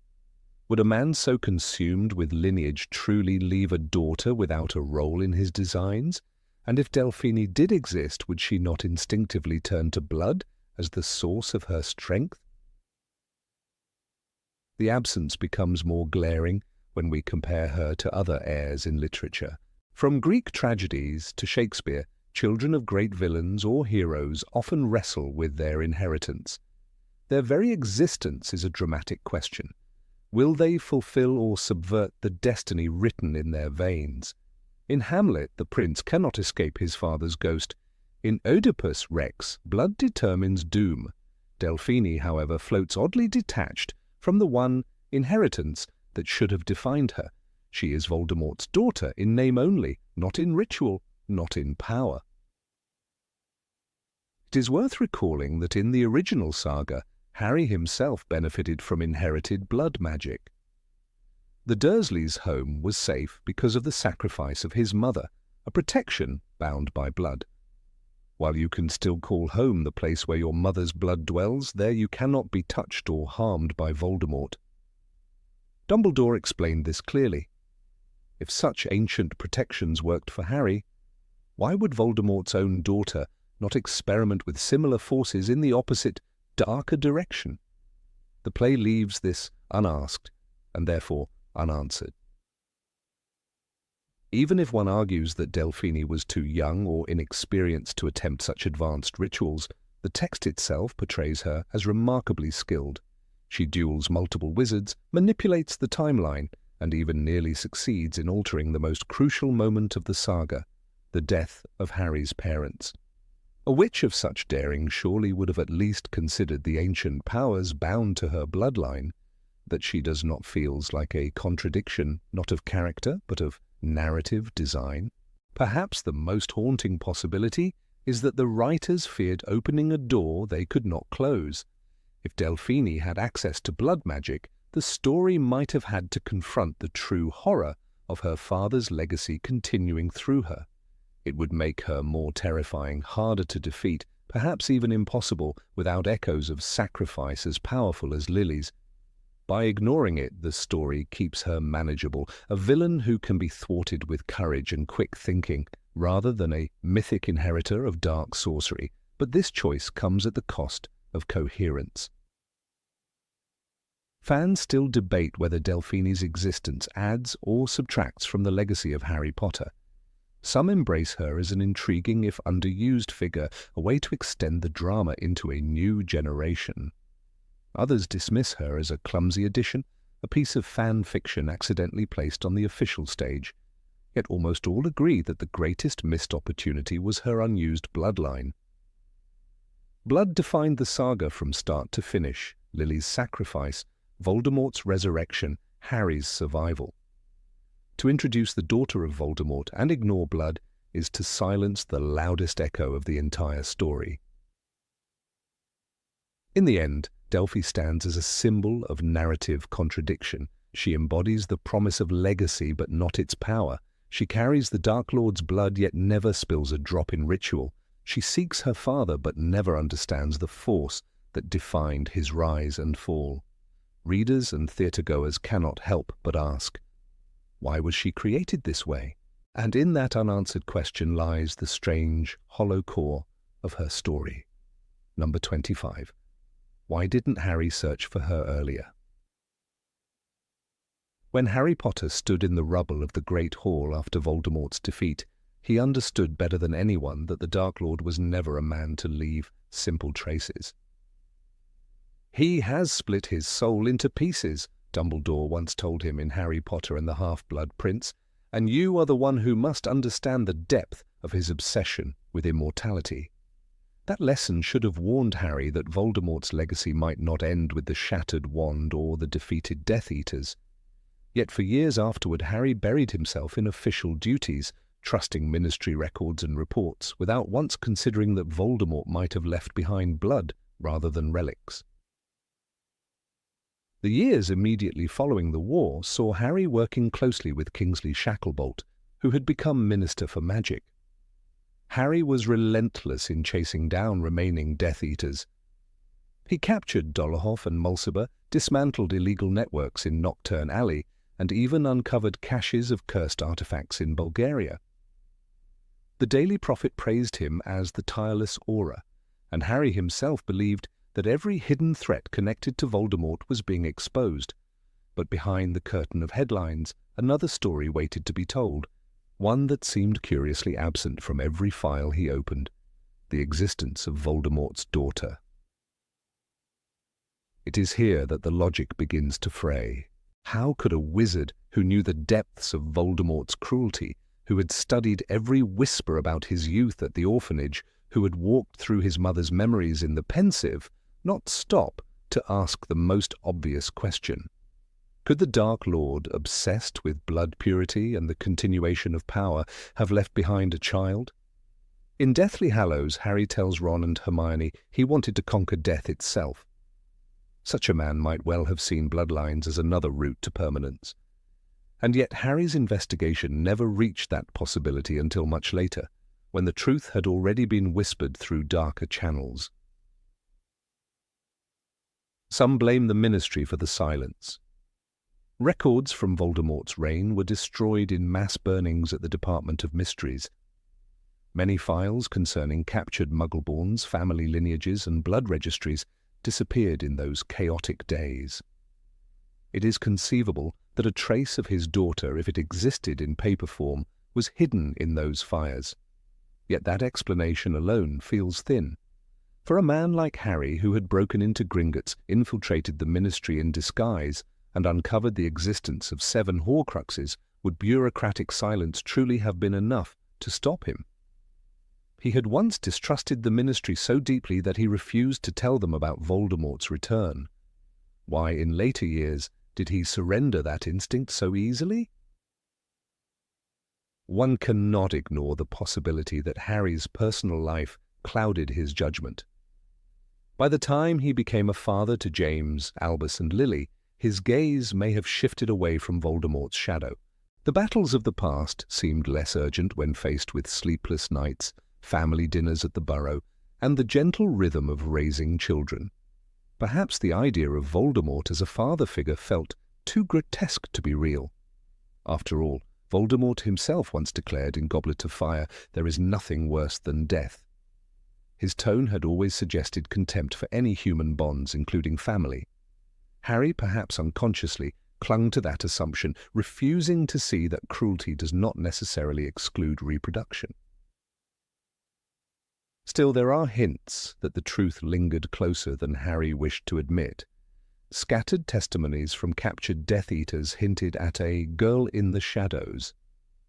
Would a man so consumed with lineage truly leave a daughter without a role in his designs? And if Delphine did exist, would she not instinctively turn to blood as the source of her strength? The absence becomes more glaring when we compare her to other heirs in literature. From Greek tragedies to Shakespeare, children of great villains or heroes often wrestle with their inheritance. Their very existence is a dramatic question. Will they fulfill or subvert the destiny written in their veins? In Hamlet, the prince cannot escape his father's ghost. In Oedipus Rex, blood determines doom. Delphine, however, floats oddly detached from the one inheritance that should have defined her. She is Voldemort's daughter in name only, not in ritual, not in power. It is worth recalling that in the original saga, Harry himself benefited from inherited blood magic. The Dursleys' home was safe because of the sacrifice of his mother, a protection bound by blood. While you can still call home the place where your mother's blood dwells, there you cannot be touched or harmed by Voldemort. Dumbledore explained this clearly. If such ancient protections worked for Harry, why would Voldemort's own daughter not experiment with similar forces in the opposite, darker direction? The play leaves this unasked and therefore unanswered. Even if one argues that Delphine was too young or inexperienced to attempt such advanced rituals, the text itself portrays her as remarkably skilled. She duels multiple wizards, manipulates the timeline, and even nearly succeeds in altering the most crucial moment of the saga, the death of Harry's parents. A witch of such daring surely would have at least considered the ancient powers bound to her bloodline. That she does not feels like a contradiction, not of character, but of narrative design. Perhaps the most haunting possibility is that the writers feared opening a door they could not close. If Delphine had access to blood magic, the story might have had to confront the true horror of her father's legacy continuing through her. It would make her more terrifying, harder to defeat, perhaps even impossible without echoes of sacrifice as powerful as Lily's. By ignoring it, the story keeps her manageable, a villain who can be thwarted with courage and quick thinking, rather than a mythic inheritor of dark sorcery. But this choice comes at the cost of coherence. Fans still debate whether Delphine's existence adds or subtracts from the legacy of Harry Potter. Some embrace her as an intriguing if underused figure, a way to extend the drama into a new generation. Others dismiss her as a clumsy addition, a piece of fan fiction accidentally placed on the official stage. Yet almost all agree that the greatest missed opportunity was her unused bloodline. Blood defined the saga from start to finish: Lily's sacrifice, Voldemort's resurrection, Harry's survival. To introduce the daughter of Voldemort and ignore blood is to silence the loudest echo of the entire story. In the end, Delphi stands as a symbol of narrative contradiction. She embodies the promise of legacy but not its power. She carries the Dark Lord's blood yet never spills a drop in ritual. She seeks her father but never understands the force that defined his rise and fall. Readers and theatre-goers cannot help but ask, why was she created this way? And in that unanswered question lies the strange, hollow core of her story. Number 25. Why didn't Harry search for her earlier? When Harry Potter stood in the rubble of the Great Hall after Voldemort's defeat, he understood better than anyone that the Dark Lord was never a man to leave simple traces. "He has split his soul into pieces," Dumbledore once told him in Harry Potter and the Half-Blood Prince, "and you are the one who must understand the depth of his obsession with immortality." That lesson should have warned Harry that Voldemort's legacy might not end with the shattered wand or the defeated Death Eaters. Yet for years afterward, Harry buried himself in official duties, trusting ministry records and reports, without once considering that Voldemort might have left behind blood rather than relics. The years immediately following the war saw Harry working closely with Kingsley Shacklebolt, who had become Minister for Magic. Harry was relentless in chasing down remaining Death Eaters. He captured Dolohov and Mulciber, dismantled illegal networks in Nocturne Alley, and even uncovered caches of cursed artifacts in Bulgaria. The Daily Prophet praised him as the tireless Auror, and Harry himself believed that every hidden threat connected to Voldemort was being exposed. But behind the curtain of headlines, another story waited to be told, one that seemed curiously absent from every file he opened: the existence of Voldemort's daughter. It is here that the logic begins to fray. How could a wizard who knew the depths of Voldemort's cruelty, who had studied every whisper about his youth at the orphanage, who had walked through his mother's memories in the Pensieve, not stop to ask the most obvious question? Could the Dark Lord, obsessed with blood purity and the continuation of power, have left behind a child? In Deathly Hallows, Harry tells Ron and Hermione he wanted to conquer death itself. Such a man might well have seen bloodlines as another route to permanence. And yet Harry's investigation never reached that possibility until much later, when the truth had already been whispered through darker channels. Some blame the Ministry for the silence. Records from Voldemort's reign were destroyed in mass burnings at the Department of Mysteries. Many files concerning captured Muggleborns, family lineages and blood registries disappeared in those chaotic days. It is conceivable that a trace of his daughter, if it existed in paper form, was hidden in those fires. Yet that explanation alone feels thin. For a man like Harry, who had broken into Gringotts, infiltrated the Ministry in disguise, and uncovered the existence of 7 Horcruxes, would bureaucratic silence truly have been enough to stop him? He had once distrusted the Ministry so deeply that he refused to tell them about Voldemort's return. Why, in later years, did he surrender that instinct so easily? One cannot ignore the possibility that Harry's personal life clouded his judgment. By the time he became a father to James, Albus and Lily, his gaze may have shifted away from Voldemort's shadow. The battles of the past seemed less urgent when faced with sleepless nights, family dinners at the Burrow, and the gentle rhythm of raising children. Perhaps the idea of Voldemort as a father figure felt too grotesque to be real. After all, Voldemort himself once declared in Goblet of Fire, "There is nothing worse than death." His tone had always suggested contempt for any human bonds, including family. Harry, perhaps unconsciously, clung to that assumption, refusing to see that cruelty does not necessarily exclude reproduction. Still, there are hints that the truth lingered closer than Harry wished to admit. Scattered testimonies from captured Death Eaters hinted at a girl in the shadows.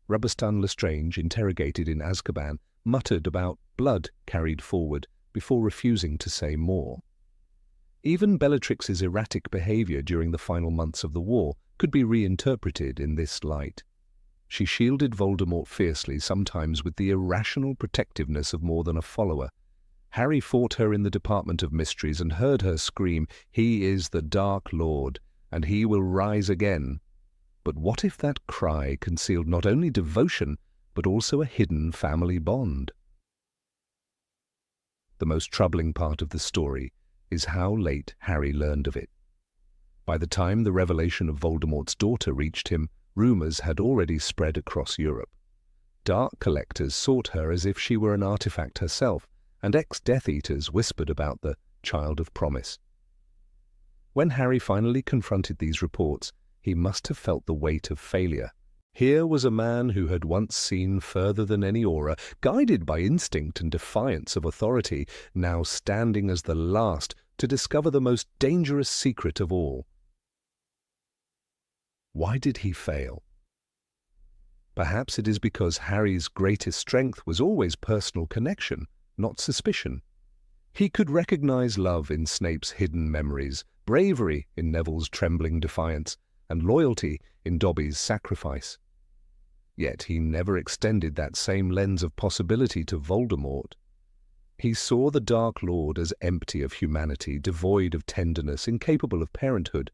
Rubberstan Lestrange, interrogated in Azkaban, muttered about blood carried forward before refusing to say more. Even Bellatrix's erratic behavior during the final months of the war could be reinterpreted in this light. She shielded Voldemort fiercely, sometimes with the irrational protectiveness of more than a follower. Harry fought her in the Department of Mysteries and heard her scream, "He is the Dark Lord, and he will rise again." But what if that cry concealed not only devotion, but also a hidden family bond? The most troubling part of the story is how late Harry learned of it. By the time the revelation of Voldemort's daughter reached him, rumors had already spread across Europe. Dark collectors sought her as if she were an artifact herself, and ex-Death Eaters whispered about the Child of Promise. When Harry finally confronted these reports, he must have felt the weight of failure. Here was a man who had once seen further than any aura, guided by instinct and defiance of authority, now standing as the last to discover the most dangerous secret of all. Why did he fail? Perhaps it is because Harry's greatest strength was always personal connection, not suspicion. He could recognize love in Snape's hidden memories, bravery in Neville's trembling defiance, and loyalty in Dobby's sacrifice. Yet he never extended that same lens of possibility to Voldemort. He saw the Dark Lord as empty of humanity, devoid of tenderness, incapable of parenthood.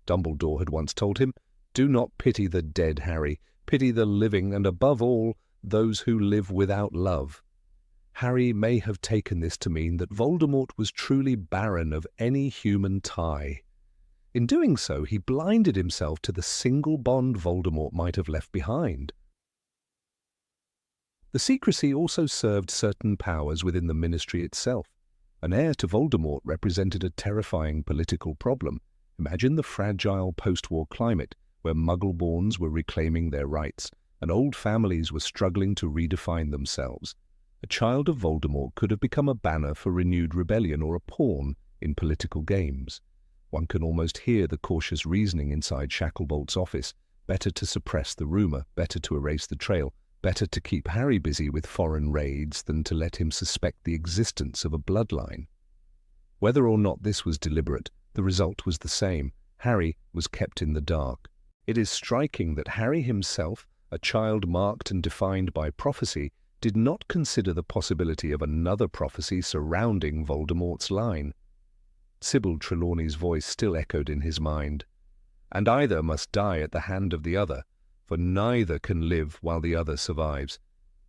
Dumbledore had once told him, "Do not pity the dead, Harry. Pity the living, and above all, those who live without love." Harry may have taken this to mean that Voldemort was truly barren of any human tie. In doing so, he blinded himself to the single bond Voldemort might have left behind. The secrecy also served certain powers within the Ministry itself. An heir to Voldemort represented a terrifying political problem. Imagine the fragile post-war climate, where Muggleborns were reclaiming their rights, and old families were struggling to redefine themselves. A child of Voldemort could have become a banner for renewed rebellion or a pawn in political games. One can almost hear the cautious reasoning inside Shacklebolt's office. Better to suppress the rumor, better to erase the trail, better to keep Harry busy with foreign raids than to let him suspect the existence of a bloodline. Whether or not this was deliberate, the result was the same. Harry was kept in the dark. It is striking that Harry himself, a child marked and defined by prophecy, did not consider the possibility of another prophecy surrounding Voldemort's line. Sybil Trelawney's voice still echoed in his mind. And either must die at the hand of the other, for neither can live while the other survives.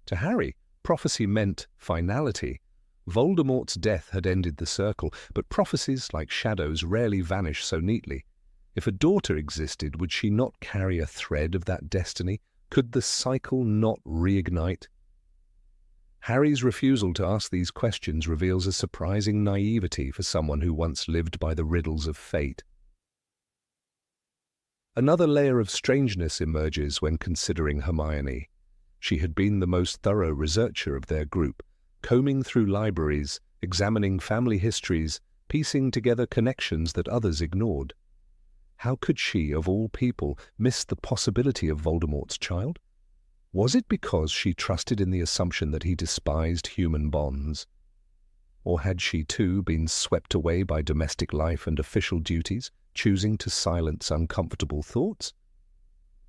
To Harry, prophecy meant finality. Voldemort's death had ended the circle, but prophecies, like shadows, rarely vanish so neatly. If a daughter existed, would she not carry a thread of that destiny? Could the cycle not reignite? Harry's refusal to ask these questions reveals a surprising naivety for someone who once lived by the riddles of fate. Another layer of strangeness emerges when considering Hermione. She had been the most thorough researcher of their group, combing through libraries, examining family histories, piecing together connections that others ignored. How could she, of all people, miss the possibility of Voldemort's child? Was it because she trusted in the assumption that he despised human bonds? Or had she too been swept away by domestic life and official duties, choosing to silence uncomfortable thoughts?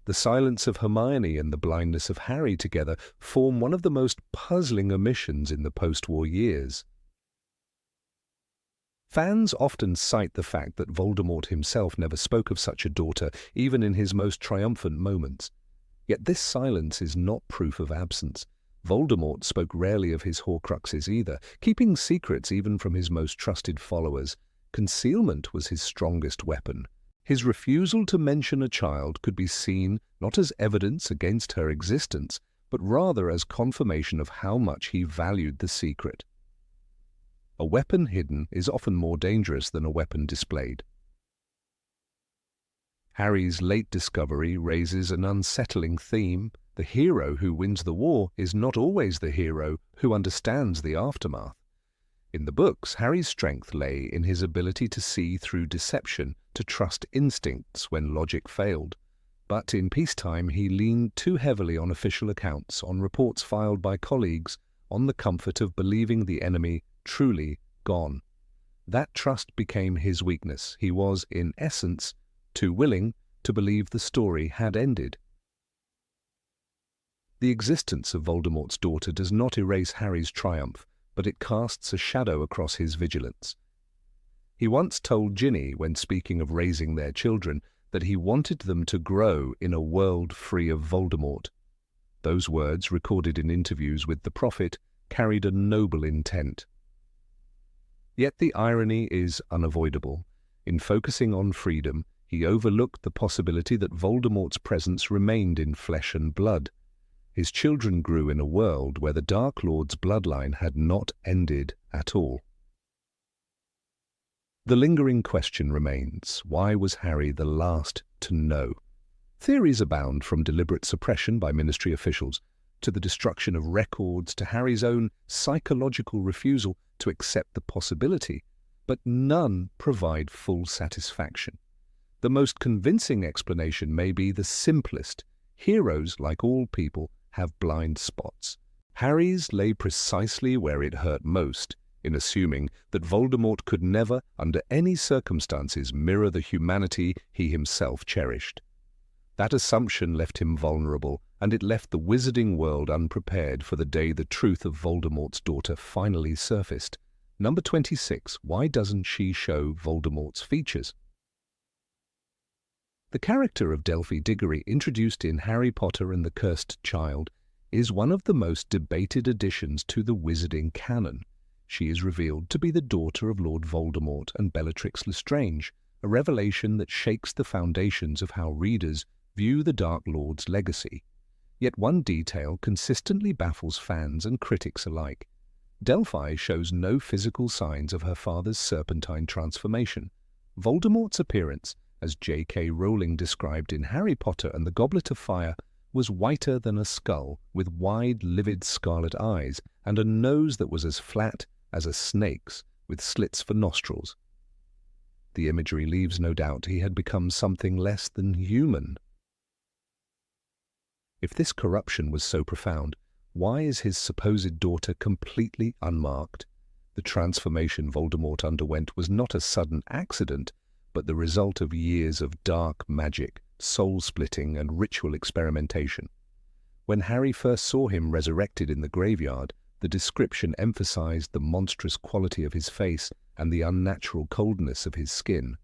The silence of Hermione and the blindness of Harry together form one of the most puzzling omissions in the post-war years. Fans often cite the fact that Voldemort himself never spoke of such a daughter, even in his most triumphant moments. Yet this silence is not proof of absence. Voldemort spoke rarely of his Horcruxes either, keeping secrets even from his most trusted followers. Concealment was his strongest weapon. His refusal to mention a child could be seen not as evidence against her existence, but rather as confirmation of how much he valued the secret. A weapon hidden is often more dangerous than a weapon displayed. Harry's late discovery raises an unsettling theme. The hero who wins the war is not always the hero who understands the aftermath. In the books, Harry's strength lay in his ability to see through deception, to trust instincts when logic failed. But in peacetime, he leaned too heavily on official accounts, on reports filed by colleagues, on the comfort of believing the enemy truly gone. That trust became his weakness. He was, in essence, too willing to believe the story had ended. The existence of Voldemort's daughter does not erase Harry's triumph, but it casts a shadow across his vigilance. He once told Ginny, when speaking of raising their children, that he wanted them to grow in a world free of Voldemort. Those words, recorded in interviews with the prophet, carried a noble intent. Yet the irony is unavoidable. In focusing on freedom, he overlooked the possibility that Voldemort's presence remained in flesh and blood. His children grew in a world where the Dark Lord's bloodline had not ended at all. The lingering question remains, why was Harry the last to know? Theories abound, from deliberate suppression by ministry officials to the destruction of records to Harry's own psychological refusal to accept the possibility, but none provide full satisfaction. The most convincing explanation may be the simplest. Heroes, like all people, have blind spots. Harry's lay precisely where it hurt most, in assuming that Voldemort could never, under any circumstances, mirror the humanity he himself cherished. That assumption left him vulnerable, and it left the wizarding world unprepared for the day the truth of Voldemort's daughter finally surfaced. Number 26. Why doesn't she show Voldemort's features? The character of Delphi Diggory, introduced in Harry Potter and the Cursed Child, is one of the most debated additions to the wizarding canon. She is revealed to be the daughter of Lord Voldemort and Bellatrix Lestrange, a revelation that shakes the foundations of how readers view the Dark Lord's legacy. Yet one detail consistently baffles fans and critics alike. Delphi shows no physical signs of her father's serpentine transformation. Voldemort's appearance, as J.K. Rowling described in Harry Potter and the Goblet of Fire, was whiter than a skull, with wide, livid scarlet eyes, and a nose that was as flat as a snake's, with slits for nostrils. The imagery leaves no doubt he had become something less than human. If this corruption was so profound, why is his supposed daughter completely unmarked? The transformation Voldemort underwent was not a sudden accident, but the result of years of dark magic, soul-splitting and ritual experimentation. When Harry first saw him resurrected in the graveyard, the description emphasized the monstrous quality of his face and the unnatural coldness of his skin.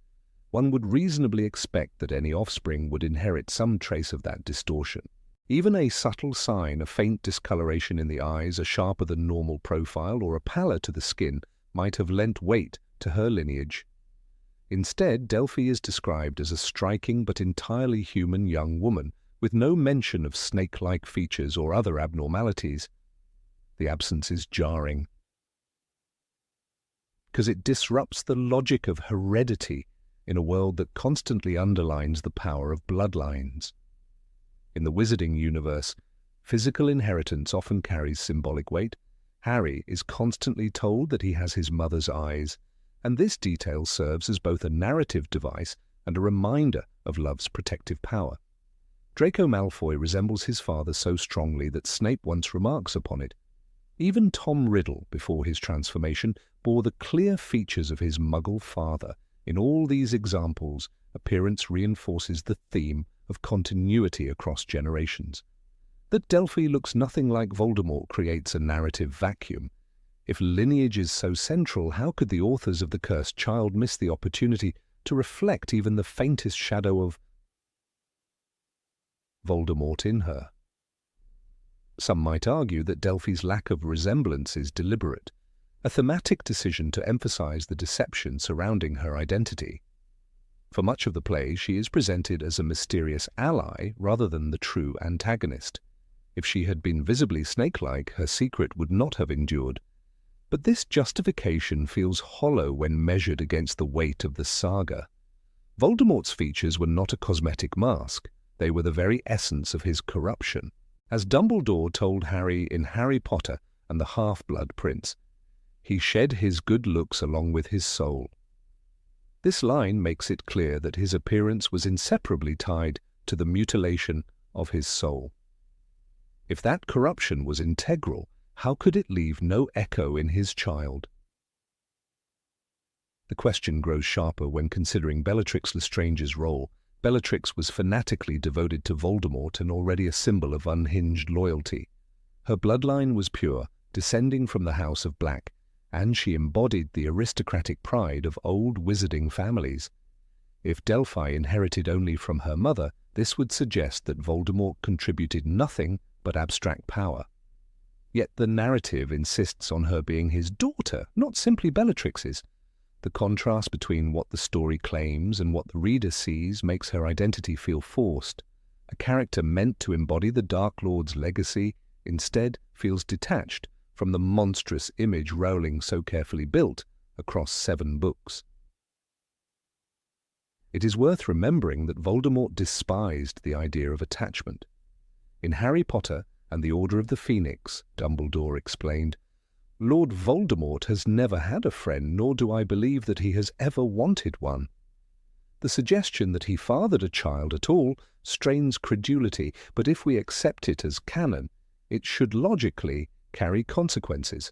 One would reasonably expect that any offspring would inherit some trace of that distortion. Even a subtle sign, a faint discoloration in the eyes, a sharper than normal profile, or a pallor to the skin might have lent weight to her lineage. Instead, Delphi is described as a striking but entirely human young woman, with no mention of snake-like features or other abnormalities. The absence is jarring, because it disrupts the logic of heredity in a world that constantly underlines the power of bloodlines. In the wizarding universe, physical inheritance often carries symbolic weight. Harry is constantly told that he has his mother's eyes, and this detail serves as both a narrative device and a reminder of love's protective power. Draco Malfoy resembles his father so strongly that Snape once remarks upon it. Even Tom Riddle, before his transformation, bore the clear features of his Muggle father. In all these examples, appearance reinforces the theme of continuity across generations. That Delphi looks nothing like Voldemort creates a narrative vacuum. If lineage is so central, how could the authors of The Cursed Child miss the opportunity to reflect even the faintest shadow of Voldemort in her? Some might argue that Delphi's lack of resemblance is deliberate, a thematic decision to emphasize the deception surrounding her identity. For much of the play, she is presented as a mysterious ally rather than the true antagonist. If she had been visibly snake-like, her secret would not have endured. But this justification feels hollow when measured against the weight of the saga. Voldemort's features were not a cosmetic mask. They were the very essence of his corruption. As Dumbledore told Harry in Harry Potter and the Half-Blood Prince, he shed his good looks along with his soul. This line makes it clear that his appearance was inseparably tied to the mutilation of his soul. If that corruption was integral, how could it leave no echo in his child? The question grows sharper when considering Bellatrix Lestrange's role. Bellatrix was fanatically devoted to Voldemort and already a symbol of unhinged loyalty. Her bloodline was pure, descending from the House of Black, and she embodied the aristocratic pride of old wizarding families. If Delphi inherited only from her mother, this would suggest that Voldemort contributed nothing but abstract power. Yet the narrative insists on her being his daughter, not simply Bellatrix's. The contrast between what the story claims and what the reader sees makes her identity feel forced. A character meant to embody the Dark Lord's legacy instead feels detached from the monstrous image Rowling so carefully built across 7 books. It is worth remembering that Voldemort despised the idea of attachment. In Harry Potter and the Order of the Phoenix, Dumbledore explained, "Lord Voldemort has never had a friend, nor do I believe that he has ever wanted one." The suggestion that he fathered a child at all strains credulity, but if we accept it as canon, it should logically carry consequences.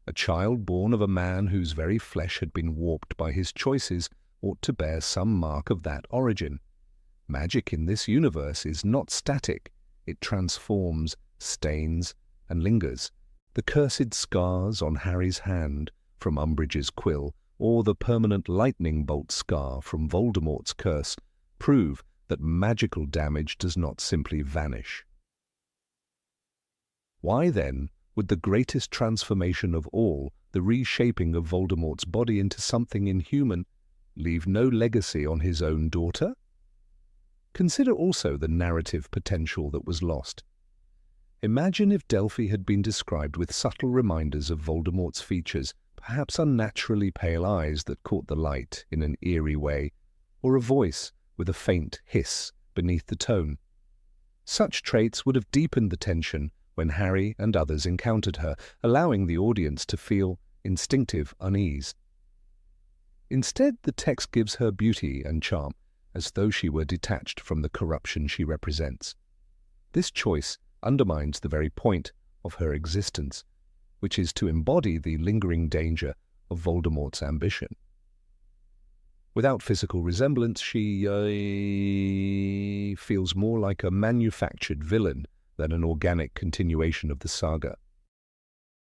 A child born of a man whose very flesh had been warped by his choices ought to bear some mark of that origin. Magic in this universe is not static. It transforms, stains, and lingers. The cursed scars on Harry's hand from Umbridge's quill, or the permanent lightning bolt scar from Voldemort's curse, prove that magical damage does not simply vanish. Why, then, would the greatest transformation of all, the reshaping of Voldemort's body into something inhuman, leave no legacy on his own daughter? Consider also the narrative potential that was lost. Imagine if Delphi had been described with subtle reminders of Voldemort's features, perhaps unnaturally pale eyes that caught the light in an eerie way, or a voice with a faint hiss beneath the tone. Such traits would have deepened the tension when Harry and others encountered her, allowing the audience to feel instinctive unease. Instead, the text gives her beauty and charm, as though she were detached from the corruption she represents. This choice undermines the very point of her existence, which is to embody the lingering danger of Voldemort's ambition. Without physical resemblance, she feels more like a manufactured villain than an organic continuation of the saga.